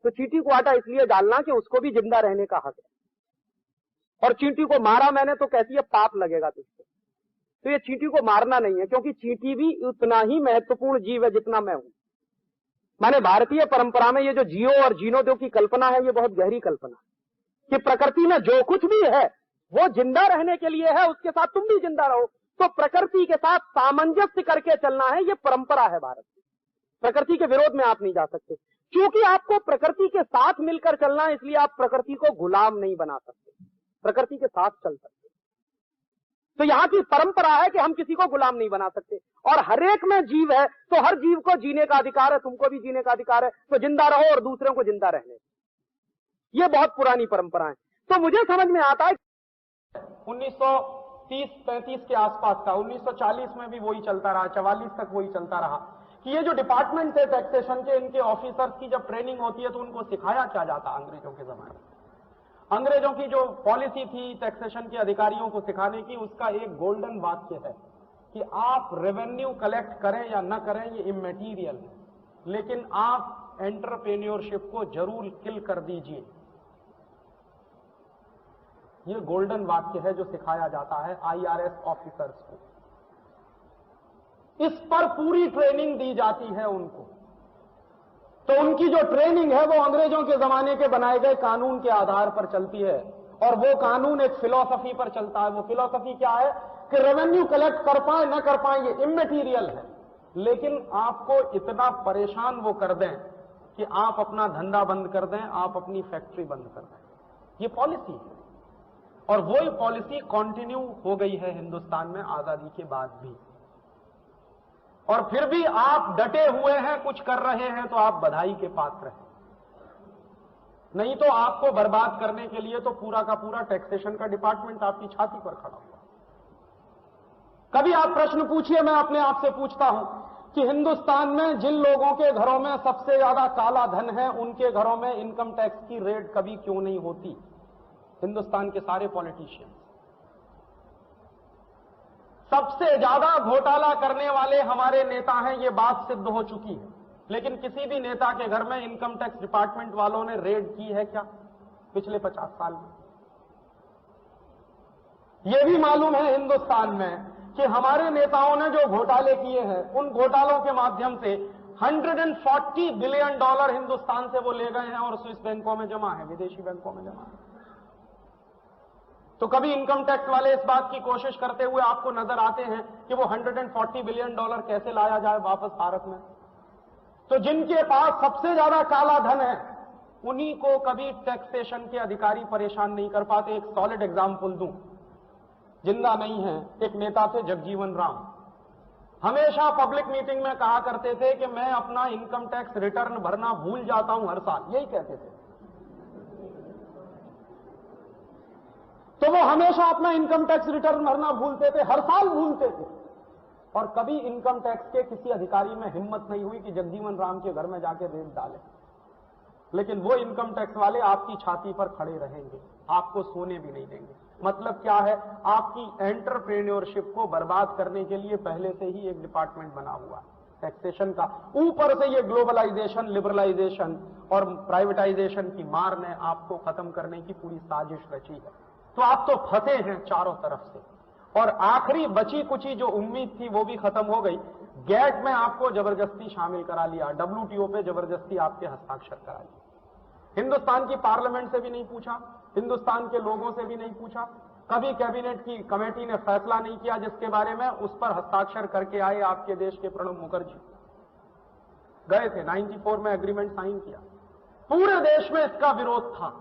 तो चींटी को आटा इसलिए डालना कि उसको भी जिंदा रहने का हक है, और चींटी को मारा मैंने तो कहती है पाप लगेगा तुझको। तो ये चींटी को मारना नहीं है, क्योंकि चींटी भी उतना ही महत्वपूर्ण जीव है जितना मैं हूं। माने भारतीय परंपरा में ये जो जियो और जीनो दो की कल्पना है, ये बहुत गहरी कल्पना है कि प्रकृति में जो कुछ भी है वो जिंदा रहने के लिए है, उसके साथ तुम भी जिंदा रहो। तो प्रकृति के साथ सामंजस्य करके चलना है, ये परंपरा है भारत की। प्रकृति के विरोध में आप नहीं जा सकते। क्योंकि आपको प्रकृति के साथ मिलकर चलना है, इसलिए आप प्रकृति को गुलाम नहीं बना सकते, प्रकृति के साथ चल सकते। तो यहां की परंपरा है कि हम किसी को गुलाम नहीं बना सकते, और हर एक में जीव है, तो हर जीव को जीने का अधिकार है, तुमको भी जीने का अधिकार है। तो जिंदा रहो और दूसरों को जिंदा रहने। ये बहुत पुरानी परंपरा है। तो मुझे समझ में आता है 1930-35 के आसपास का, 1940 में भी वही चलता रहा, 44 तक वही चलता रहा कि ये जो डिपार्टमेंट है टैक्सेशन के, इनके ऑफिसर्स की जब ट्रेनिंग होती है तो उनको सिखाया क्या जाता अंग्रेजों के जमाने में। अंग्रेजों की जो पॉलिसी थी टैक्सेशन के अधिकारियों को सिखाने की, उसका एक गोल्डन वाक्य है कि आप रेवेन्यू कलेक्ट करें या न करें ये इमैटीरियल है, लेकिन आप एंटरप्रेन्योरशिप को जरूर किल कर दीजिए। ये गोल्डन वाक्य है जो सिखाया जाता है IRS ऑफिसर्स को। इस पर पूरी ट्रेनिंग दी जाती है उनको। तो उनकी जो ट्रेनिंग है वो अंग्रेजों के जमाने के बनाए गए कानून के आधार पर चलती है, और वो कानून एक फिलॉसफी पर चलता है। वो फिलॉसफी क्या है कि रेवेन्यू कलेक्ट कर पाए न कर पाए ये इमैटीरियल है, लेकिन आपको इतना परेशान वो कर दें कि आप अपना धंधा बंद कर दें, आप अपनी फैक्ट्री बंद कर दें। ये पॉलिसी है, और वो पॉलिसी कंटिन्यू हो गई है हिंदुस्तान में आजादी के बाद भी। और फिर भी आप डटे हुए हैं, कुछ कर रहे हैं, तो आप बधाई के पात्र हैं। नहीं तो आपको बर्बाद करने के लिए तो पूरा का पूरा टैक्सेशन का डिपार्टमेंट आपकी छाती पर खड़ा हुआ। कभी आप प्रश्न पूछिए, मैं अपने आप से पूछता हूं कि हिंदुस्तान में जिन लोगों के घरों में सबसे ज्यादा काला धन है, उनके घरों में इनकम टैक्स की रेड कभी क्यों नहीं होती? हिंदुस्तान के सारे पॉलिटिशियन, सबसे ज्यादा घोटाला करने वाले हमारे नेता हैं, ये बात सिद्ध हो चुकी है। लेकिन किसी भी नेता के घर में इनकम टैक्स डिपार्टमेंट वालों ने रेड की है क्या पिछले 50 साल में? यह भी मालूम है हिंदुस्तान में कि हमारे नेताओं ने जो घोटाले किए हैं, उन घोटालों के माध्यम से $140 बिलियन हिंदुस्तान से वो ले गए हैं और स्विस बैंकों में जमा है, विदेशी बैंकों में जमा है। तो कभी इनकम टैक्स वाले इस बात की कोशिश करते हुए आपको नजर आते हैं कि वो $140 बिलियन कैसे लाया जाए वापस भारत में? तो जिनके पास सबसे ज्यादा काला धन है, उन्हीं को कभी टैक्सेशन के अधिकारी परेशान नहीं कर पाते। एक सॉलिड एग्जाम्पल दूं, जिंदा नहीं है, एक नेता थे जगजीवन राम। हमेशा पब्लिक मीटिंग में कहा करते थे कि मैं अपना इनकम टैक्स रिटर्न भरना भूल जाता हूं हर साल, यही कहते थे। तो वो हमेशा अपना इनकम टैक्स रिटर्न भरना भूलते थे, हर साल भूलते थे, और कभी इनकम टैक्स के किसी अधिकारी में हिम्मत नहीं हुई कि जगजीवन राम के घर में जाके रेड डाले। लेकिन वो इनकम टैक्स वाले आपकी छाती पर खड़े रहेंगे, आपको सोने भी नहीं देंगे। मतलब क्या है? आपकी एंटरप्रेन्योरशिप को बर्बाद करने के लिए पहले से ही एक डिपार्टमेंट बना हुआ टैक्सेशन का। ऊपर से ये ग्लोबलाइजेशन, लिबरलाइजेशन और प्राइवेटाइजेशन की मार ने आपको खत्म करने की पूरी साजिश रची है। तो आप तो फंसे हैं चारों तरफ से, और आखिरी बची कुची जो उम्मीद थी वो भी खत्म हो गई। गैट में आपको जबरदस्ती शामिल करा लिया, WTO पे जबरदस्ती आपके हस्ताक्षर करा लिए। हिंदुस्तान की पार्लियामेंट से भी नहीं पूछा, हिंदुस्तान के लोगों से भी नहीं पूछा, कभी कैबिनेट की कमेटी ने फैसला नहीं किया जिसके बारे में, उस पर हस्ताक्षर करके आए आपके देश के प्रणब मुखर्जी। गए थे 94 में एग्रीमेंट साइन किया। पूरे देश में इसका विरोध था,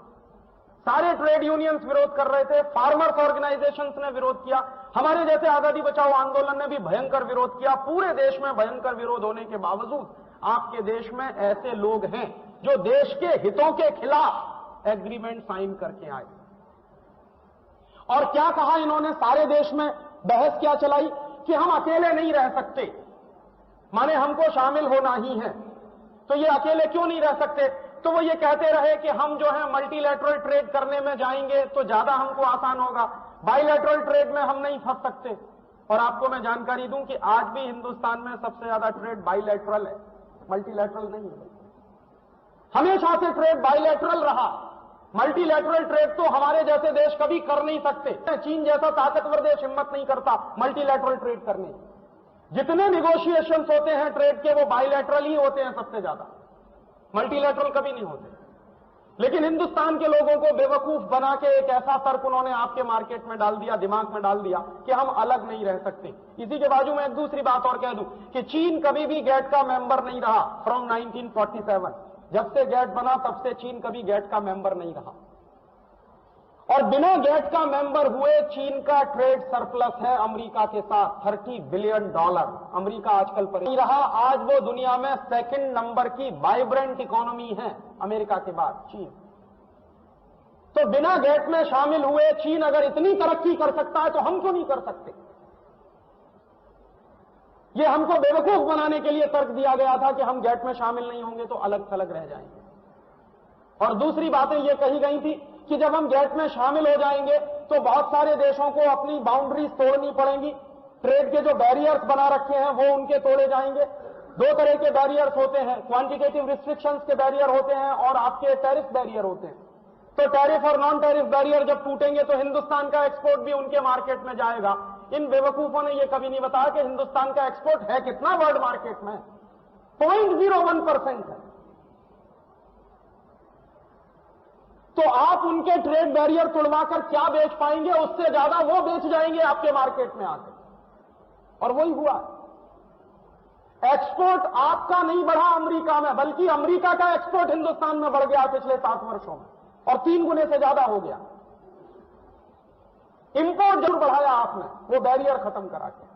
सारे ट्रेड यूनियंस विरोध कर रहे थे, फार्मर्स ऑर्गेनाइजेशंस ने विरोध किया, हमारे जैसे आजादी बचाओ आंदोलन ने भी भयंकर विरोध किया। पूरे देश में भयंकर विरोध होने के बावजूद आपके देश में ऐसे लोग हैं जो देश के हितों के खिलाफ एग्रीमेंट साइन करके आए। और क्या कहा इन्होंने? सारे देश में बहस क्या चलाई कि हम अकेले नहीं रह सकते, माने हमको शामिल होना ही है। तो ये अकेले क्यों नहीं रह सकते? तो वो ये कहते रहे कि हम जो है मल्टीलैटरल ट्रेड करने में जाएंगे तो ज्यादा हमको आसान होगा, बाइलैटरल ट्रेड में हम नहीं फंस सकते। और आपको मैं जानकारी दूं कि आज भी हिंदुस्तान में सबसे ज्यादा ट्रेड बाइलैटरल है, मल्टीलैटरल नहीं है। हमेशा से ट्रेड बाइलैटरल रहा, मल्टीलैटरल ट्रेड तो हमारे जैसे देश कभी कर नहीं सकते। चीन जैसा ताकतवर देश हिम्मत नहीं करता मल्टीलैटरल ट्रेड करने की। जितने निगोशिएशंस होते हैं ट्रेड के वो बाइलैटरल ही होते हैं सबसे ज्यादा, मल्टीलैटरल कभी नहीं होते। लेकिन हिंदुस्तान के लोगों को बेवकूफ बना के एक ऐसा तर्क उन्होंने आपके मार्केट में डाल दिया, दिमाग में डाल दिया कि हम अलग नहीं रह सकते। इसी के बाजू में एक दूसरी बात और कह दूं कि चीन कभी भी गेट का मेंबर नहीं रहा फ्रॉम 1947। जब से गेट बना तब से चीन कभी गेट का मेंबर नहीं रहा, और बिना गेट का मेंबर हुए चीन का ट्रेड सरप्लस है अमेरिका के साथ $30 बिलियन। अमेरिका आजकल पर नहीं रहा, आज वो दुनिया में सेकंड नंबर की वाइब्रेंट इकोनॉमी है अमेरिका के बाद चीन। तो बिना गेट में शामिल हुए चीन अगर इतनी तरक्की कर सकता है तो हम क्यों नहीं कर सकते? ये हमको बेवकूफ बनाने के लिए तर्क दिया गया था कि हम गेट में शामिल नहीं होंगे तो अलग थलग रह जाएंगे। और दूसरी बातें ये कही गई थी कि जब हम गेट में शामिल हो जाएंगे तो बहुत सारे देशों को अपनी बाउंड्रीज तोड़नी पड़ेंगी, ट्रेड के जो बैरियर्स बना रखे हैं वो उनके तोड़े जाएंगे। दो तरह के बैरियर्स होते हैं, क्वांटिटेटिव रिस्ट्रिक्शंस के बैरियर होते हैं और आपके टैरिफ बैरियर होते हैं। तो टैरिफ और नॉन टैरिफ बैरियर जब टूटेंगे तो हिंदुस्तान का एक्सपोर्ट भी उनके मार्केट में जाएगा। इन बेवकूफों ने यह कभी नहीं बताया कि हिंदुस्तान का एक्सपोर्ट है कितना वर्ल्ड मार्केट में, 0.01% है। तो आप उनके ट्रेड बैरियर तोड़वाकर क्या बेच पाएंगे? उससे ज्यादा वो बेच जाएंगे आपके मार्केट में आकर। और वही हुआ, एक्सपोर्ट आपका नहीं बढ़ा अमेरिका में, बल्कि अमेरिका का एक्सपोर्ट हिंदुस्तान में बढ़ गया पिछले 7 वर्षों में, और 3 गुने से ज्यादा हो गया। इंपोर्ट जरूर बढ़ाया आपने, वो बैरियर खत्म करा के।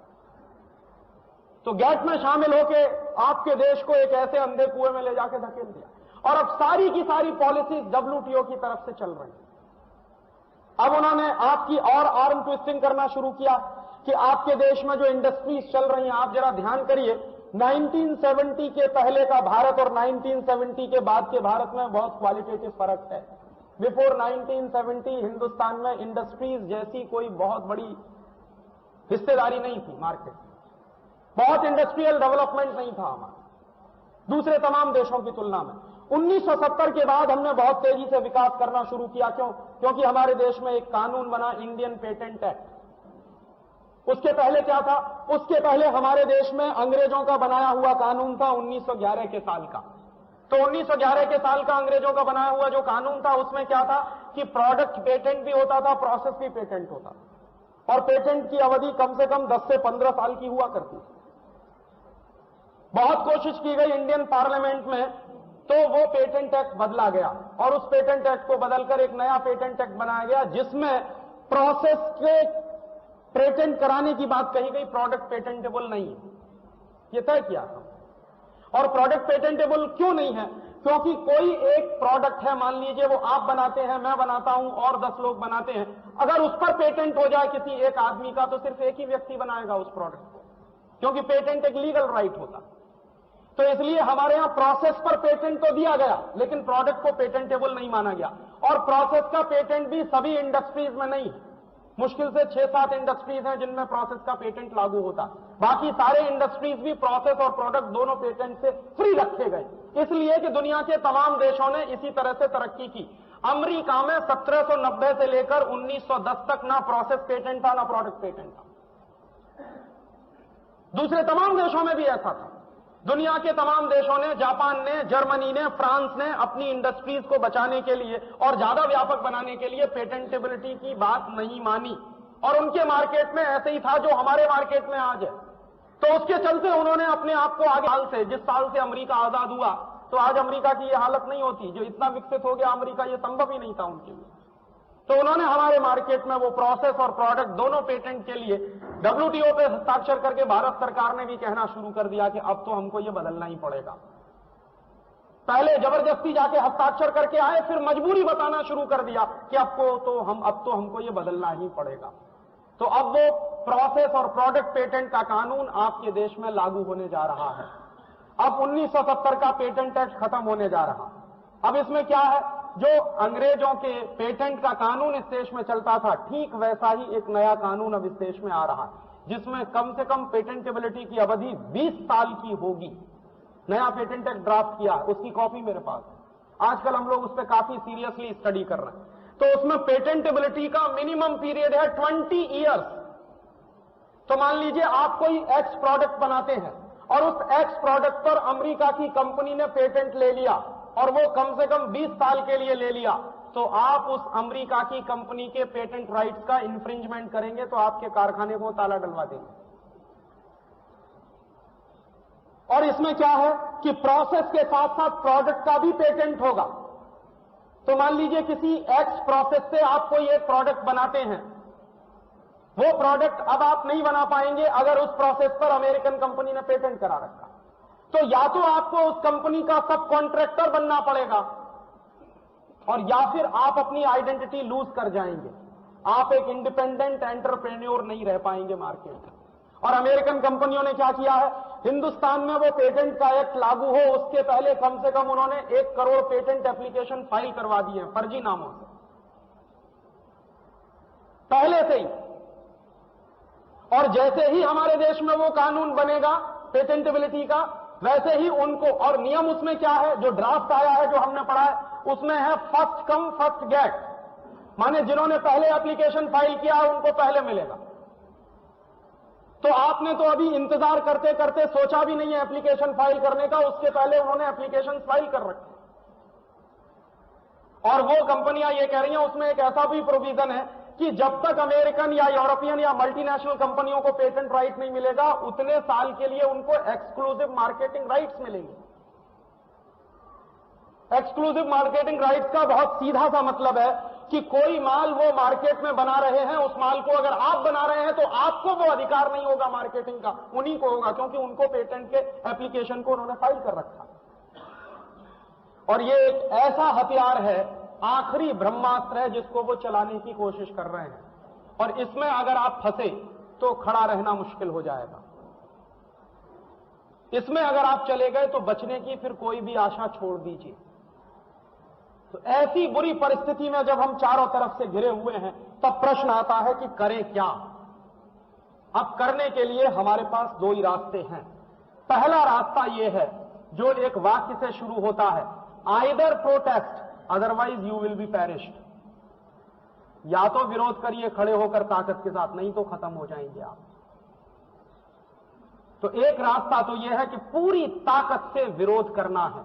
तो गेट में शामिल होके आपके देश को एक ऐसे अंधे कुएं में ले जाके धकेल दिया, और अब सारी की सारी पॉलिसीज WTO की तरफ से चल रही है। अब उन्होंने आपकी और आर्म ट्विस्टिंग करना शुरू किया कि आपके देश में जो इंडस्ट्रीज चल रही हैं, आप जरा ध्यान करिए, 1970 के पहले का भारत और 1970 के बाद के भारत में बहुत क्वालिटेटिव फर्क है। बिफोर 1970 हिंदुस्तान में इंडस्ट्रीज जैसी कोई बहुत बड़ी हिस्सेदारी नहीं थी मार्केट, बहुत इंडस्ट्रियल डेवलपमेंट नहीं था हमारा दूसरे तमाम देशों की तुलना में। 1970 के बाद हमने बहुत तेजी से विकास करना शुरू किया। क्योंकि हमारे देश में एक कानून बना, इंडियन पेटेंट एक्ट। उसके पहले क्या था? उसके पहले हमारे देश में अंग्रेजों का बनाया हुआ कानून था 1911 के साल का। तो 1911 के साल का अंग्रेजों का बनाया हुआ जो कानून था, उसमें क्या था कि प्रोडक्ट पेटेंट भी होता था, प्रोसेस भी पेटेंट होता था, और पेटेंट की अवधि कम से कम 10 से 15 साल की हुआ करती थी। बहुत कोशिश की गई इंडियन पार्लियामेंट में, तो वो पेटेंट एक्ट बदला गया, और उस पेटेंट एक्ट को बदलकर एक नया पेटेंट एक्ट बनाया गया जिसमें प्रोसेस के पेटेंट कराने की बात कही गई, प्रोडक्ट पेटेंटेबल नहीं है, ये तय किया था। और प्रोडक्ट पेटेंटेबल क्यों नहीं है? क्योंकि कोई एक प्रोडक्ट है, मान लीजिए वो आप बनाते हैं, मैं बनाता हूं और 10 लोग बनाते हैं, अगर उस पर पेटेंट हो जाए किसी एक आदमी का तो सिर्फ एक ही व्यक्ति बनाएगा उस प्रोडक्ट को, क्योंकि पेटेंट एक लीगल राइट होता। तो इसलिए हमारे यहां प्रोसेस पर पेटेंट तो दिया गया, लेकिन प्रोडक्ट को पेटेंटेबल नहीं माना गया। और प्रोसेस का पेटेंट भी सभी इंडस्ट्रीज में नहीं, मुश्किल से 6-7 इंडस्ट्रीज हैं जिनमें प्रोसेस का पेटेंट लागू होता, बाकी सारे इंडस्ट्रीज भी प्रोसेस और प्रोडक्ट दोनों पेटेंट से फ्री रखे गए, इसलिए कि दुनिया के तमाम देशों ने इसी तरह से तरक्की की। अमेरिका में 1790 से लेकर 1910 तक ना प्रोसेस पेटेंट था ना प्रोडक्ट पेटेंट था। दूसरे तमाम देशों में भी ऐसा था। दुनिया के तमाम देशों ने, जापान ने, जर्मनी ने, फ्रांस ने अपनी इंडस्ट्रीज को बचाने के लिए और ज्यादा व्यापक बनाने के लिए पेटेंटेबिलिटी की बात नहीं मानी, और उनके मार्केट में ऐसे ही था जो हमारे मार्केट में आज है। तो उसके चलते उन्होंने अपने आप को आगे साल से, जिस साल से अमेरिका आजाद हुआ, तो आज अमेरिका की यह हालत नहीं होती, जो इतना विकसित हो गया अमेरिका, यह संभव ही नहीं था उनके लिए। तो उन्होंने हमारे मार्केट में वो प्रोसेस और प्रोडक्ट दोनों पेटेंट के लिए WTO पे हस्ताक्षर करके भारत सरकार ने भी कहना शुरू कर दिया कि अब तो हमको ये बदलना ही पड़ेगा। पहले जबरदस्ती जाके हस्ताक्षर करके आए, फिर मजबूरी बताना शुरू कर दिया कि अब तो हमको ये बदलना ही पड़ेगा। तो अब वो प्रोसेस और प्रोडक्ट पेटेंट का कानून आपके देश में लागू होने जा रहा है। अब 1970 का पेटेंट एक्ट खत्म होने जा रहा। अब इसमें क्या है, जो अंग्रेजों के पेटेंट का कानून इस देश में चलता था, ठीक वैसा ही एक नया कानून अब इस देश में आ रहा है, जिसमें कम से कम पेटेंटेबिलिटी की अवधि 20 साल की होगी। नया पेटेंट एक्ट ड्राफ्ट किया, उसकी कॉपी मेरे पास है। आजकल हम लोग उस पर काफी सीरियसली स्टडी कर रहे हैं। तो उसमें पेटेंटेबिलिटी का मिनिमम पीरियड है 20 ईयर्स। तो मान लीजिए आप कोई एक्स प्रोडक्ट बनाते हैं और उस एक्स प्रोडक्ट पर अमेरिका की कंपनी ने पेटेंट ले लिया और वो कम से कम 20 साल के लिए ले लिया, तो आप उस अमेरिका की कंपनी के पेटेंट राइट्स का इंफ्रिंजमेंट करेंगे तो आपके कारखाने को ताला डलवा देंगे। और इसमें क्या है कि प्रोसेस के साथ साथ प्रोडक्ट का भी पेटेंट होगा। तो मान लीजिए किसी एक्स प्रोसेस से आप कोई एक प्रोडक्ट बनाते हैं, वो प्रोडक्ट अब आप नहीं बना पाएंगे अगर उस प्रोसेस पर अमेरिकन कंपनी ने पेटेंट करा रखा। तो या तो आपको उस कंपनी का सब कॉन्ट्रैक्टर बनना पड़ेगा और या फिर आप अपनी आइडेंटिटी लूज कर जाएंगे। आप एक इंडिपेंडेंट एंटरप्रेन्योर नहीं रह पाएंगे मार्केट में। और अमेरिकन कंपनियों ने क्या किया है, हिंदुस्तान में वो पेटेंट का एक्ट लागू हो उसके पहले कम से कम उन्होंने 1 करोड़ पेटेंट एप्लीकेशन फाइल करवा दिए हैं फर्जी नामों से, पहले से ही। और जैसे ही हमारे देश में वो कानून बनेगा पेटेंटेबिलिटी का, वैसे ही उनको, और नियम उसमें क्या है, जो ड्राफ्ट आया है जो हमने पढ़ा है उसमें है फर्स्ट कम फर्स्ट गेट, माने जिन्होंने पहले एप्लीकेशन फाइल किया है उनको पहले मिलेगा। तो आपने तो अभी इंतजार करते करते सोचा भी नहीं है एप्लीकेशन फाइल करने का, उसके पहले उन्होंने एप्लीकेशन फाइल कर रखे। और वो कंपनियां ये कह रही हैं, उसमें एक ऐसा भी प्रोविजन है कि जब तक अमेरिकन या यूरोपियन या मल्टीनेशनल कंपनियों को पेटेंट राइट नहीं मिलेगा उतने साल के लिए उनको एक्सक्लूसिव मार्केटिंग राइट्स मिलेंगे। एक्सक्लूसिव मार्केटिंग राइट्स का बहुत सीधा सा मतलब है कि कोई माल वो मार्केट में बना रहे हैं, उस माल को अगर आप बना रहे हैं तो आपको वो अधिकार नहीं होगा मार्केटिंग का, उन्हीं को होगा, क्योंकि उनको पेटेंट के एप्लीकेशन को उन्होंने फाइल कर रखा। और ये एक ऐसा हथियार है, आखिरी ब्रह्मास्त्र है, जिसको वो चलाने की कोशिश कर रहे हैं। और इसमें अगर आप फंसे तो खड़ा रहना मुश्किल हो जाएगा। इसमें अगर आप चले गए तो बचने की फिर कोई भी आशा छोड़ दीजिए। तो ऐसी बुरी परिस्थिति में जब हम चारों तरफ से घिरे हुए हैं तब प्रश्न आता है कि करें क्या। अब करने के लिए हमारे पास 2 ही रास्ते हैं। पहला रास्ता यह है जो एक वाक्य से शुरू होता है, either protest otherwise you will be perished. या तो विरोध करिए खड़े होकर ताकत के साथ, नहीं तो खत्म हो जाएंगे आप। तो एक रास्ता तो यह है कि पूरी ताकत से विरोध करना है।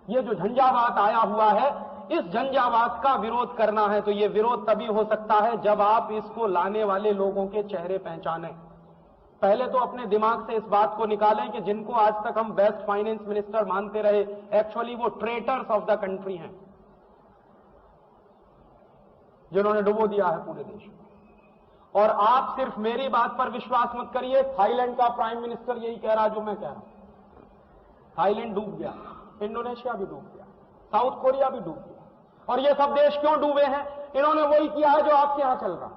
ये जो झंझावात आया हुआ है, इस झंझावात का विरोध करना है। तो ये विरोध तभी हो सकता है जब आप इसको लाने वाले लोगों के चेहरे पहचानें। पहले तो अपने दिमाग से इस बात को निकालें कि जिनको आज तक हम बेस्ट फाइनेंस मिनिस्टर मानते रहे, एक्चुअली वो ट्रेटर्स ऑफ द कंट्री हैं, जिन्होंने डुबो दिया है पूरे देश को। और आप सिर्फ मेरी बात पर विश्वास मत करिए, थाईलैंड का प्राइम मिनिस्टर यही कह रहा है जो मैं कह रहा हूं। थाईलैंड डूब गया, इंडोनेशिया भी डूब गया, साउथ कोरिया भी डूब गया। और ये सब देश क्यों डूबे हैं? इन्होंने वही किया है जो आपके यहां चल रहा।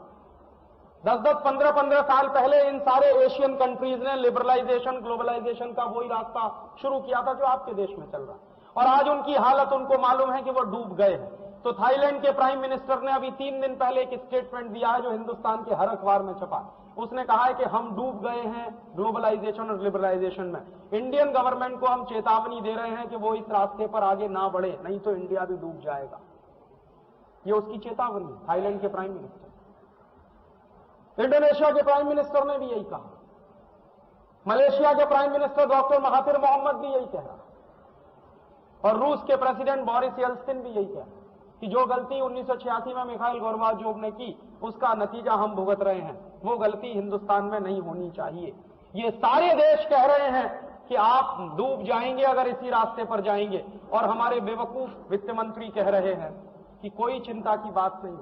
10-10, 15-15 साल पहले इन सारे एशियन कंट्रीज ने लिबरलाइजेशन, ग्लोबलाइजेशन का वही रास्ता शुरू किया था जो आपके देश में चल रहा। और आज उनकी हालत उनको मालूम है कि वो डूब गए हैं। तो थाईलैंड के प्राइम मिनिस्टर ने अभी 3 दिन पहले एक स्टेटमेंट दिया है जो हिंदुस्तान के हर अखबार में छपा। उसने कहा है कि हम डूब गए हैं ग्लोबलाइजेशन और लिबरलाइजेशन में। इंडियन गवर्नमेंट को हम चेतावनी दे रहे हैं कि वो इस रास्ते पर आगे ना बढ़े, नहीं तो इंडिया भी डूब जाएगा। ये उसकी चेतावनी, थाईलैंड के प्राइम मिनिस्टर। इंडोनेशिया के प्राइम मिनिस्टर ने भी यही कहा। मलेशिया के prime minister doctor Mahathir Mohamad भी यही कह रहा। और रूस के प्रेसिडेंट बोरिस येल्त्सिन भी यही कह रहा कि जो गलती 1986 में मिखाइल गोर्बाचोव ने की, उसका नतीजा हम भुगत रहे हैं। वो गलती हिंदुस्तान में नहीं होनी चाहिए। ये सारे देश कह रहे हैं कि आप डूब जाएंगे अगर इसी रास्ते पर जाएंगे। और हमारे बेवकूफ वित्त मंत्री कह रहे हैं कि कोई चिंता की बात नहीं,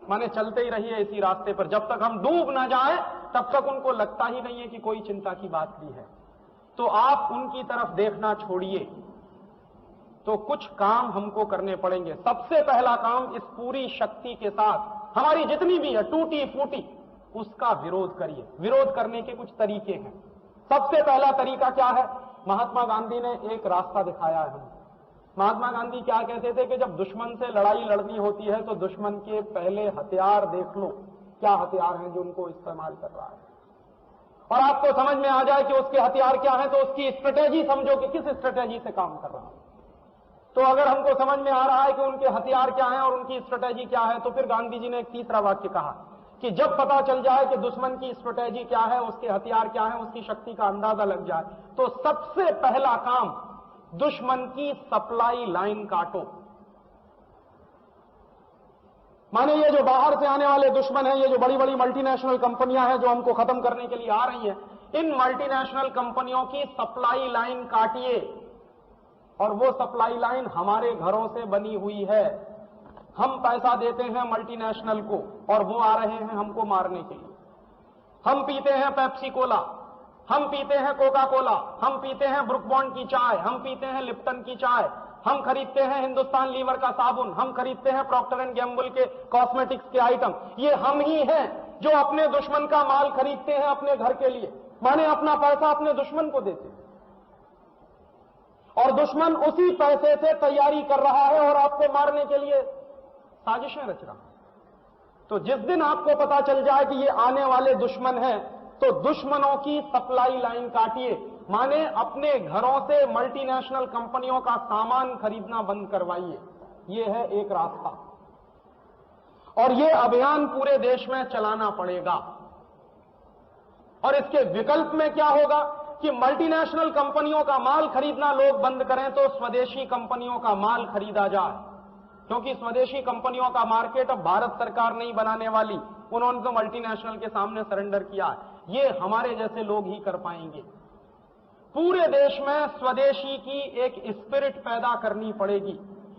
माने चलते ही रहिए इसी रास्ते पर, जब तक हम डूब ना जाएं तब तक उनको लगता ही नहीं है कि कोई चिंता की बात भी है। तो आप उनकी तरफ देखना छोड़िए। तो कुछ काम हमको करने पड़ेंगे। सबसे पहला काम, इस पूरी शक्ति के साथ हमारी जितनी भी है टूटी फूटी, उसका विरोध करिए। विरोध करने के कुछ तरीके हैं। सबसे पहला तरीका क्या है? महात्मा गांधी ने एक रास्ता दिखाया है हमें। महात्मा गांधी क्या कहते थे कि जब दुश्मन से लड़ाई लड़नी होती है तो दुश्मन के पहले हथियार देख लो, क्या हथियार हैं जो उनको इस्तेमाल कर रहा है, और आपको समझ में आ जाए कि उसके हथियार क्या हैं तो उसकी स्ट्रेटेजी समझो कि किस स्ट्रेटेजी से काम कर रहा है। तो अगर हमको समझ में आ रहा है कि उनके हथियार क्या हैं और उनकी स्ट्रेटेजी क्या है, तो फिर गांधी जी ने एक तीसरा वाक्य कहा कि जब पता चल जाए कि दुश्मन की स्ट्रेटेजी क्या है, उसके हथियार क्या है, उसकी शक्ति का अंदाजा लग जाए, तो सबसे पहला काम दुश्मन की सप्लाई लाइन काटो। माने ये जो बाहर से आने वाले दुश्मन हैं, ये जो बड़ी बड़ी मल्टीनेशनल कंपनियां हैं जो हमको खत्म करने के लिए आ रही हैं, इन मल्टीनेशनल कंपनियों की सप्लाई लाइन काटिए। और वो सप्लाई लाइन हमारे घरों से बनी हुई है। हम पैसा देते हैं मल्टीनेशनल को और वो आ रहे हैं हमको मारने के लिए। हम पीते हैं पेप्सी कोला, हम पीते हैं कोका कोला, हम पीते हैं ब्रुक बॉन्ड की चाय, हम पीते हैं लिप्टन की चाय, हम खरीदते हैं हिंदुस्तान लीवर का साबुन, हम खरीदते हैं प्रॉक्टर एंड गैम्बल के कॉस्मेटिक्स के आइटम। ये हम ही हैं जो अपने दुश्मन का माल खरीदते हैं अपने घर के लिए, माने अपना पैसा अपने दुश्मन को देते हैं, और दुश्मन उसी पैसे से तैयारी कर रहा है और आपको मारने के लिए साजिशें रच रहा है। तो जिस दिन आपको पता चल जाए कि ये आने वाले दुश्मन हैं, तो दुश्मनों की सप्लाई लाइन काटिए, माने अपने घरों से मल्टीनेशनल कंपनियों का सामान खरीदना बंद करवाइए। ये है एक रास्ता, और ये अभियान पूरे देश में चलाना पड़ेगा। और इसके विकल्प में क्या होगा कि मल्टीनेशनल कंपनियों का माल खरीदना लोग बंद करें तो स्वदेशी कंपनियों का माल खरीदा जाए, क्योंकि स्वदेशी कंपनियों का मार्केट अब भारत सरकार नहीं बनाने वाली, उन्होंने तो मल्टीनेशनल के सामने सरेंडर किया है। ये हमारे जैसे लोग ही कर पाएंगे। पूरे देश में स्वदेशी की एक स्पिरिट पैदा करनी पड़ेगी,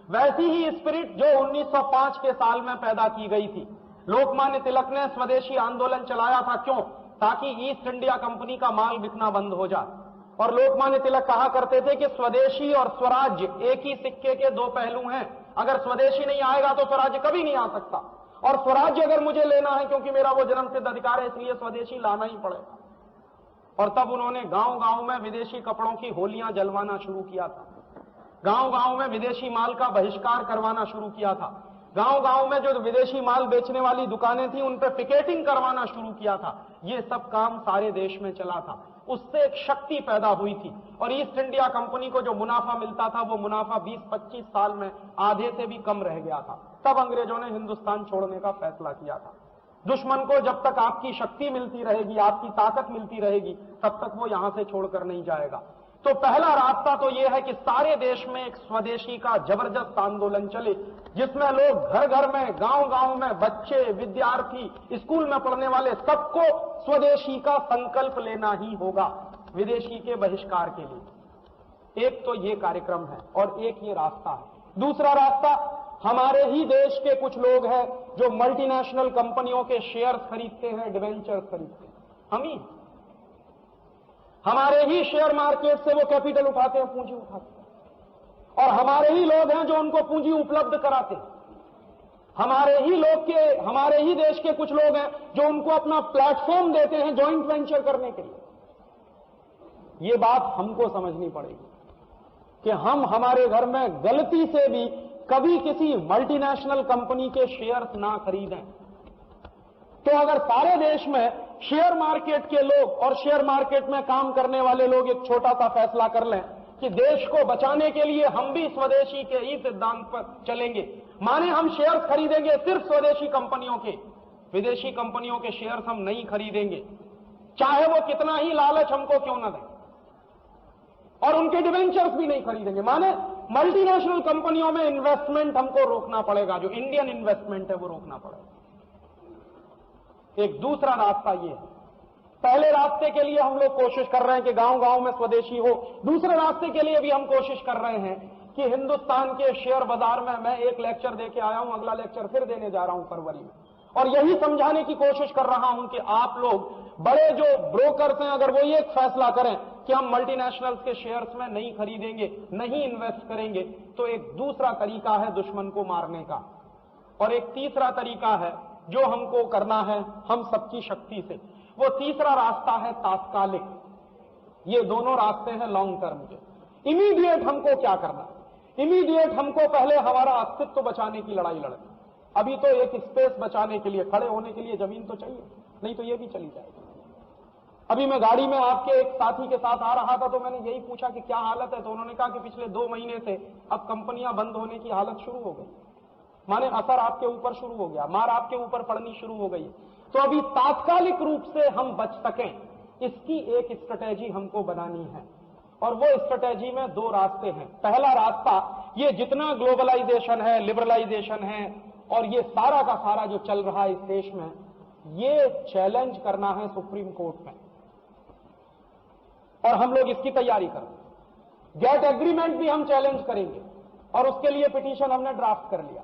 वैसी ही स्पिरिट जो 1905 के साल में पैदा की गई थी। लोकमान्य तिलक ने स्वदेशी आंदोलन चलाया था, क्यों? ताकि ईस्ट इंडिया कंपनी का माल बिकना बंद हो जाए। और लोकमान्य तिलक कहा करते थे कि स्वदेशी और स्वराज्य एक ही सिक्के के दो पहलू हैं। अगर स्वदेशी नहीं आएगा तो स्वराज्य कभी नहीं आ सकता, और स्वराज्य अगर मुझे लेना है क्योंकि मेरा वो जन्मसिद्ध अधिकार है, इसलिए स्वदेशी लाना ही पड़ेगा। और तब उन्होंने गांव गांव में विदेशी कपड़ों की होलियां जलवाना शुरू किया था, गांव गांव में विदेशी माल का बहिष्कार करवाना शुरू किया था, गांव गांव में जो विदेशी माल बेचने वाली दुकानें थी उन पर पिकेटिंग करवाना शुरू किया था। ये सब काम सारे देश में चला था। उससे एक शक्ति पैदा हुई थी, और ईस्ट इंडिया कंपनी को जो मुनाफा मिलता था वो मुनाफा 20-25 साल में आधे से भी कम रह गया था। तब अंग्रेजों ने हिंदुस्तान छोड़ने का फैसला किया था। दुश्मन को जब तक आपकी शक्ति मिलती रहेगी, आपकी ताकत मिलती रहेगी, तब तक वो यहां से छोड़कर नहीं जाएगा। तो पहला रास्ता तो यह है कि सारे देश में एक स्वदेशी का जबरदस्त आंदोलन चले, जिसमें लोग घर घर में, गांव गांव में, बच्चे, विद्यार्थी, स्कूल में पढ़ने वाले, सबको स्वदेशी का संकल्प लेना ही होगा विदेशी के बहिष्कार के लिए। एक तो ये कार्यक्रम है और एक ये रास्ता है। दूसरा रास्ता, हमारे ही देश के कुछ लोग हैं जो मल्टीनेशनल कंपनियों के शेयर्स खरीदते हैं, डिवेंचर्स खरीदते हैं। हम ही हमारे ही शेयर मार्केट से वो कैपिटल उठाते हैं, पूंजी उठाते हैं, और हमारे ही लोग हैं जो उनको पूंजी उपलब्ध कराते हैं। हमारे ही देश के कुछ लोग हैं जो उनको अपना प्लेटफॉर्म देते हैं जॉइंट वेंचर करने के लिए। ये बात हमको समझनी पड़ेगी कि हम हमारे घर में गलती से भी कभी किसी मल्टीनेशनल कंपनी के शेयर्स ना खरीदें। तो अगर सारे देश में शेयर मार्केट के लोग और शेयर मार्केट में काम करने वाले लोग एक छोटा सा फैसला कर लें कि देश को बचाने के लिए हम भी स्वदेशी के ही सिद्धांत पर चलेंगे, माने हम शेयर्स खरीदेंगे सिर्फ स्वदेशी कंपनियों के, विदेशी कंपनियों के शेयर्स हम नहीं खरीदेंगे, चाहे वो कितना ही लालच हमको क्यों न दें, और उनके डिवेंचर्स भी नहीं खरीदेंगे। माने मल्टीनेशनल कंपनियों में इन्वेस्टमेंट हमको रोकना पड़ेगा, जो इंडियन इन्वेस्टमेंट है वो रोकना पड़ेगा। एक दूसरा रास्ता ये है, पहले रास्ते के लिए हम लोग कोशिश कर रहे हैं कि गांव गांव में स्वदेशी हो, दूसरे रास्ते के लिए भी हम कोशिश कर रहे हैं कि हिंदुस्तान के शेयर बाजार में, मैं एक लेक्चर देके आया हूं, अगला लेक्चर फिर देने जा रहा हूं फरवरी में, और यही समझाने की कोशिश कर रहा हूं कि आप लोग बड़े जो ब्रोकर्स हैं, अगर वो ये एक फैसला करें कि हम मल्टीनेशनल्स के शेयर्स में नहीं खरीदेंगे, नहीं इन्वेस्ट करेंगे, तो एक दूसरा तरीका है दुश्मन को मारने का। और एक तीसरा तरीका है जो हमको करना है हम सबकी शक्ति से, वो तीसरा रास्ता है तात्कालिक। ये दोनों रास्ते हैं लॉन्ग टर्म के। इमीडिएट हमको क्या करना? इमीडिएट हमको पहले हमारा अस्तित्व बचाने की लड़ाई लड़नी। अभी तो एक स्पेस बचाने के लिए, खड़े होने के लिए जमीन तो चाहिए, नहीं तो ये भी चली जाएगी। अभी मैं गाड़ी में आपके एक साथी के साथ आ रहा था तो मैंने यही पूछा कि क्या हालत है, तो उन्होंने कहा कि पिछले 2 महीने से अब कंपनियां बंद होने की हालत शुरू हो गई, माने असर आपके ऊपर शुरू हो गया, मार आपके ऊपर पड़नी शुरू हो गई। तो अभी तात्कालिक रूप से हम बच सकें, इसकी एक स्ट्रेटेजी हमको बनानी है, और वो स्ट्रेटेजी में 2 रास्ते हैं। पहला रास्ता, ये जितना ग्लोबलाइजेशन है, लिबरलाइजेशन है और ये सारा का सारा जो चल रहा है इस देश में, ये चैलेंज करना है सुप्रीम कोर्ट में, और हम लोग इसकी तैयारी करें। गेट एग्रीमेंट भी हम चैलेंज करेंगे और उसके लिए पिटीशन हमने ड्राफ्ट कर लिया,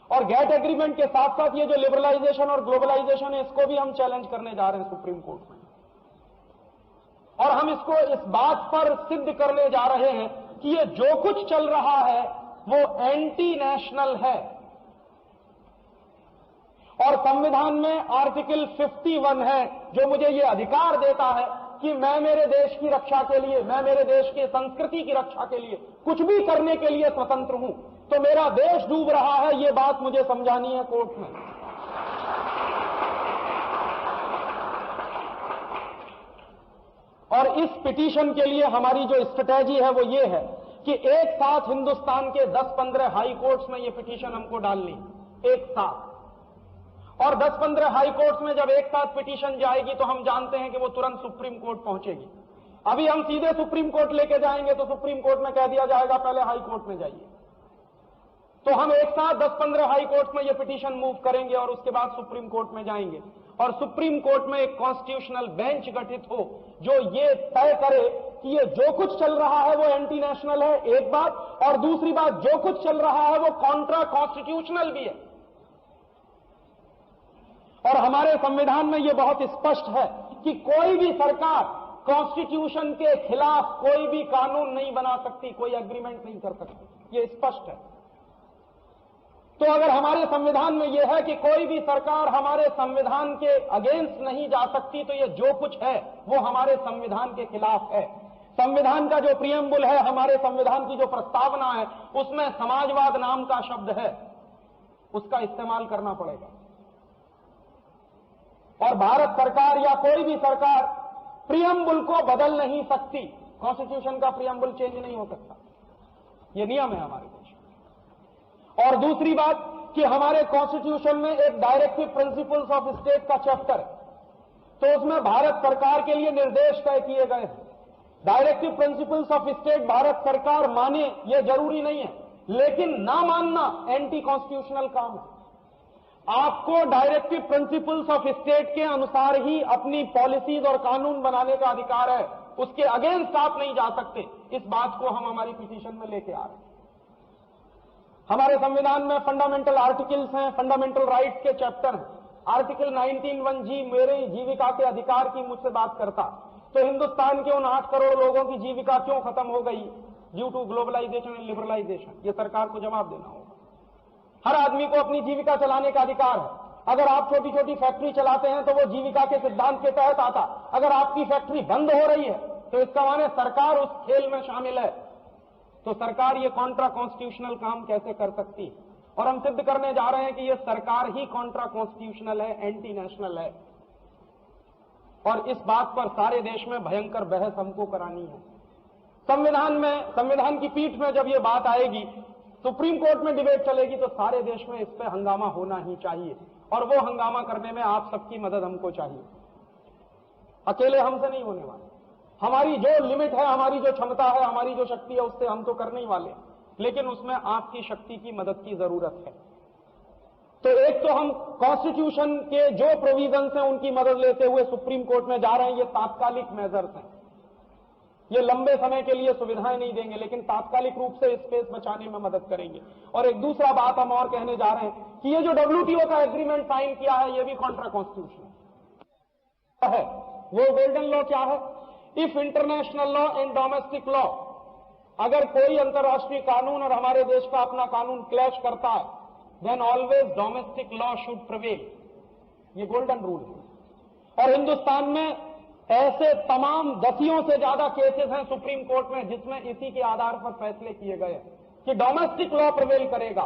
और गेट एग्रीमेंट के साथ साथ ये जो लिबरलाइजेशन और ग्लोबलाइजेशन है इसको भी हम चैलेंज करने जा रहे हैं सुप्रीम कोर्ट में। और हम इसको इस बात पर सिद्ध करने जा रहे हैं कि ये जो कुछ चल रहा है वो एंटी नेशनल है, और संविधान में आर्टिकल 51 है जो मुझे ये अधिकार देता है कि मैं मेरे देश की रक्षा के लिए, मैं मेरे देश की संस्कृति की रक्षा के लिए कुछ भी करने के लिए स्वतंत्र हूं। तो मेरा देश डूब रहा है, ये बात मुझे समझानी है कोर्ट में। और इस पिटीशन के लिए हमारी जो स्ट्रेटेजी है वो ये है कि एक साथ हिंदुस्तान के 10-15 हाई कोर्ट्स में ये पिटीशन हमको डालनी, एक साथ। और 10-15 हाई कोर्ट्स में जब एक साथ पिटीशन जाएगी तो हम जानते हैं कि वो तुरंत सुप्रीम कोर्ट पहुंचेगी। अभी हम सीधे सुप्रीम कोर्ट लेके जाएंगे तो सुप्रीम कोर्ट में कह दिया जाएगा पहले हाई कोर्ट में जाइए। तो हम एक साथ 10-15 हाई कोर्ट में ये पिटीशन मूव करेंगे और उसके बाद सुप्रीम कोर्ट में जाएंगे, और सुप्रीम कोर्ट में एक कॉन्स्टिट्यूशनल बेंच गठित हो जो ये तय करे कि ये जो कुछ चल रहा है वो एंटी नेशनल है, एक बात, और दूसरी बात जो कुछ चल रहा है वो कॉन्ट्रा कॉन्स्टिट्यूशनल भी है। और हमारे संविधान में ये बहुत स्पष्ट है कि कोई भी सरकार कॉन्स्टिट्यूशन के खिलाफ कोई भी कानून नहीं बना सकती, कोई एग्रीमेंट नहीं कर सकती, ये स्पष्ट है। तो अगर हमारे संविधान में यह है कि कोई भी सरकार हमारे संविधान के अगेंस्ट नहीं जा सकती, तो ये जो कुछ है वो हमारे संविधान के खिलाफ है। संविधान का जो प्रियम्बुल है, हमारे संविधान की जो प्रस्तावना है, उसमें समाजवाद नाम का शब्द है, उसका इस्तेमाल करना पड़ेगा। और भारत सरकार या कोई भी सरकार प्रियम्बुल को बदल नहीं सकती, कॉन्स्टिट्यूशन का प्रियम्बुल चेंज नहीं हो सकता, यह नियम है हमारे देश में। और दूसरी बात कि हमारे कॉन्स्टिट्यूशन में एक डायरेक्टिव प्रिंसिपल्स ऑफ स्टेट का चैप्टर है, तो उसमें भारत सरकार के लिए निर्देश तय किए गए हैं। Directive principles of state Bharat सरकार माने यह जरूरी नहीं है, लेकिन ना मानना एंटी कॉन्स्टिट्यूशनल काम है। आपको डायरेक्टिव प्रिंसिपल्स ऑफ स्टेट के अनुसार ही अपनी पॉलिसीज और कानून बनाने का अधिकार है, उसके अगेंस्ट आप नहीं जा सकते। इस बात को हम हमारी पिटीशन में लेके आ रहे हैं। हमारे संविधान में फंडामेंटल आर्टिकल्स हैं, फंडामेंटल राइट्स के चैप्टर हैं। आर्टिकल 19(1)G मेरे जीविका के अधिकार की मुझसे बात करता, तो हिंदुस्तान के उन 8 करोड़ लोगों की जीविका क्यों खत्म हो गई due to globalisation and liberalisation, ये सरकार को जवाब देना होगा। हर आदमी को अपनी जीविका चलाने का अधिकार है। अगर आप छोटी छोटी फैक्ट्री चलाते हैं तो वो जीविका के सिद्धांत के तहत आता। अगर आपकी फैक्ट्री बंद हो रही है तो इसका माने सरकार उस खेल में शामिल है। तो सरकार ये कॉन्ट्रा कॉन्स्टिट्यूशनल काम कैसे कर सकती है? और हम सिद्ध करने जा रहे हैं कि ये सरकार ही कॉन्ट्रा कॉन्स्टिट्यूशनल है, एंटी नेशनल है। और इस बात पर सारे देश में भयंकर बहस हमको करानी है। संविधान की पीठ में जब ये बात आएगी, सुप्रीम कोर्ट में डिबेट चलेगी, तो सारे देश में इस पर हंगामा होना ही चाहिए। और वो हंगामा करने में आप सबकी मदद हमको चाहिए, अकेले हमसे नहीं होने वाला। हमारी जो लिमिट है, हमारी जो क्षमता है, हमारी जो शक्ति है, उससे हम तो करने ही वाले हैं, लेकिन उसमें आपकी शक्ति की मदद की जरूरत है। तो एक तो हम कॉन्स्टिट्यूशन के जो प्रोविजंस हैं उनकी मदद लेते हुए सुप्रीम कोर्ट में जा रहे हैं। ये तात्कालिक मेजर्स हैं, ये लंबे समय के लिए सुविधाएं नहीं देंगे, लेकिन तात्कालिक रूप से स्पेस बचाने में मदद करेंगे। और एक दूसरा बात हम और कहने जा रहे हैं कि ये जो WTO का एग्रीमेंट साइन किया है, ये भी कॉन्ट्रा कॉन्स्टिट्यूशनल है। वो गोल्डन लॉ क्या है? If international law and domestic law, अगर कोई अंतर्राष्ट्रीय कानून और हमारे देश का अपना कानून क्लैश करता है, then always domestic law should prevail. ये गोल्डन रूल है। और हिंदुस्तान में ऐसे तमाम दसियों से ज्यादा केसेस हैं सुप्रीम कोर्ट में जिसमें इसी के आधार पर फैसले किए गए कि डोमेस्टिक लॉ प्रिवेल करेगा।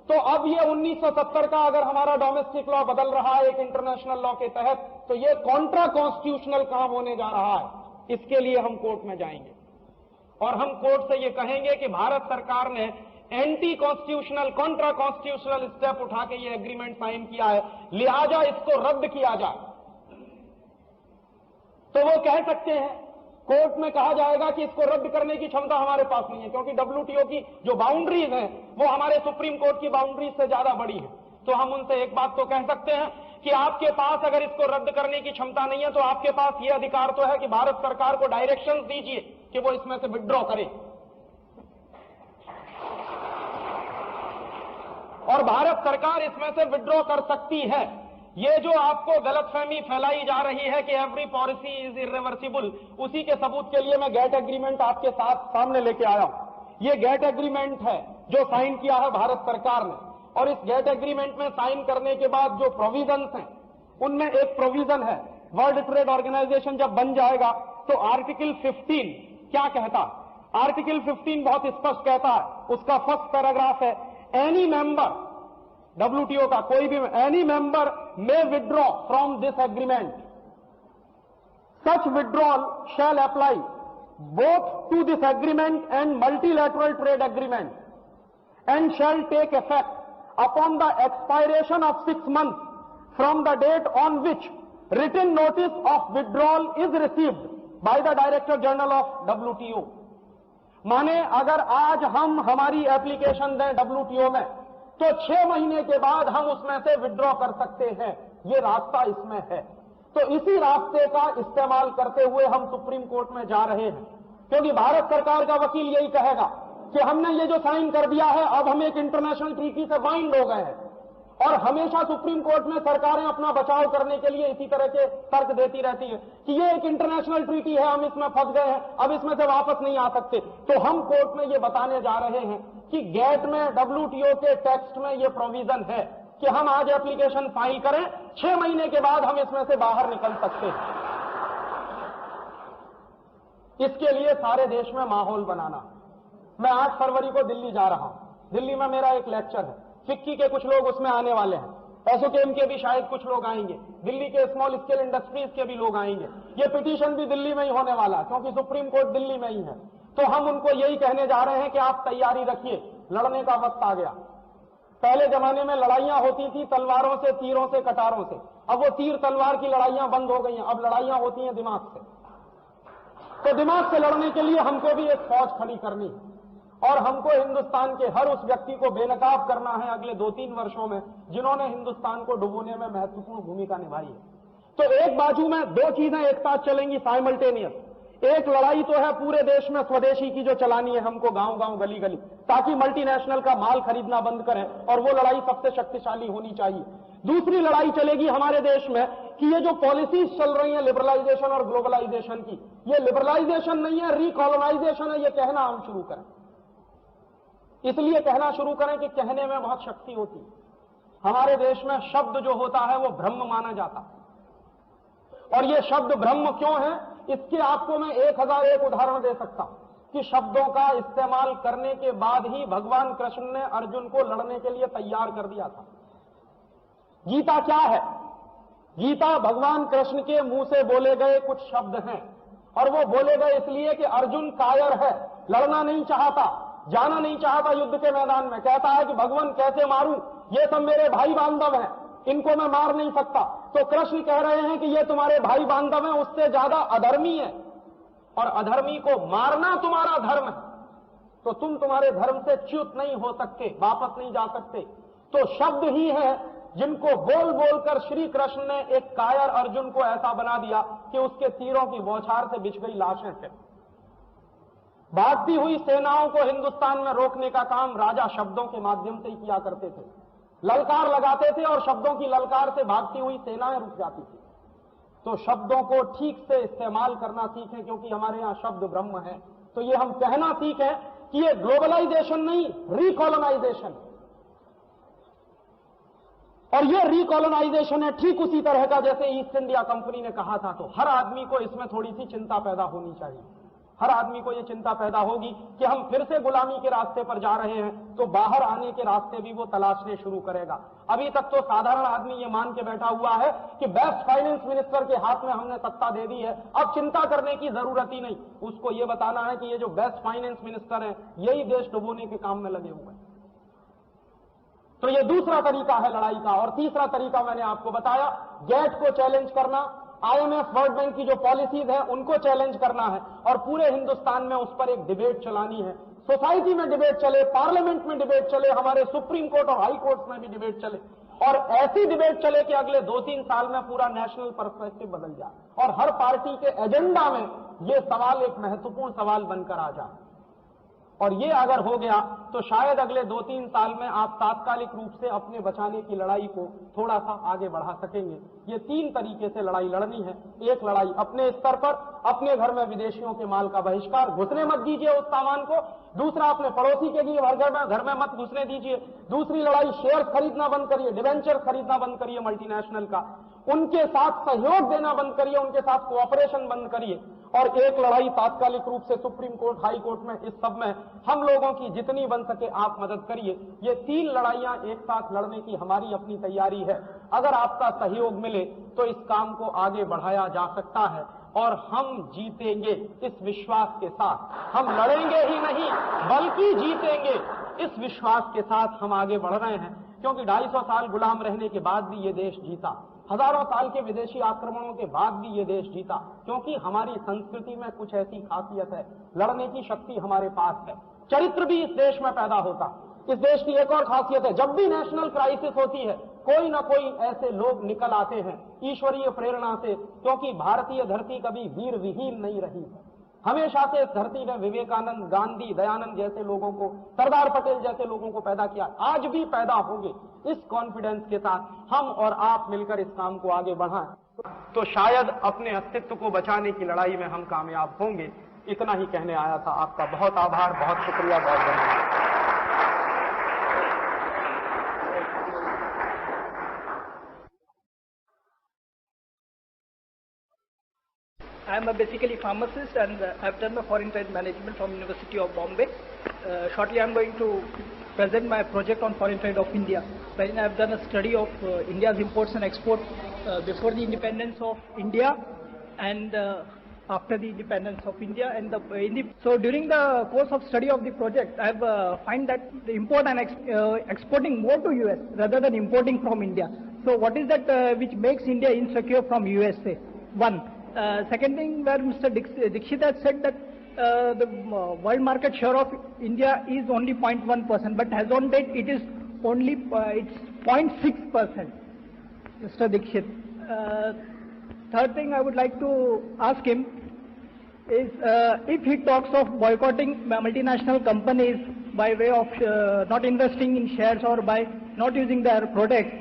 तो अब ये 1970 का अगर हमारा डोमेस्टिक लॉ बदल रहा है एक इंटरनेशनल लॉ के तहत, तो ये कॉन्ट्रा कॉन्स्टिट्यूशनल काम होने जा रहा है। इसके लिए हम कोर्ट में जाएंगे और हम कोर्ट से ये कहेंगे कि भारत सरकार ने anti constitutional, Contra constitutional step उठा के ये एग्रीमेंट साइन किया है, लिहाजा इसको रद्द किया जाए। तो वो कह सकते हैं, कोर्ट में कहा जाएगा कि इसको रद्द करने की क्षमता हमारे पास नहीं है, क्योंकि डब्ल्यूटीओ की जो बाउंड्रीज हैं वो हमारे सुप्रीम कोर्ट की बाउंड्रीज से ज्यादा बड़ी है। तो हम उनसे एक बात तो कह सकते हैं कि आपके पास अगर इसको रद्द करने की क्षमता नहीं है तो आपके पास यह अधिकार तो है कि भारत सरकार को डायरेक्शंस दीजिए कि वो इसमें से विड्रॉ करे। और भारत सरकार इसमें से विड्रॉ कर सकती है। ये जो आपको गलतफहमी फैलाई जा रही है कि एवरी पॉलिसी इज इरिवर्सिबल, उसी के सबूत के लिए मैं गेट एग्रीमेंट आपके साथ सामने लेके आया हूं। ये गेट एग्रीमेंट है जो साइन किया है भारत सरकार ने, और इस गेट एग्रीमेंट में साइन करने के बाद जो प्रोविजंस हैं उनमें एक प्रोविजन है, वर्ल्ड ट्रेड ऑर्गेनाइजेशन जब बन जाएगा तो आर्टिकल 15 क्या कहता है? आर्टिकल 15 बहुत स्पष्ट कहता है, उसका फर्स्ट पैराग्राफ है, एनी मेंबर, डब्ल्यूटीओ का कोई भी, any member may withdraw from this agreement. Such withdrawal shall apply both to this agreement and multilateral trade agreement and shall take effect upon the expiration of 6 months from the date on which written notice of withdrawal is received by the Director General of WTO. माने अगर आज हम हमारी एप्लीकेशन दें WTO में तो 6 महीने के बाद हम उसमें से विड्रॉ कर सकते हैं। ये रास्ता इसमें है। तो इसी रास्ते का इस्तेमाल करते हुए हम सुप्रीम कोर्ट में जा रहे हैं, क्योंकि भारत सरकार का वकील यही कहेगा कि हमने ये जो साइन कर दिया है अब हम एक इंटरनेशनल ट्रीटी से बाइंड हो गए हैं। और हमेशा सुप्रीम कोर्ट में सरकारें अपना बचाव करने के लिए इसी तरह के तर्क देती रहती है कि ये एक इंटरनेशनल ट्रीटी है, हम इसमें फंस गए हैं, अब इसमें से वापस नहीं आ सकते। तो हम कोर्ट में ये बताने जा रहे हैं कि गेट में, डब्ल्यूटीओ के टेक्स्ट में ये प्रोविजन है कि हम आज एप्लीकेशन फाइल करें, 6 महीने के बाद हम इसमें से बाहर निकल सकते हैं। इसके लिए सारे देश में माहौल बनाना। मैं 8 फरवरी को दिल्ली जा रहा हूं। दिल्ली में मेरा एक लेक्चर है, फिक्की के कुछ लोग उसमें आने वाले हैं, एसोकेम के भी शायद कुछ लोग आएंगे, दिल्ली के स्मॉल स्केल इंडस्ट्रीज के भी लोग आएंगे। ये पिटीशन भी दिल्ली में ही होने वाला, क्योंकि सुप्रीम कोर्ट दिल्ली में ही है। तो हम उनको यही कहने जा रहे हैं कि आप तैयारी रखिए, लड़ने का वक्त आ गया। पहले जमाने में लड़ाइयां होती थी तलवारों से, तीरों से, कटारों से। अब वो तीर तलवार की लड़ाइयां बंद हो गई हैं, अब लड़ाइयां होती हैं दिमाग से। तो दिमाग से लड़ने के लिए हमको भी एक फौज खड़ी करनी है, और हमको हिंदुस्तान के हर उस व्यक्ति को बेनकाब करना है अगले 2-3 वर्षों में जिन्होंने हिंदुस्तान को डुबोने में महत्वपूर्ण भूमिका निभाई है। तो एक बाजू में 2 चीजें एक साथ चलेंगी साइमल्टेनियस। एक लड़ाई तो है पूरे देश में स्वदेशी की जो चलानी है हमको, गांव-गांव, गली-गली, ताकि मल्टीनेशनल का माल खरीदना बंद करें, और वो लड़ाई सबसे शक्तिशाली होनी चाहिए। दूसरी लड़ाई चलेगी हमारे देश में कि ये जो पॉलिसीज चल रही हैं लिबरलाइजेशन और ग्लोबलाइजेशन की, ये लिबरलाइजेशन नहीं है, रिकॉलोनाइजेशन है, ये कहना हम शुरू करें। इसलिए कहना शुरू करें कि कहने में बहुत शक्ति होती है। हमारे देश में शब्द जो होता है वो ब्रह्म माना जाता है, और ये शब्द ब्रह्म क्यों है, इसके आपको मैं 1001 उदाहरण दे सकता हूं कि शब्दों का इस्तेमाल करने के बाद ही भगवान कृष्ण ने अर्जुन को लड़ने के लिए तैयार कर दिया था। गीता क्या है? गीता भगवान कृष्ण के मुंह से बोले गए कुछ शब्द हैं, और वो बोले गए इसलिए कि अर्जुन कायर है, लड़ना नहीं चाहता, जाना नहीं चाहता युद्ध के मैदान में। कहता है कि भगवान कैसे मारूं, ये सब मेरे भाई बांधव हैं, इनको मैं मार नहीं सकता। तो कृष्ण कह रहे हैं कि ये तुम्हारे भाई बांधव हैं, उससे ज्यादा अधर्मी है, और अधर्मी को मारना तुम्हारा धर्म है, तो तुम तुम्हारे धर्म से च्युत नहीं हो सकते, वापस नहीं जा सकते। तो शब्द ही है जिनको बोल बोलकर श्री कृष्ण ने एक कायर अर्जुन को ऐसा बना दिया कि उसके तीरों की बौछार से बिछ गई लाशें थे। भागती हुई सेनाओं को हिंदुस्तान में रोकने का काम राजा शब्दों के माध्यम से ही किया करते थे। ललकार लगाते थे और शब्दों की ललकार से भागती हुई सेनाएं रुक जाती थी। तो शब्दों को ठीक से इस्तेमाल करना सीखें, क्योंकि हमारे यहां शब्द ब्रह्म है। तो ये हम कहना सीखें कि ये ग्लोबलाइजेशन नहीं, रिकॉलोनाइजेशन। और ये रिकॉलोनाइजेशन है ठीक उसी तरह का जैसे ईस्ट इंडिया कंपनी ने कहा था। तो हर आदमी को इसमें थोड़ी सी चिंता पैदा होनी चाहिए। हर आदमी को ये चिंता पैदा होगी कि हम फिर से गुलामी के रास्ते पर जा रहे हैं, तो बाहर आने के रास्ते भी वो तलाशने शुरू करेगा। अभी तक तो साधारण आदमी ये मान के बैठा हुआ है कि बेस्ट फाइनेंस मिनिस्टर के हाथ में हमने सत्ता दे दी है, अब चिंता करने की जरूरत ही नहीं। उसको ये बताना है कि ये जो बेस्ट फाइनेंस मिनिस्टर है यही देश डुबोने के काम में लगे हुए हैं। तो ये दूसरा तरीका है लड़ाई का। और तीसरा तरीका मैंने आपको बताया, गेट को चैलेंज करना, IMF वर्ल्ड बैंक की जो पॉलिसीज है उनको चैलेंज करना है और पूरे हिंदुस्तान में उस पर एक डिबेट चलानी है। सोसाइटी में डिबेट चले, पार्लियामेंट में डिबेट चले, हमारे सुप्रीम कोर्ट और हाई कोर्ट में भी डिबेट चले, और ऐसी डिबेट चले कि अगले 2-3 साल में पूरा नेशनल पर्सपेक्टिव बदल जाए और हर पार्टी के एजेंडा में यह सवाल एक महत्वपूर्ण सवाल बनकर आ जाए। और ये अगर हो गया तो शायद अगले 2-3 साल में आप तात्कालिक रूप से अपने बचाने की लड़ाई को थोड़ा सा आगे बढ़ा सकेंगे। ये 3 तरीके से लड़ाई लड़नी है। एक लड़ाई अपने स्तर पर, अपने घर में विदेशियों के माल का बहिष्कार, घुसने मत दीजिए उस सामान को। दूसरा, अपने पड़ोसी के लिए घर में मत घुसने दीजिए। दूसरी लड़ाई, शेयर खरीदना बंद करिए, डिवेंचर खरीदना बंद करिए मल्टीनेशनल का, उनके साथ सहयोग देना बंद करिए, उनके साथ कोऑपरेशन बंद करिए। और एक लड़ाई तात्कालिक रूप से सुप्रीम कोर्ट, हाई कोर्ट में, इस सब में हम लोगों की जितनी बन सके आप मदद करिए। ये 3 लड़ाइयां एक साथ लड़ने की हमारी अपनी तैयारी है। अगर आपका सहयोग मिले तो इस काम को आगे बढ़ाया जा सकता है और हम जीतेंगे इस विश्वास के साथ। हम लड़ेंगे ही नहीं बल्कि जीतेंगे इस विश्वास के साथ हम आगे बढ़ रहे हैं, क्योंकि 250 साल गुलाम रहने के बाद भी ये देश जीता, हजारों साल के विदेशी आक्रमणों के बाद भी ये देश जीता, क्योंकि हमारी संस्कृति में कुछ ऐसी खासियत है, लड़ने की शक्ति हमारे पास है। चरित्र भी इस देश में पैदा होता। इस देश की एक और खासियत है, जब भी नेशनल क्राइसिस होती है कोई ना कोई ऐसे लोग निकल आते हैं ईश्वरीय प्रेरणा से, क्योंकि भारतीय धरती कभी वीर विहीन नहीं रही। हमेशा से इस धरती में विवेकानंद, गांधी, दयानंद जैसे लोगों को, सरदार पटेल जैसे लोगों को पैदा किया, आज भी पैदा होंगे। इस कॉन्फिडेंस के साथ हम और आप मिलकर इस काम को आगे बढ़ाएं तो शायद अपने अस्तित्व को बचाने की लड़ाई में हम कामयाब होंगे। इतना ही कहने आया था। आपका बहुत आभार, बहुत शुक्रिया, बहुत धन्यवाद। I am basically a pharmacist and I've done my foreign trade management from University of Bombay. Shortly I'm going to present my project on foreign trade of India. Wherein I've done a study of India's imports and exports before the independence of India and after the independence of India. And so during the course of study of the project, I've find that the import and exporting more to US rather than importing from India. So what is that which makes India insecure from USA? One. Second thing, where Mr. Dixit has said that the world market share of India is only 0.1%, but as on date it is only it's 0.6%. Mr. Dixit. Third thing I would like to ask him is if he talks of boycotting multinational companies by way of not investing in shares or by not using their products,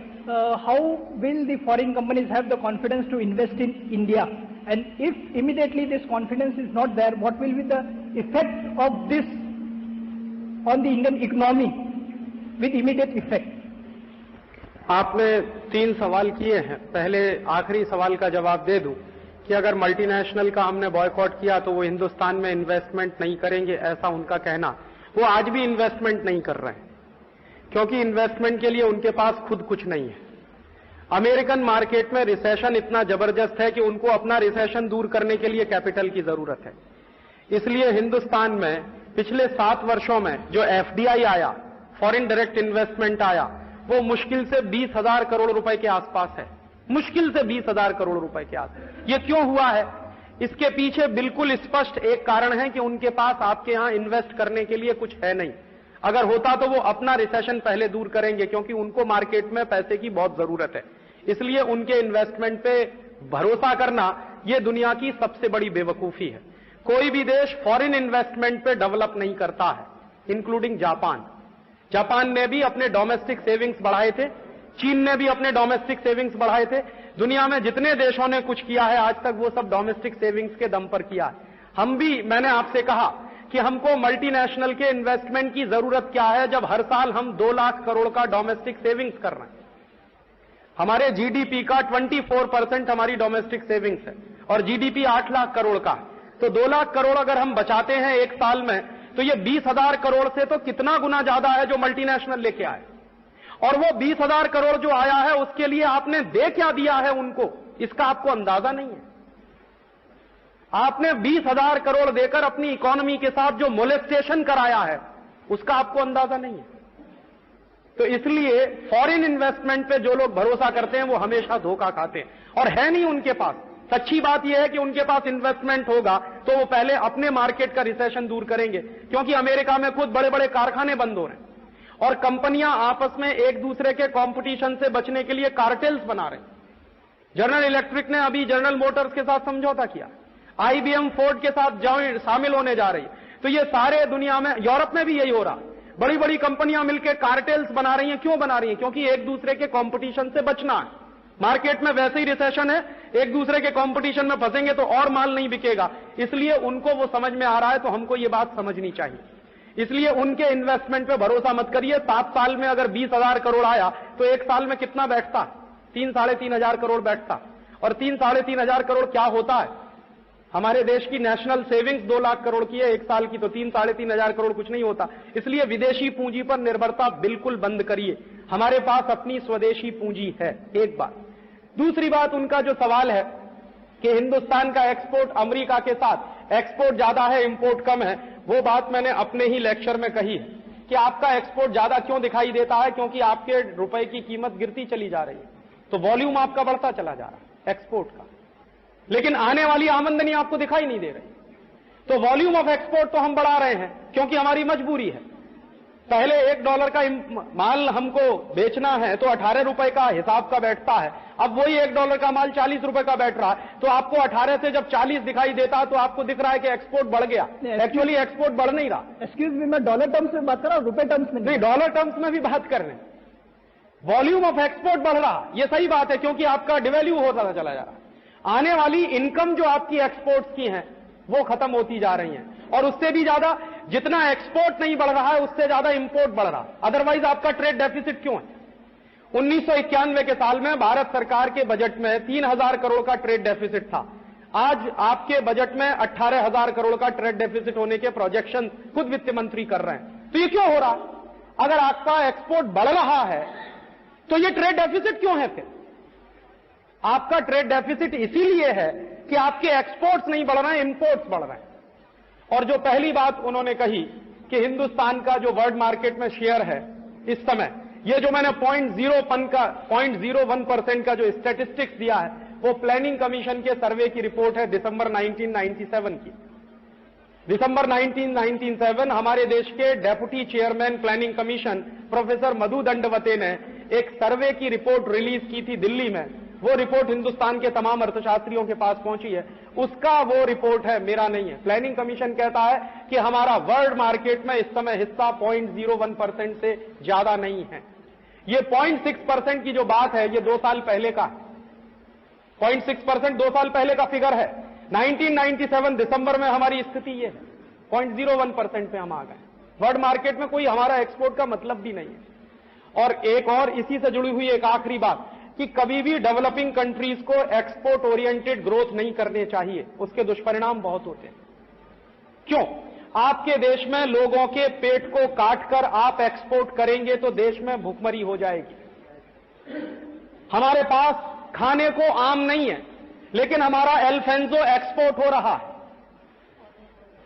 how will the foreign companies have the confidence to invest in India? And if immediately this confidence is not there, what will be the effect of this on the Indian economy with immediate effect? आपने 3 सवाल किए हैं। पहले आखिरी सवाल का जवाब दे दूं कि अगर मल्टीनेशनल का हमने बॉयकॉट किया तो वो हिंदुस्तान में इन्वेस्टमेंट नहीं करेंगे, ऐसा उनका कहना। वो आज भी इन्वेस्टमेंट नहीं कर रहे हैं, क्योंकि इन्वेस्टमेंट के लिए उनके पास खुद कुछ नहीं है। अमेरिकन मार्केट में रिसेशन इतना जबरदस्त है कि उनको अपना रिसेशन दूर करने के लिए कैपिटल की जरूरत है। इसलिए हिंदुस्तान में पिछले 7 वर्षों में जो एफडीआई आया, फॉरेन डायरेक्ट इन्वेस्टमेंट आया, वो मुश्किल से 20,000 करोड़ रुपए के आसपास है। मुश्किल से 20,000 करोड़ रुपए के आसपास। ये क्यों हुआ है? इसके पीछे बिल्कुल स्पष्ट एक कारण है कि उनके पास आपके यहां इन्वेस्ट करने के लिए कुछ है नहीं। अगर होता तो वो अपना रिसेशन पहले दूर करेंगे, क्योंकि उनको मार्केट में पैसे की बहुत जरूरत है। इसलिए उनके इन्वेस्टमेंट पे भरोसा करना ये दुनिया की सबसे बड़ी बेवकूफी है। कोई भी देश फॉरेन इन्वेस्टमेंट पे डेवलप नहीं करता है, इंक्लूडिंग जापान। जापान ने भी अपने डोमेस्टिक सेविंग्स बढ़ाए थे, चीन ने भी अपने डोमेस्टिक सेविंग्स बढ़ाए थे। दुनिया में जितने देशों ने कुछ किया है आज तक वो सब डोमेस्टिक सेविंग्स के दम पर किया है। हम भी, मैंने आपसे कहा कि हमको मल्टीनेशनल के इन्वेस्टमेंट की जरूरत क्या है, जब हर साल हम 2 लाख करोड़ का डोमेस्टिक सेविंग्स कर रहे हैं। हमारे जीडीपी का 24% हमारी डोमेस्टिक सेविंग्स है और जीडीपी 8 लाख करोड़ का है। तो 2 लाख करोड़ अगर हम बचाते हैं एक साल में, तो ये 20,000 करोड़ से तो कितना गुना ज्यादा है जो मल्टीनेशनल लेके आए। और वो 20,000 करोड़ जो आया है उसके लिए आपने दे क्या दिया है उनको, इसका आपको अंदाजा नहीं है। आपने 20,000 करोड़ देकर अपनी इकोनॉमी के साथ जो मोलेस्टेशन कराया है उसका आपको अंदाजा नहीं है। तो इसलिए फॉरेन इन्वेस्टमेंट पे जो लोग भरोसा करते हैं वो हमेशा धोखा खाते हैं, और है नहीं उनके पास। सच्ची बात यह है कि उनके पास इन्वेस्टमेंट होगा तो वो पहले अपने मार्केट का रिसेशन दूर करेंगे, क्योंकि अमेरिका में खुद बड़े बड़े कारखाने बंद हो रहे हैं और कंपनियां आपस में एक दूसरे के कंपटीशन से बचने के लिए कार्टेल्स बना रहे हैं। जनरल इलेक्ट्रिक ने अभी जनरल मोटर्स के साथ समझौता किया, आईबीएम फोर्ड के साथ शामिल होने जा रही है। तो ये सारे दुनिया में, यूरोप में भी यही हो रहा है, बड़ी बड़ी कंपनियां मिलकर कार्टेल्स बना रही हैं। क्यों बना रही हैं? क्योंकि एक दूसरे के कंपटीशन से बचना है। मार्केट में वैसे ही रिसेशन है, एक दूसरे के कंपटीशन में फंसेंगे तो और माल नहीं बिकेगा, इसलिए उनको वो समझ में आ रहा है। तो हमको ये बात समझनी चाहिए। इसलिए उनके इन्वेस्टमेंट पे भरोसा मत करिए। 7 साल में अगर 20,000 करोड़ आया तो एक साल में कितना बैठता? 3-3.5 करोड़ बैठता। और 3-3.5 करोड़ क्या होता है? हमारे देश की नेशनल सेविंग्स 2 लाख करोड़ की है एक साल की, तो 3-3.5 करोड़ कुछ नहीं होता। इसलिए विदेशी पूंजी पर निर्भरता बिल्कुल बंद करिए। हमारे पास अपनी स्वदेशी पूंजी है, एक बात। दूसरी बात, उनका जो सवाल है कि हिंदुस्तान का एक्सपोर्ट अमेरिका के साथ, एक्सपोर्ट ज्यादा है इंपोर्ट कम है, वो बात मैंने अपने ही लेक्चर में कही है कि आपका एक्सपोर्ट ज्यादा क्यों दिखाई देता है, क्योंकि आपके रुपए की कीमत गिरती चली जा रही है, तो वॉल्यूम आपका बढ़ता चला जा रहा है एक्सपोर्ट का, लेकिन आने वाली आमदनी आपको दिखाई नहीं दे रही। तो वॉल्यूम ऑफ एक्सपोर्ट तो हम बढ़ा रहे हैं क्योंकि हमारी मजबूरी है। पहले $1 का माल हमको बेचना है तो 18 रुपए का हिसाब का बैठता है, अब वही $1 का माल 40 रुपए का बैठ रहा है। तो आपको 18 से जब 40 दिखाई देता है तो आपको दिख रहा है कि एक्सपोर्ट बढ़ गया। एक्चुअली एक्सपोर्ट बढ़ नहीं रहा। एक्सक्यूज मी, मैं डॉलर टर्म्स में बात कर रहा हूं, रुपए टर्म्स में नहीं, डॉलर टर्म्स में भी बात कर रहे हैं। वॉल्यूम ऑफ एक्सपोर्ट बढ़ रहा, ये सही बात है, क्योंकि आपका डिवैल्यू होता चला जा रहा है। आने वाली इनकम जो आपकी एक्सपोर्ट्स की हैं वो खत्म होती जा रही हैं, और उससे भी ज्यादा जितना एक्सपोर्ट नहीं बढ़ रहा है उससे ज्यादा इंपोर्ट बढ़ रहा। अदरवाइज आपका ट्रेड डेफिसिट क्यों है? 1991 के साल में भारत सरकार के बजट में 3,000 करोड़ का ट्रेड डेफिसिट था। आज आपके बजट में 18,000 करोड़ का ट्रेड डेफिसिट होने के प्रोजेक्शन खुद वित्त मंत्री कर रहे हैं। तो ये क्यों हो रहा? अगर आपका एक्सपोर्ट बढ़ रहा है तो ये ट्रेड डेफिसिट क्यों है? फिर आपका ट्रेड डेफिसिट इसीलिए है कि आपके एक्सपोर्ट्स नहीं बढ़ रहे हैं, इंपोर्ट्स बढ़ रहे हैं। और जो पहली बात उन्होंने कही कि हिंदुस्तान का जो वर्ल्ड मार्केट में शेयर है इस समय, ये जो मैंने 0.01% का जो स्टैटिस्टिक्स दिया है वो प्लानिंग कमीशन के सर्वे की रिपोर्ट है दिसंबर 1997 की। दिसंबर 1997 हमारे देश के deputy chairman planning commission professor Madhu Dandavate ने एक सर्वे की रिपोर्ट रिलीज की थी दिल्ली में। वो रिपोर्ट हिंदुस्तान के तमाम अर्थशास्त्रियों के पास पहुंची है, उसका वो रिपोर्ट है, मेरा नहीं है। प्लानिंग कमीशन कहता है कि हमारा वर्ल्ड मार्केट में इस समय हिस्सा 0.01% से ज्यादा नहीं है। ये 0.6% की जो बात है ये 2 साल पहले का है। 0.6% 2 साल पहले का फिगर है। 1997 दिसंबर में हमारी स्थिति ये है, 0.01% पे हम आ गए। वर्ल्ड मार्केट में कोई हमारा एक्सपोर्ट का मतलब भी नहीं है। और एक और इसी से जुड़ी हुई एक आखिरी बात कि कभी भी डेवलपिंग कंट्रीज को एक्सपोर्ट ओरिएंटेड ग्रोथ नहीं करने चाहिए, उसके दुष्परिणाम बहुत होते हैं। क्यों? आपके देश में लोगों के पेट को काटकर आप एक्सपोर्ट करेंगे तो देश में भूखमरी हो जाएगी। हमारे पास खाने को आम नहीं है, लेकिन हमारा एल्फेंजो एक्सपोर्ट हो रहा है,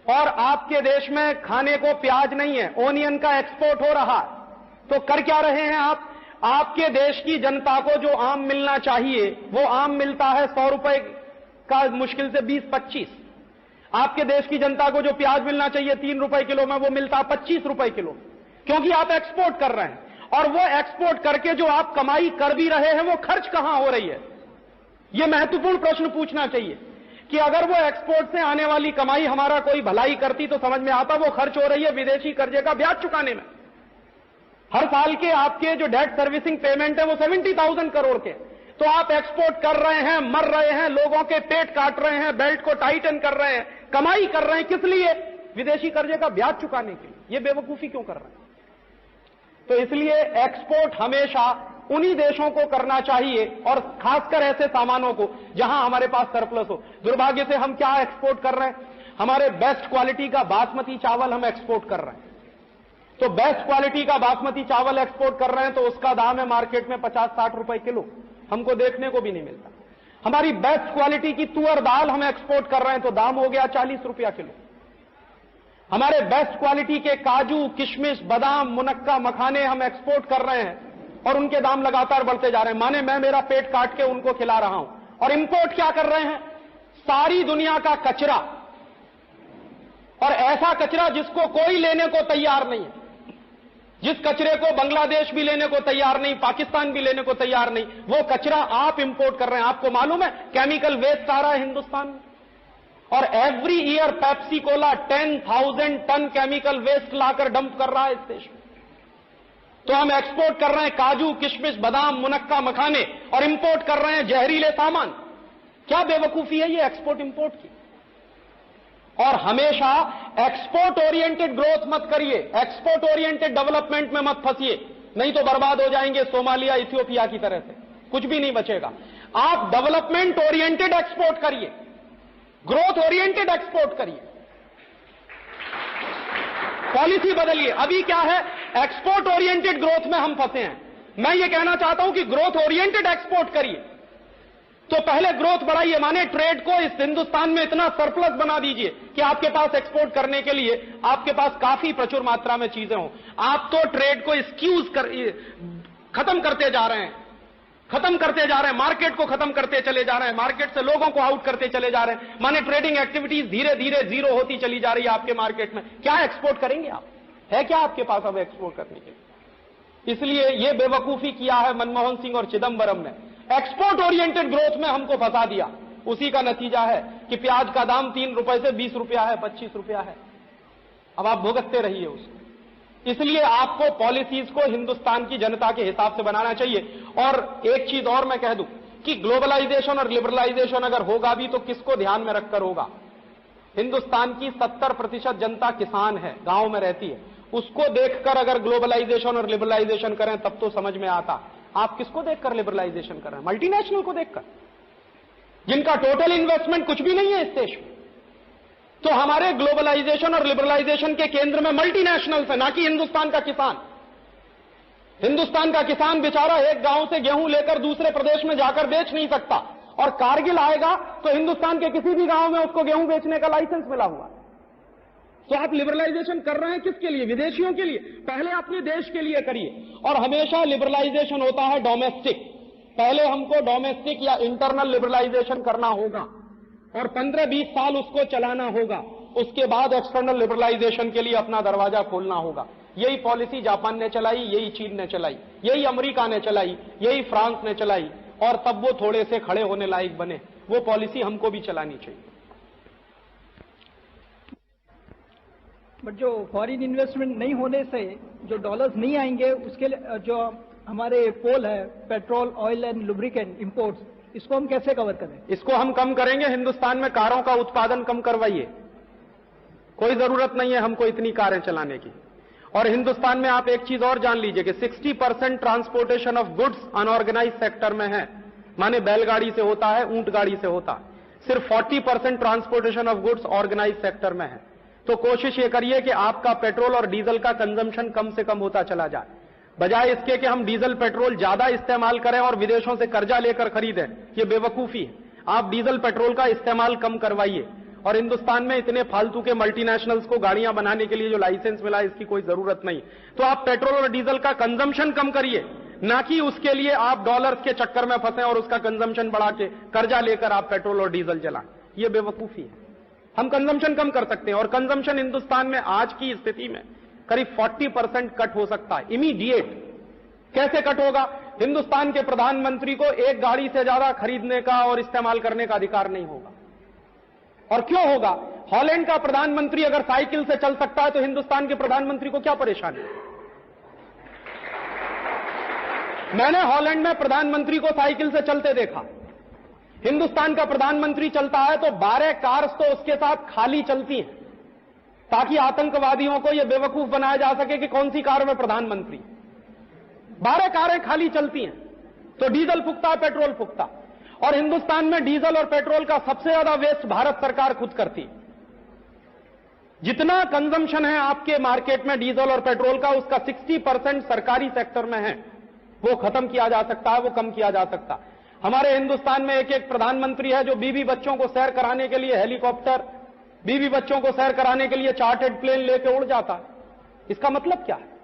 और आपके देश में खाने को प्याज नहीं है, ओनियन का एक्सपोर्ट हो रहा है। तो कर क्या रहे हैं आप? आपके देश की जनता को जो आम मिलना चाहिए वो आम मिलता है 100 रुपए का, मुश्किल से 20-25। आपके देश की जनता को जो प्याज मिलना चाहिए 3 रुपए किलो में, वो मिलता है 25 रुपए किलो, क्योंकि आप एक्सपोर्ट कर रहे हैं। और वो एक्सपोर्ट करके जो आप कमाई कर भी रहे हैं वो खर्च कहां हो रही है? ये महत्वपूर्ण प्रश्न पूछना चाहिए कि अगर वो एक्सपोर्ट से आने वाली कमाई हमारा कोई भलाई करती तो समझ में आता, वो खर्च हो रही है विदेशी कर्जे का ब्याज चुकाने में। हर साल के आपके जो डेट सर्विसिंग पेमेंट है वो 70,000 करोड़ के, तो आप एक्सपोर्ट कर रहे हैं, मर रहे हैं, लोगों के पेट काट रहे हैं, बेल्ट को टाइटन कर रहे हैं, कमाई कर रहे हैं, किस लिए? विदेशी कर्जे का ब्याज चुकाने के लिए। ये बेवकूफी क्यों कर रहे हैं? तो इसलिए एक्सपोर्ट हमेशा उन्हीं देशों को करना चाहिए, और खासकर ऐसे सामानों को जहां हमारे पास सरप्लस हो। दुर्भाग्य से हम क्या एक्सपोर्ट कर रहे हैं? हमारे बेस्ट क्वालिटी का बासमती चावल हम एक्सपोर्ट कर रहे हैं। तो बेस्ट क्वालिटी का बासमती चावल एक्सपोर्ट कर रहे हैं तो उसका दाम है मार्केट में 50-60 रुपए किलो, हमको देखने को भी नहीं मिलता। हमारी बेस्ट क्वालिटी की तुअर दाल हम एक्सपोर्ट कर रहे हैं तो दाम हो गया 40 रुपया किलो। हमारे बेस्ट क्वालिटी के काजू, किशमिश, बादाम, मुनक्का, मखाने हम एक्सपोर्ट कर रहे हैं और उनके दाम लगातार बढ़ते जा रहे हैं। माने मैं मेरा पेट काट के उनको खिला रहा हूं। और इंपोर्ट क्या कर रहे हैं? सारी दुनिया का कचरा, और ऐसा कचरा जिसको कोई लेने को तैयार नहीं है, जिस कचरे को बांग्लादेश भी लेने को तैयार नहीं, पाकिस्तान भी लेने को तैयार नहीं, वो कचरा आप इंपोर्ट कर रहे हैं। आपको मालूम है केमिकल वेस्ट आ रहा है हिंदुस्तान में, और every year Pepsi cola 10,000 ton chemical waste लाकर डंप कर रहा है इस देश में। तो हम एक्सपोर्ट कर रहे हैं काजू, किशमिश, बादाम, मुनक्का, मखाने, और इंपोर्ट कर रहे हैं जहरीले सामान। क्या बेवकूफी है ये एक्सपोर्ट इंपोर्ट की? और हमेशा एक्सपोर्ट ओरिएंटेड ग्रोथ मत करिए, एक्सपोर्ट ओरिएंटेड डेवलपमेंट में मत फंसिए, नहीं तो बर्बाद हो जाएंगे सोमालिया, इथियोपिया की तरह से, कुछ भी नहीं बचेगा। आप डेवलपमेंट ओरिएंटेड एक्सपोर्ट करिए, ग्रोथ ओरिएंटेड एक्सपोर्ट करिए, पॉलिसी बदलिए। अभी क्या है, एक्सपोर्ट ओरिएंटेड ग्रोथ में हम फंसे हैं। मैं ये कहना चाहता हूं कि ग्रोथ ओरिएंटेड एक्सपोर्ट करिए। तो पहले ग्रोथ बढ़ाइए, माने ट्रेड को इस हिंदुस्तान में इतना सरप्लस बना दीजिए कि आपके पास एक्सपोर्ट करने के लिए आपके पास काफी प्रचुर मात्रा में चीजें हों। आप तो ट्रेड को खत्म करते जा रहे हैं, खत्म करते जा रहे हैं, मार्केट को खत्म करते चले जा रहे हैं, मार्केट से लोगों को आउट करते चले जा रहे हैं। माने ट्रेडिंग एक्टिविटीज धीरे धीरे जीरो होती चली जा रही है आपके मार्केट में। क्या एक्सपोर्ट करेंगे आप? है क्या आपके पास अब एक्सपोर्ट करने के लिए? इसलिए यह बेवकूफी किया है मनमोहन सिंह और चिदंबरम ने, एक्सपोर्ट ओरिएंटेड ग्रोथ में हमको फंसा दिया। उसी का नतीजा है कि प्याज का दाम 3 रुपए से 20 रुपया है, 25 रुपया है। अब आप भुगतते रहिए उसको। इसलिए आपको पॉलिसीज को हिंदुस्तान की जनता के हिसाब से बनाना चाहिए। और एक चीज और मैं कह दूं कि ग्लोबलाइजेशन और लिबरलाइजेशन अगर होगा भी तो किसको ध्यान में रखकर होगा? हिंदुस्तान की 70% जनता किसान है, गांव में रहती है। उसको देखकर अगर ग्लोबलाइजेशन और लिबरलाइजेशन करें तब तो समझ में आता। आप किसको देखकर लिबरलाइजेशन कर रहे हैं? मल्टीनेशनल को देखकर, जिनका टोटल इन्वेस्टमेंट कुछ भी नहीं है इस देश में। तो हमारे ग्लोबलाइजेशन और लिबरलाइजेशन के केंद्र में मल्टीनेशनल्स है, ना कि हिंदुस्तान का किसान। हिंदुस्तान का किसान बेचारा एक गांव से गेहूं लेकर दूसरे प्रदेश में जाकर बेच नहीं सकता, और कारगिल आएगा तो हिंदुस्तान के किसी भी गांव में उसको गेहूं बेचने का लाइसेंस मिला हुआ। तो आप लिबरलाइजेशन कर रहे हैं किसके लिए? विदेशियों के लिए? पहले अपने देश के लिए करिए। और हमेशा लिबरलाइजेशन होता है डोमेस्टिक। पहले हमको डोमेस्टिक या इंटरनल लिबरलाइजेशन करना होगा और 15-20 साल उसको चलाना होगा। उसके बाद एक्सटर्नल लिबरलाइजेशन के लिए अपना दरवाजा खोलना होगा। यही पॉलिसी जापान ने चलाई, यही चीन ने चलाई, यही अमेरिका ने चलाई, यही फ्रांस ने चलाई, और तब वो थोड़े से खड़े होने लायक बने। वो पॉलिसी हमको भी चलानी चाहिए। बट जो फॉरेन इन्वेस्टमेंट नहीं होने से जो डॉलर्स नहीं आएंगे, उसके लिए जो हमारे पोल है petrol, oil and lubricant imports, इसको हम कैसे कवर करें? इसको हम कम करेंगे। हिंदुस्तान में कारों का उत्पादन कम करवाइए। कोई जरूरत नहीं है हमको इतनी कारें चलाने की। और हिंदुस्तान में आप एक चीज और जान लीजिए कि 60% transportation of goods unorganised sector में है, माने बैलगाड़ी से होता है, ऊंट गाड़ी से होता है। सिर्फ 40% transportation of goods organised sector में है। तो कोशिश ये करिए कि आपका पेट्रोल और डीजल का कंजम्पशन कम से कम होता चला जाए, बजाय इसके कि हम डीजल पेट्रोल ज्यादा इस्तेमाल करें और विदेशों से कर्जा लेकर खरीदें। ये बेवकूफी है। आप डीजल पेट्रोल का इस्तेमाल कम करवाइए। और हिंदुस्तान में इतने फालतू के मल्टीनेशनल्स को गाड़ियां बनाने के लिए जो लाइसेंस मिला, इसकी कोई जरूरत नहीं। तो आप पेट्रोल और डीजल का कंजम्पशन कम करिए, ना कि उसके लिए आप डॉलर्स के चक्कर में फंसे और उसका कंजम्पशन बढ़ा के कर्जा लेकर आप पेट्रोल और डीजल चलाएं। ये बेवकूफी है। हम कंजम्पशन कम कर सकते हैं, और कंजम्पशन हिंदुस्तान में आज की स्थिति में करीब 40% कट हो सकता है इमीडिएट। कैसे कट होगा? हिंदुस्तान के प्रधानमंत्री को एक गाड़ी से ज्यादा खरीदने का और इस्तेमाल करने का अधिकार नहीं होगा। और क्यों होगा? हॉलैंड का प्रधानमंत्री अगर साइकिल से चल सकता है तो हिंदुस्तान के प्रधानमंत्री को क्या परेशानी? मैंने हॉलैंड में प्रधानमंत्री को साइकिल से चलते देखा। हिंदुस्तान का प्रधानमंत्री चलता है तो 12 कार्स तो उसके साथ खाली चलती हैं, ताकि आतंकवादियों को यह बेवकूफ बनाया जा सके कि कौन सी कार में प्रधानमंत्री। 12 कारें खाली चलती हैं तो डीजल फूकता है, पेट्रोल फूकता। और हिंदुस्तान में डीजल और पेट्रोल का सबसे ज्यादा वेस्ट भारत सरकार खुद करती है। जितना कंजम्पशन है आपके मार्केट में डीजल और पेट्रोल का, उसका 60% सरकारी सेक्टर में है। वो खत्म किया जा सकता है, वो कम किया जा सकता है। हमारे हिंदुस्तान में एक एक प्रधानमंत्री है जो बीवी बच्चों को सैर कराने के लिए हेलीकॉप्टर, बीवी बच्चों को सैर कराने के लिए चार्टर्ड प्लेन लेके उड़ जाता है। इसका मतलब क्या है?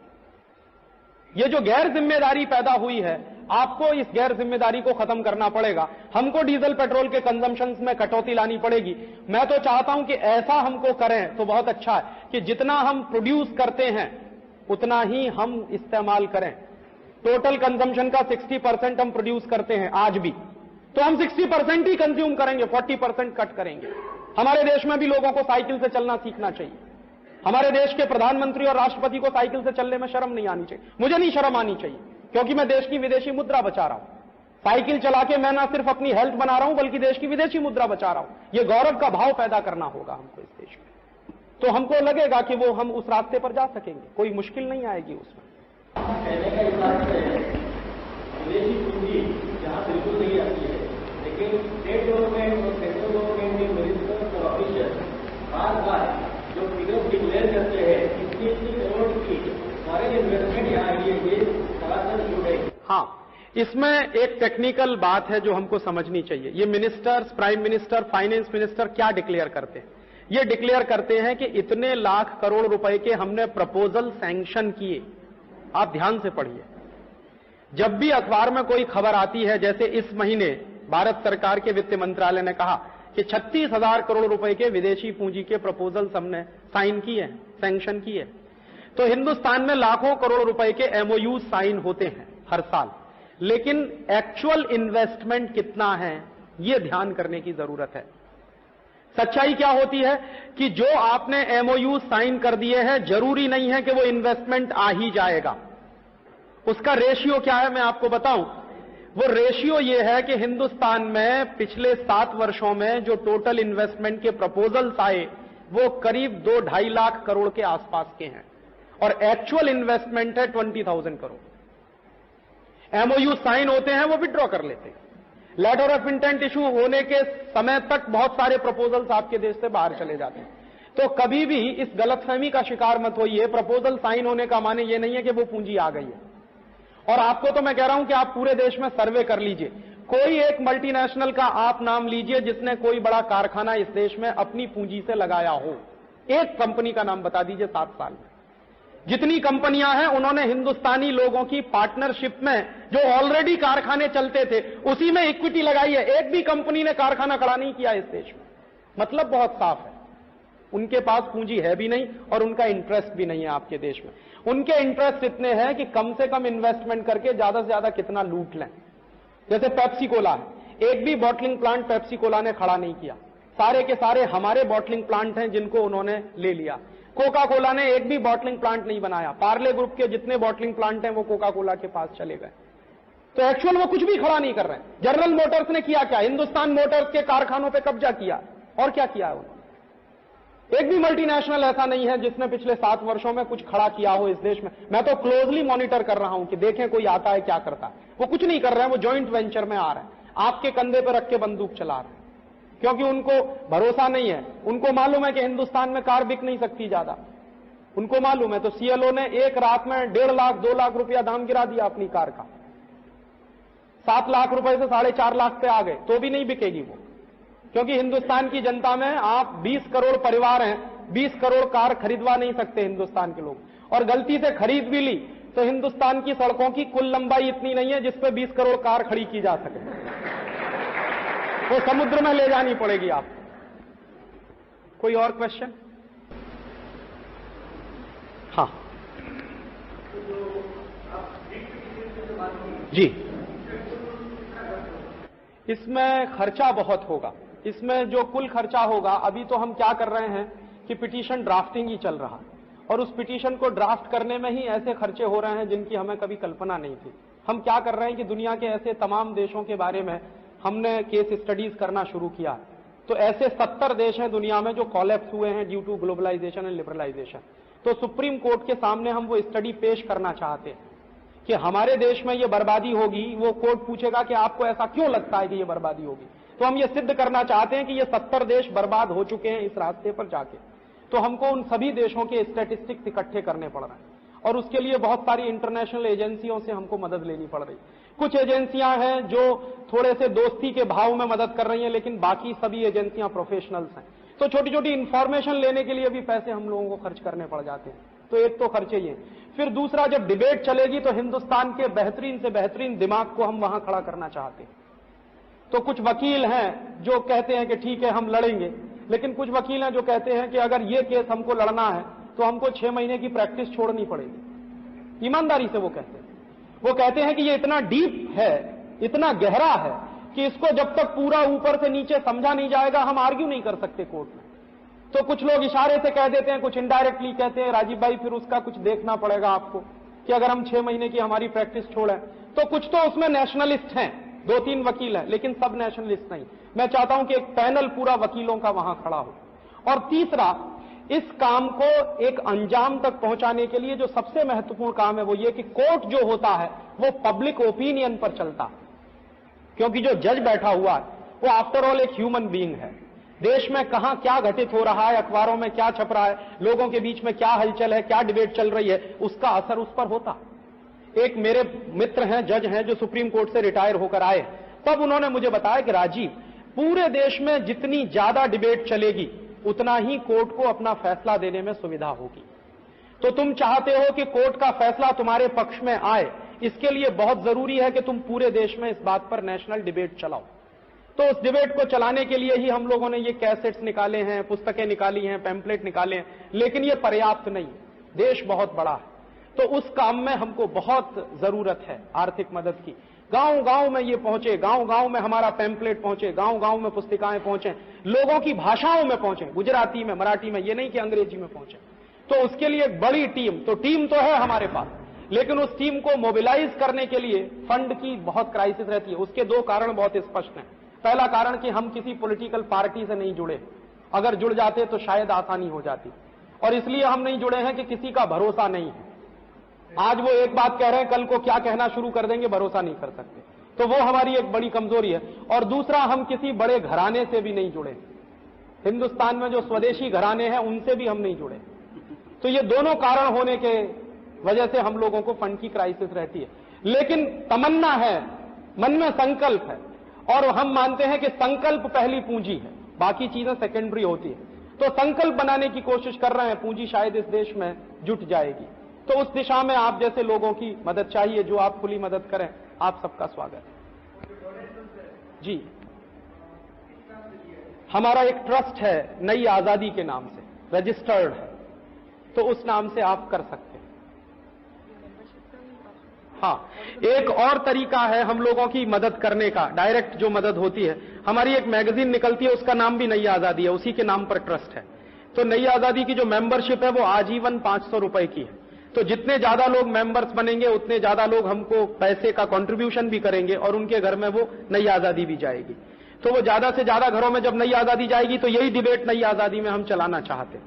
ये जो गैर जिम्मेदारी पैदा हुई है, आपको इस गैर जिम्मेदारी को खत्म करना पड़ेगा। हमको डीजल पेट्रोल के कंजम्पशन में कटौती लानी पड़ेगी। मैं तो चाहता हूं कि ऐसा हमको करें तो बहुत अच्छा है कि जितना हम प्रोड्यूस करते हैं उतना ही हम इस्तेमाल करें। टोटल कंजम्पशन का 60% हम प्रोड्यूस करते हैं आज भी, तो हम 60% ही कंज्यूम करेंगे, 40% कट करेंगे। हमारे देश में भी लोगों को साइकिल से चलना सीखना चाहिए। हमारे देश के प्रधानमंत्री और राष्ट्रपति को साइकिल से चलने में शर्म नहीं आनी चाहिए। मुझे नहीं शर्म आनी चाहिए, क्योंकि मैं देश की विदेशी मुद्रा बचा रहा हूं। साइकिल चला के मैं ना सिर्फ अपनी हेल्थ बना रहा हूं, बल्कि देश की विदेशी मुद्रा बचा रहा हूं। यह गौरव का भाव पैदा करना होगा हमको इस देश में, तो हमको लगेगा कि वो हम उस रास्ते पर जा सकेंगे, कोई मुश्किल नहीं आएगी उसमें। कहने का हिसाब से विदेशी पूंजी जहां बिल्कुल नहीं आती है, लेकिन स्टेट गवर्नमेंट और सेंट्रल गवर्नमेंट के मिनिस्टर्स और ऑफिशियल बार बार जो फिगर डिक्लेयर करते हैं इतनी करोड़ की फॉरेन इन्वेस्टमेंट यहाँ आई है, ये सरासर झूठ है। हाँ, इसमें एक टेक्निकल बात है जो हमको समझनी चाहिए। ये ministers, prime minister, finance minister क्या डिक्लेयर करते हैं? ये डिक्लेयर करते हैं कि इतने लाख करोड़ रुपए के हमने प्रपोजल सैंक्शन किए। आप ध्यान से पढ़िए, जब भी अखबार में कोई खबर आती है, जैसे इस महीने भारत सरकार के वित्त मंत्रालय ने कहा कि 36,000 करोड़ रुपए के विदेशी पूंजी के प्रपोजल हमने साइन किए, सैंक्शन किए, तो हिंदुस्तान में लाखों करोड़ रुपए के एमओयू साइन होते हैं हर साल, लेकिन एक्चुअल इन्वेस्टमेंट कितना है यह ध्यान करने की जरूरत है। सच्चाई क्या होती है कि जो आपने एमओयू साइन कर दिए हैं, जरूरी नहीं है कि वो इन्वेस्टमेंट आ ही जाएगा। उसका रेशियो क्या है मैं आपको बताऊं। वो रेशियो ये है कि हिंदुस्तान में पिछले 7 वर्षों में जो टोटल इन्वेस्टमेंट के प्रपोजल्स आए वो करीब 2-2.5 लाख करोड़ के आसपास के हैं, और एक्चुअल इन्वेस्टमेंट है 20,000 करोड़। एमओयू साइन होते हैं, वो विड्रॉ कर लेते हैं। लेटर ऑफ इंटेंट इशू होने के समय तक बहुत सारे प्रपोजल्स आपके देश से बाहर चले जाते हैं। तो कभी भी इस गलतफहमी का शिकार मत होइए। प्रपोजल साइन होने का माने ये नहीं है कि वो पूंजी आ गई है। और आपको तो मैं कह रहा हूं कि आप पूरे देश में सर्वे कर लीजिए, कोई एक मल्टीनेशनल का आप नाम लीजिए जिसने कोई बड़ा कारखाना इस देश में अपनी पूंजी से लगाया हो। एक कंपनी का नाम बता दीजिए 7 साल में। जितनी कंपनियां हैं उन्होंने हिंदुस्तानी लोगों की पार्टनरशिप में जो ऑलरेडी कारखाने चलते थे उसी में इक्विटी लगाई है। एक भी कंपनी ने कारखाना खड़ा नहीं किया इस देश में। मतलब बहुत साफ है, उनके पास पूंजी है भी नहीं और उनका इंटरेस्ट भी नहीं है आपके देश में। उनके इंटरेस्ट इतने हैं कि कम से कम इन्वेस्टमेंट करके ज्यादा से ज्यादा कितना लूट लें। जैसे पेप्सी कोला है, एक भी बॉटलिंग प्लांट पेप्सी कोला ने खड़ा नहीं किया, सारे के सारे हमारे बॉटलिंग प्लांट हैं जिनको उन्होंने ले लिया। कोका कोला ने एक भी बॉटलिंग प्लांट नहीं बनाया। पार्ले ग्रुप के जितने बॉटलिंग प्लांट हैं वो कोका कोला के पास चले गए। तो एक्चुअल वो कुछ भी खड़ा नहीं कर रहे हैं। जनरल मोटर्स ने किया क्या? हिंदुस्तान मोटर्स के कारखानों पे कब्जा किया, और क्या किया है उन्होंने? एक भी मल्टीनेशनल ऐसा नहीं है जिसने पिछले 7 वर्षों में कुछ खड़ा किया हो इस देश में। मैं तो क्लोजली मॉनिटर कर रहा हूं कि देखें कोई आता है क्या करता है। वो कुछ नहीं कर रहे हैं, वो जॉइंट वेंचर में आ रहे हैं, आपके कंधे पर रख के बंदूक चला रहे हैं, क्योंकि उनको भरोसा नहीं है। उनको मालूम है कि हिंदुस्तान में कार बिक नहीं सकती ज्यादा, उनको मालूम है। तो सीएलओ ने एक रात में 1.5 लाख 2 लाख रुपया दाम गिरा दिया अपनी कार का। 7 लाख रुपए से 4.5 लाख पे आ गए, तो भी नहीं बिकेगी वो, क्योंकि हिंदुस्तान की जनता में आप 20 करोड़ परिवार हैं, 20 करोड़ कार खरीदवा नहीं सकते हिंदुस्तान के लोग। और गलती से खरीद भी ली तो हिंदुस्तान की सड़कों की कुल लंबाई इतनी नहीं है जिस पे 20 करोड़ कार खड़ी की जा सके, वो समुद्र में ले जानी पड़ेगी आप। कोई और क्वेश्चन? हाँ जी, इसमें खर्चा बहुत होगा। इसमें जो कुल खर्चा होगा, अभी तो हम क्या कर रहे हैं कि पिटीशन ड्राफ्टिंग ही चल रहा है, और उस पिटीशन को ड्राफ्ट करने में ही ऐसे खर्चे हो रहे हैं जिनकी हमें कभी कल्पना नहीं थी। हम क्या कर रहे हैं कि दुनिया के ऐसे तमाम देशों के बारे में हमने केस स्टडीज करना शुरू किया। तो ऐसे 70 देश हैं दुनिया में जो कॉलेप्स हुए हैं due to globalisation and liberalisation. तो सुप्रीम कोर्ट के सामने हम वो स्टडी पेश करना चाहते हैं। कि हमारे देश में ये बर्बादी होगी, वो कोर्ट पूछेगा कि आपको ऐसा क्यों लगता है कि ये बर्बादी होगी। तो हम ये सिद्ध करना चाहते हैं कि ये 70 देश बर्बाद हो चुके हैं इस रास्ते पर जाके। तो हमको उन सभी देशों के स्टैटिस्टिक्स इकट्ठे करने पड़ रहे हैं और उसके लिए बहुत सारी इंटरनेशनल एजेंसियों से हमको मदद लेनी पड़ रही। कुछ एजेंसियां हैं जो थोड़े से दोस्ती के भाव में मदद कर रही हैं, लेकिन बाकी सभी एजेंसियां प्रोफेशनल्स हैं। तो छोटी छोटी इंफॉर्मेशन लेने के लिए भी पैसे हम लोगों को खर्च करने पड़ जाते हैं। तो एक तो खर्चे ही हैं। फिर दूसरा, जब डिबेट चलेगी तो हिंदुस्तान के बेहतरीन से बेहतरीन दिमाग को हम वहां खड़ा करना चाहते हैं। तो कुछ वकील हैं जो कहते हैं कि ठीक है हम लड़ेंगे, लेकिन कुछ वकील हैं जो कहते हैं कि अगर ये केस हमको लड़ना है तो हमको 6 महीने की प्रैक्टिस छोड़नी पड़ेगी। ईमानदारी से वो कहते हैं कि ये इतना डीप है, इतना गहरा है कि इसको जब तक पूरा ऊपर से नीचे समझा नहीं जाएगा हम आर्ग्यू नहीं कर सकते कोर्ट में। तो कुछ लोग इशारे से कह देते हैं, कुछ इनडायरेक्टली कहते हैं राजीव भाई फिर उसका कुछ देखना पड़ेगा आपको कि अगर हम 6 महीने की हमारी प्रैक्टिस छोड़ें। तो कुछ तो उसमें नेशनलिस्ट हैं, 2-3 वकील हैं, लेकिन सब नेशनलिस्ट नहीं। मैं चाहता हूं कि एक पैनल पूरा वकीलों का वहां खड़ा हो। और तीसरा, इस काम को एक अंजाम तक पहुंचाने के लिए जो सबसे महत्वपूर्ण काम है वो ये कि कोर्ट जो होता है वो पब्लिक ओपिनियन पर चलता है, क्योंकि जो जज बैठा हुआ है वो आफ्टर ऑल एक ह्यूमन बीइंग है। देश में कहां क्या घटित हो रहा है, अखबारों में क्या छप रहा है, लोगों के बीच में क्या हलचल है, क्या डिबेट चल रही है, उसका असर उस पर होता। एक मेरे मित्र हैं, जज हैं, जो सुप्रीम कोर्ट से रिटायर होकर आए, तब उन्होंने मुझे बताया कि राजीव, पूरे देश में जितनी ज्यादा डिबेट चलेगी उतना ही कोर्ट को अपना फैसला देने में सुविधा होगी। तो तुम चाहते हो कि कोर्ट का फैसला तुम्हारे पक्ष में आए, इसके लिए बहुत जरूरी है कि तुम पूरे देश में इस बात पर नेशनल डिबेट चलाओ। तो उस डिबेट को चलाने के लिए ही हम लोगों ने ये कैसेट्स निकाले हैं, पुस्तकें निकाली हैं, पैम्पलेट निकाले हैं, लेकिन ये पर्याप्त नहीं। देश बहुत बड़ा है, तो उस काम में हमको बहुत जरूरत है आर्थिक मदद की। गांव गांव में ये पहुंचे, गांव गांव में हमारा पैम्पलेट पहुंचे, गांव गांव में पुस्तिकाएं पहुंचे, लोगों की भाषाओं में पहुंचे, गुजराती में, मराठी में, ये नहीं कि अंग्रेजी में पहुंचे। तो उसके लिए एक बड़ी टीम तो है हमारे पास, लेकिन उस टीम को मोबिलाइज करने के लिए फंड की बहुत क्राइसिस रहती है। उसके 2 कारण बहुत स्पष्ट हैं। पहला कारण कि हम किसी पॉलिटिकल पार्टी से नहीं जुड़े, अगर जुड़ जाते तो शायद आसानी हो जाती, और इसलिए हम नहीं जुड़े हैं कि किसी का भरोसा नहीं है। आज वो एक बात कह रहे हैं, कल को क्या कहना शुरू कर देंगे, भरोसा नहीं कर सकते। तो वो हमारी एक बड़ी कमजोरी है। और दूसरा, हम किसी बड़े घराने से भी नहीं जुड़े। हिंदुस्तान में जो स्वदेशी घराने हैं उनसे भी हम नहीं जुड़े। तो ये दोनों कारण होने के वजह से हम लोगों को फंड की क्राइसिस रहती है। लेकिन तमन्ना है, मन में संकल्प है, और हम मानते हैं कि संकल्प पहली पूंजी है, बाकी चीजें सेकेंडरी होती है। तो संकल्प बनाने की कोशिश कर रहे हैं, पूंजी शायद इस देश में जुट जाएगी। तो उस दिशा में आप जैसे लोगों की मदद चाहिए, जो आप खुली मदद करें, आप सबका स्वागत है। जी, हमारा एक ट्रस्ट है नई आजादी के नाम से, रजिस्टर्ड है, तो उस नाम से आप कर सकते हैं। हाँ, एक और तरीका है हम लोगों की मदद करने का, डायरेक्ट जो मदद होती है। हमारी एक मैगजीन निकलती है, उसका नाम भी नई आजादी है, उसी के नाम पर ट्रस्ट है। तो नई आजादी की जो मेंबरशिप है वो आजीवन 500 रुपए की है। तो जितने ज्यादा लोग मेंबर्स बनेंगे उतने ज्यादा लोग हमको पैसे का कंट्रीब्यूशन भी करेंगे, और उनके घर में वो नई आजादी भी जाएगी। तो वो ज्यादा से ज्यादा घरों में जब नई आजादी जाएगी तो यही डिबेट नई आजादी में हम चलाना चाहते हैं,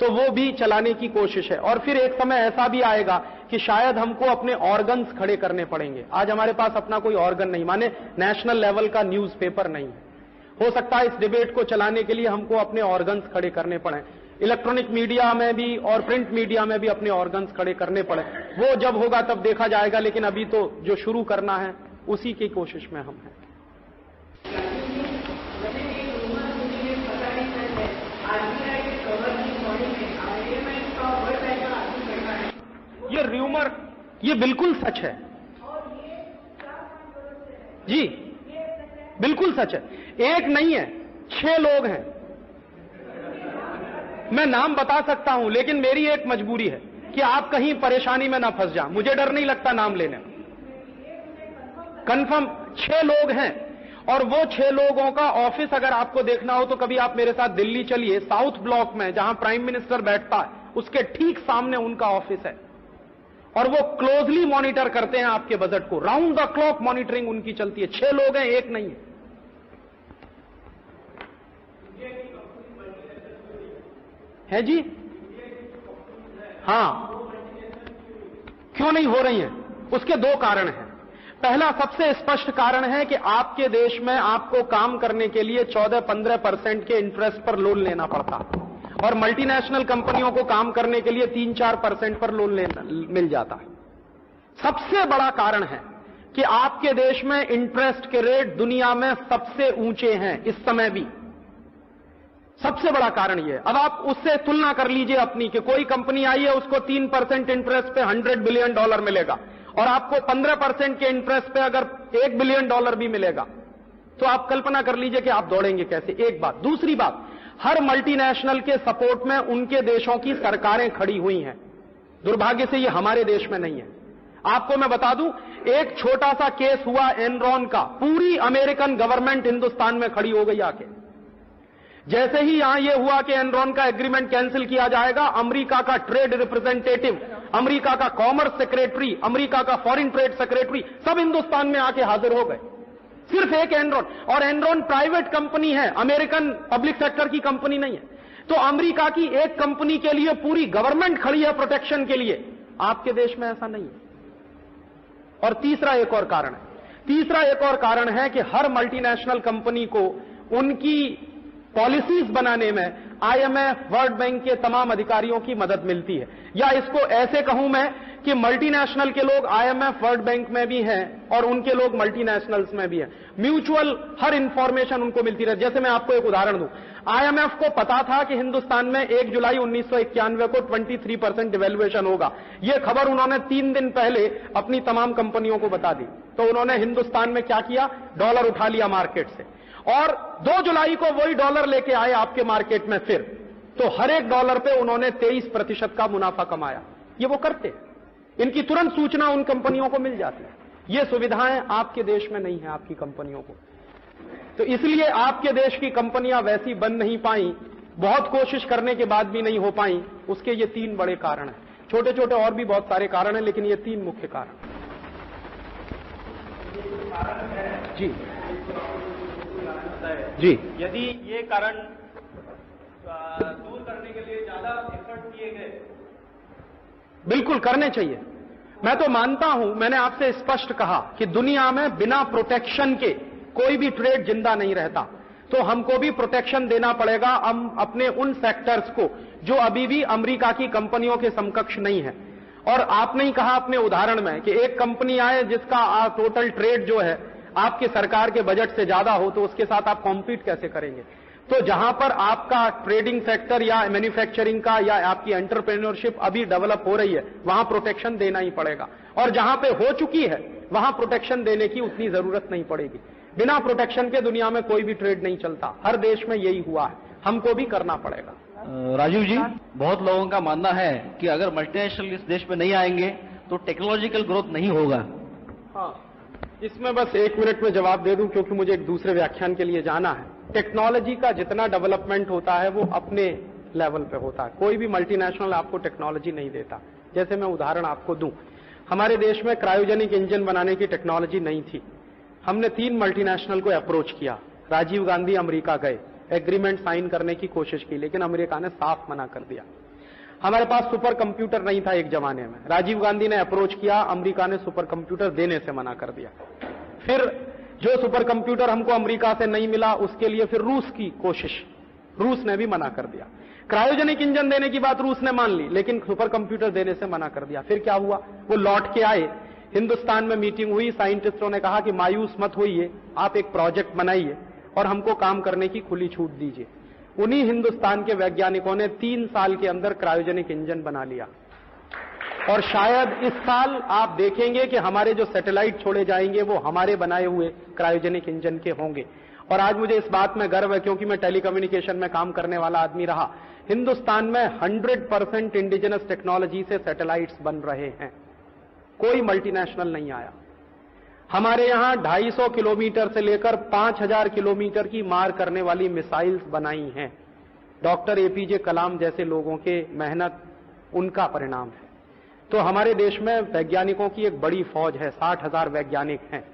तो वो भी चलाने की कोशिश है। और फिर एक समय ऐसा भी आएगा कि शायद हमको अपने ऑर्गन्स खड़े करने पड़ेंगे। आज हमारे पास अपना कोई ऑर्गन नहीं, माने नेशनल लेवल का न्यूज़पेपर नहीं है। हो सकता है इस डिबेट को चलाने के लिए हमको अपने ऑर्गन्स खड़े करने पड़े, इलेक्ट्रॉनिक मीडिया में भी और प्रिंट मीडिया में भी अपने ऑर्गन्स खड़े करने पड़े। वो जब होगा तब देखा जाएगा, लेकिन अभी तो जो शुरू करना है उसी की कोशिश में हम हैं। ये र्यूमर, ये बिल्कुल सच है जी, बिल्कुल सच है। एक नहीं है, 6 लोग हैं। मैं नाम बता सकता हूं, लेकिन मेरी एक मजबूरी है कि आप कहीं परेशानी में ना फंस जाएं। मुझे डर नहीं लगता नाम लेने में। कंफर्म 6 लोग हैं, और वो 6 लोगों का ऑफिस अगर आपको देखना हो तो कभी आप मेरे साथ दिल्ली चलिए, साउथ ब्लॉक में जहां प्राइम मिनिस्टर बैठता है उसके ठीक सामने उनका ऑफिस है, और वो क्लोजली मॉनिटर करते हैं आपके बजट को। राउंड द क्लॉक मॉनिटरिंग उनकी चलती है। 6 लोग हैं, एक नहीं है। है जी, हाँ, क्यों नहीं हो रही है? उसके दो कारण हैं। पहला सबसे स्पष्ट कारण है कि आपके देश में आपको काम करने के लिए 14-15% के इंटरेस्ट पर लोन लेना पड़ता और मल्टीनेशनल कंपनियों को काम करने के लिए 3-4% पर लोन मिल जाता है। सबसे बड़ा कारण है कि आपके देश में इंटरेस्ट के रेट दुनिया में सबसे ऊंचे हैं इस समय भी। सबसे बड़ा कारण यह है। अब आप उससे तुलना कर लीजिए अपनी कि कोई कंपनी आई है, उसको 3% इंटरेस्ट पे $100 बिलियन मिलेगा और आपको 15% के इंटरेस्ट पे अगर $1 बिलियन भी मिलेगा, तो आप कल्पना कर लीजिए कि आप दौड़ेंगे कैसे। एक बात। दूसरी बात, हर मल्टीनेशनल के सपोर्ट में उनके देशों की सरकारें खड़ी हुई हैं। दुर्भाग्य से ये हमारे देश में नहीं है। आपको मैं बता दूं, एक छोटा सा केस हुआ एनरॉन का, पूरी अमेरिकन गवर्नमेंट हिंदुस्तान में खड़ी हो गई आके। जैसे ही यहां यह हुआ कि एनरॉन का एग्रीमेंट कैंसिल किया जाएगा, अमेरिका का ट्रेड रिप्रेजेंटेटिव, अमेरिका का कॉमर्स सेक्रेटरी, अमेरिका का फॉरेन ट्रेड सेक्रेटरी सब हिंदुस्तान में आके हाजिर हो गए। सिर्फ एक एनरॉन, और एनरॉन प्राइवेट कंपनी है, अमेरिकन पब्लिक सेक्टर की कंपनी नहीं है। तो अमेरिका की एक कंपनी के लिए पूरी गवर्नमेंट खड़ी है प्रोटेक्शन के लिए। आपके देश में ऐसा नहीं है। और तीसरा एक और कारण है कि हर मल्टीनेशनल कंपनी को उनकी पॉलिसीज बनाने में आईएमएफ, वर्ल्ड बैंक के तमाम अधिकारियों की मदद मिलती है। या इसको ऐसे कहूं मैं कि मल्टीनेशनल के लोग आईएमएफ, वर्ल्ड बैंक में भी हैं और उनके लोग मल्टीनेशनल्स में भी हैं। म्यूचुअल हर इंफॉर्मेशन उनको मिलती रहे। जैसे मैं आपको एक उदाहरण दूं, आईएमएफ को पता था कि हिंदुस्तान में 1 जुलाई 1991 को 23% डिवेल्युएशन होगा। यह खबर उन्होंने 3 दिन पहले अपनी तमाम कंपनियों को बता दी। तो उन्होंने हिंदुस्तान में क्या किया, डॉलर उठा लिया मार्केट से और 2 जुलाई को वही डॉलर लेके आए आपके मार्केट में फिर। तो हर एक डॉलर पे उन्होंने 23% का मुनाफा कमाया। ये वो करते हैं, इनकी तुरंत सूचना उन कंपनियों को मिल जाती है। ये सुविधाएं आपके देश में नहीं है आपकी कंपनियों को। तो इसलिए आपके देश की कंपनियां वैसी बन नहीं पाई, बहुत कोशिश करने के बाद भी नहीं हो पाई। उसके ये 3 बड़े कारण हैं। छोटे छोटे और भी बहुत सारे कारण हैं, लेकिन ये 3 मुख्य कारण। जी जी, यदि ये कारण दूर करने के लिए ज्यादा एफर्ट किए गए, बिल्कुल करने चाहिए। मैं तो मानता हूं, मैंने आपसे स्पष्ट कहा कि दुनिया में बिना प्रोटेक्शन के कोई भी ट्रेड जिंदा नहीं रहता। तो हमको भी प्रोटेक्शन देना पड़ेगा हम अपने उन सेक्टर्स को जो अभी भी अमेरिका की कंपनियों के समकक्ष नहीं है। और आपने ही कहा अपने उदाहरण में कि एक कंपनी आए जिसका टोटल ट्रेड जो है आपके सरकार के बजट से ज्यादा हो, तो उसके साथ आप कॉम्पीट कैसे करेंगे। तो जहां पर आपका ट्रेडिंग सेक्टर या मैन्युफैक्चरिंग का या आपकी एंटरप्रेन्योरशिप अभी डेवलप हो रही है, वहां प्रोटेक्शन देना ही पड़ेगा। और जहां पे हो चुकी है वहां प्रोटेक्शन देने की उतनी जरूरत नहीं पड़ेगी। बिना प्रोटेक्शन के दुनिया में कोई भी ट्रेड नहीं चलता। हर देश में यही हुआ है, हमको भी करना पड़ेगा। राजीव जी, बहुत लोगों का मानना है कि अगर मल्टीनेशनल इस देश में नहीं आएंगे तो टेक्नोलॉजिकल ग्रोथ नहीं होगा। हाँ, इसमें बस 1 मिनट में जवाब दे दूं क्योंकि मुझे एक दूसरे व्याख्यान के लिए जाना है। टेक्नोलॉजी का जितना डेवलपमेंट होता है वो अपने लेवल पे होता है। कोई भी मल्टीनेशनल आपको टेक्नोलॉजी नहीं देता। जैसे मैं उदाहरण आपको दूं, हमारे देश में क्रायोजेनिक इंजन बनाने की टेक्नोलॉजी नहीं थी। हमने 3 मल्टीनेशनल को अप्रोच किया। राजीव गांधी अमेरिका गए, एग्रीमेंट साइन करने की कोशिश की, लेकिन अमेरिका ने साफ मना कर दिया। हमारे पास सुपर कंप्यूटर नहीं था एक जमाने में, राजीव गांधी ने अप्रोच किया, अमेरिका ने सुपर कंप्यूटर देने से मना कर दिया। फिर जो सुपर कंप्यूटर हमको अमेरिका से नहीं मिला, उसके लिए फिर रूस की कोशिश, रूस ने भी मना कर दिया। क्रायोजेनिक इंजन देने की बात रूस ने मान ली, लेकिन सुपर कंप्यूटर देने से मना कर दिया। फिर क्या हुआ, वो लौट के आए, हिंदुस्तान में मीटिंग हुई, साइंटिस्टों ने कहा कि मायूस मत होइए, आप एक प्रोजेक्ट बनाइए और हमको काम करने की खुली छूट दीजिए। उन्हीं हिंदुस्तान के वैज्ञानिकों ने 3 साल के अंदर क्रायोजेनिक इंजन बना लिया। और शायद इस साल आप देखेंगे कि हमारे जो सैटेलाइट छोड़े जाएंगे वो हमारे बनाए हुए क्रायोजेनिक इंजन के होंगे। और आज मुझे इस बात में गर्व है क्योंकि मैं टेलीकम्युनिकेशन में काम करने वाला आदमी रहा। हिंदुस्तान में 100% इंडिजिनस टेक्नोलॉजी से सैटेलाइट्स बन रहे हैं, कोई मल्टीनेशनल नहीं आया। हमारे यहां 250 किलोमीटर से लेकर 5000 किलोमीटर की मार करने वाली मिसाइल्स बनाई हैं। डॉक्टर एपीजे कलाम जैसे लोगों के मेहनत, उनका परिणाम है। तो हमारे देश में वैज्ञानिकों की एक बड़ी फौज है, 60,000 वैज्ञानिक हैं।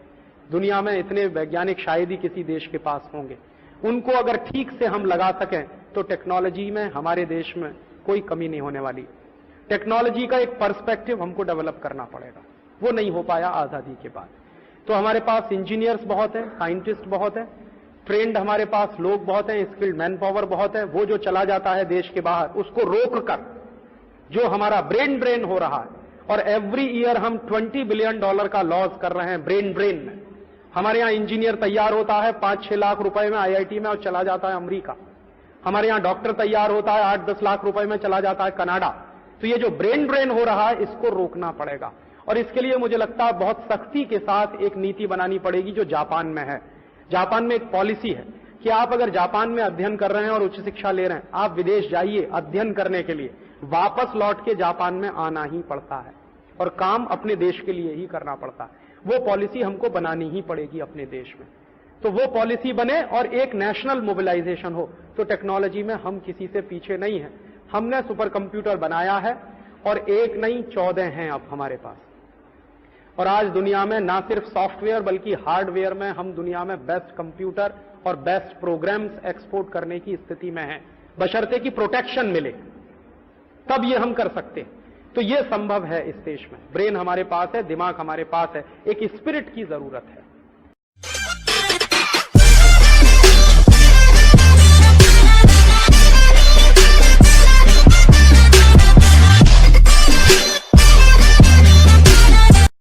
दुनिया में इतने वैज्ञानिक शायद ही किसी देश के पास होंगे। उनको अगर ठीक से हम लगा सकें तो टेक्नोलॉजी में हमारे देश में कोई कमी नहीं होने वाली। टेक्नोलॉजी का एक पर्सपेक्टिव हमको डेवलप करना पड़ेगा। वो नहीं हो पाया आजादी के बाद। तो हमारे पास इंजीनियर्स बहुत हैं, साइंटिस्ट बहुत हैं, ट्रेंड हमारे पास लोग बहुत हैं, स्किल्ड मैन पावर बहुत है। वो जो चला जाता है देश के बाहर, उसको रोककर जो हमारा ब्रेन ड्रेन हो रहा है, और एवरी ईयर हम $20 बिलियन का लॉस कर रहे हैं ब्रेन में। हमारे यहां इंजीनियर तैयार होता है 5-6 लाख रुपए में IIT में और चला जाता है अमेरिका। हमारे यहां डॉक्टर तैयार होता है 8-10 लाख रुपए में, चला जाता है कनाडा। तो ये जो ब्रेन ड्रेन हो रहा है, इसको रोकना पड़ेगा, और इसके लिए मुझे लगता है बहुत सख्ती के साथ एक नीति बनानी पड़ेगी जो जापान में है। जापान में एक पॉलिसी है कि आप अगर जापान में अध्ययन कर रहे हैं और उच्च शिक्षा ले रहे हैं, आप विदेश जाइए अध्ययन करने के लिए, वापस लौट के जापान में आना ही पड़ता है और काम अपने देश के लिए ही करना पड़ता है। वो पॉलिसी हमको बनानी ही पड़ेगी अपने देश में। तो वो पॉलिसी बने और एक नेशनल मोबिलाइजेशन हो। तो टेक्नोलॉजी में हम किसी से पीछे नहीं हैं। हमने सुपर कंप्यूटर बनाया है और एक नहीं 14 हैं अब हमारे पास। और आज दुनिया में ना सिर्फ सॉफ्टवेयर बल्कि हार्डवेयर में हम दुनिया में बेस्ट कंप्यूटर और बेस्ट प्रोग्राम्स एक्सपोर्ट करने की स्थिति में हैं, बशर्ते कि प्रोटेक्शन मिले, तब ये हम कर सकते हैं। तो ये संभव है इस देश में। ब्रेन हमारे पास है, दिमाग हमारे पास है, एक स्पिरिट की जरूरत है।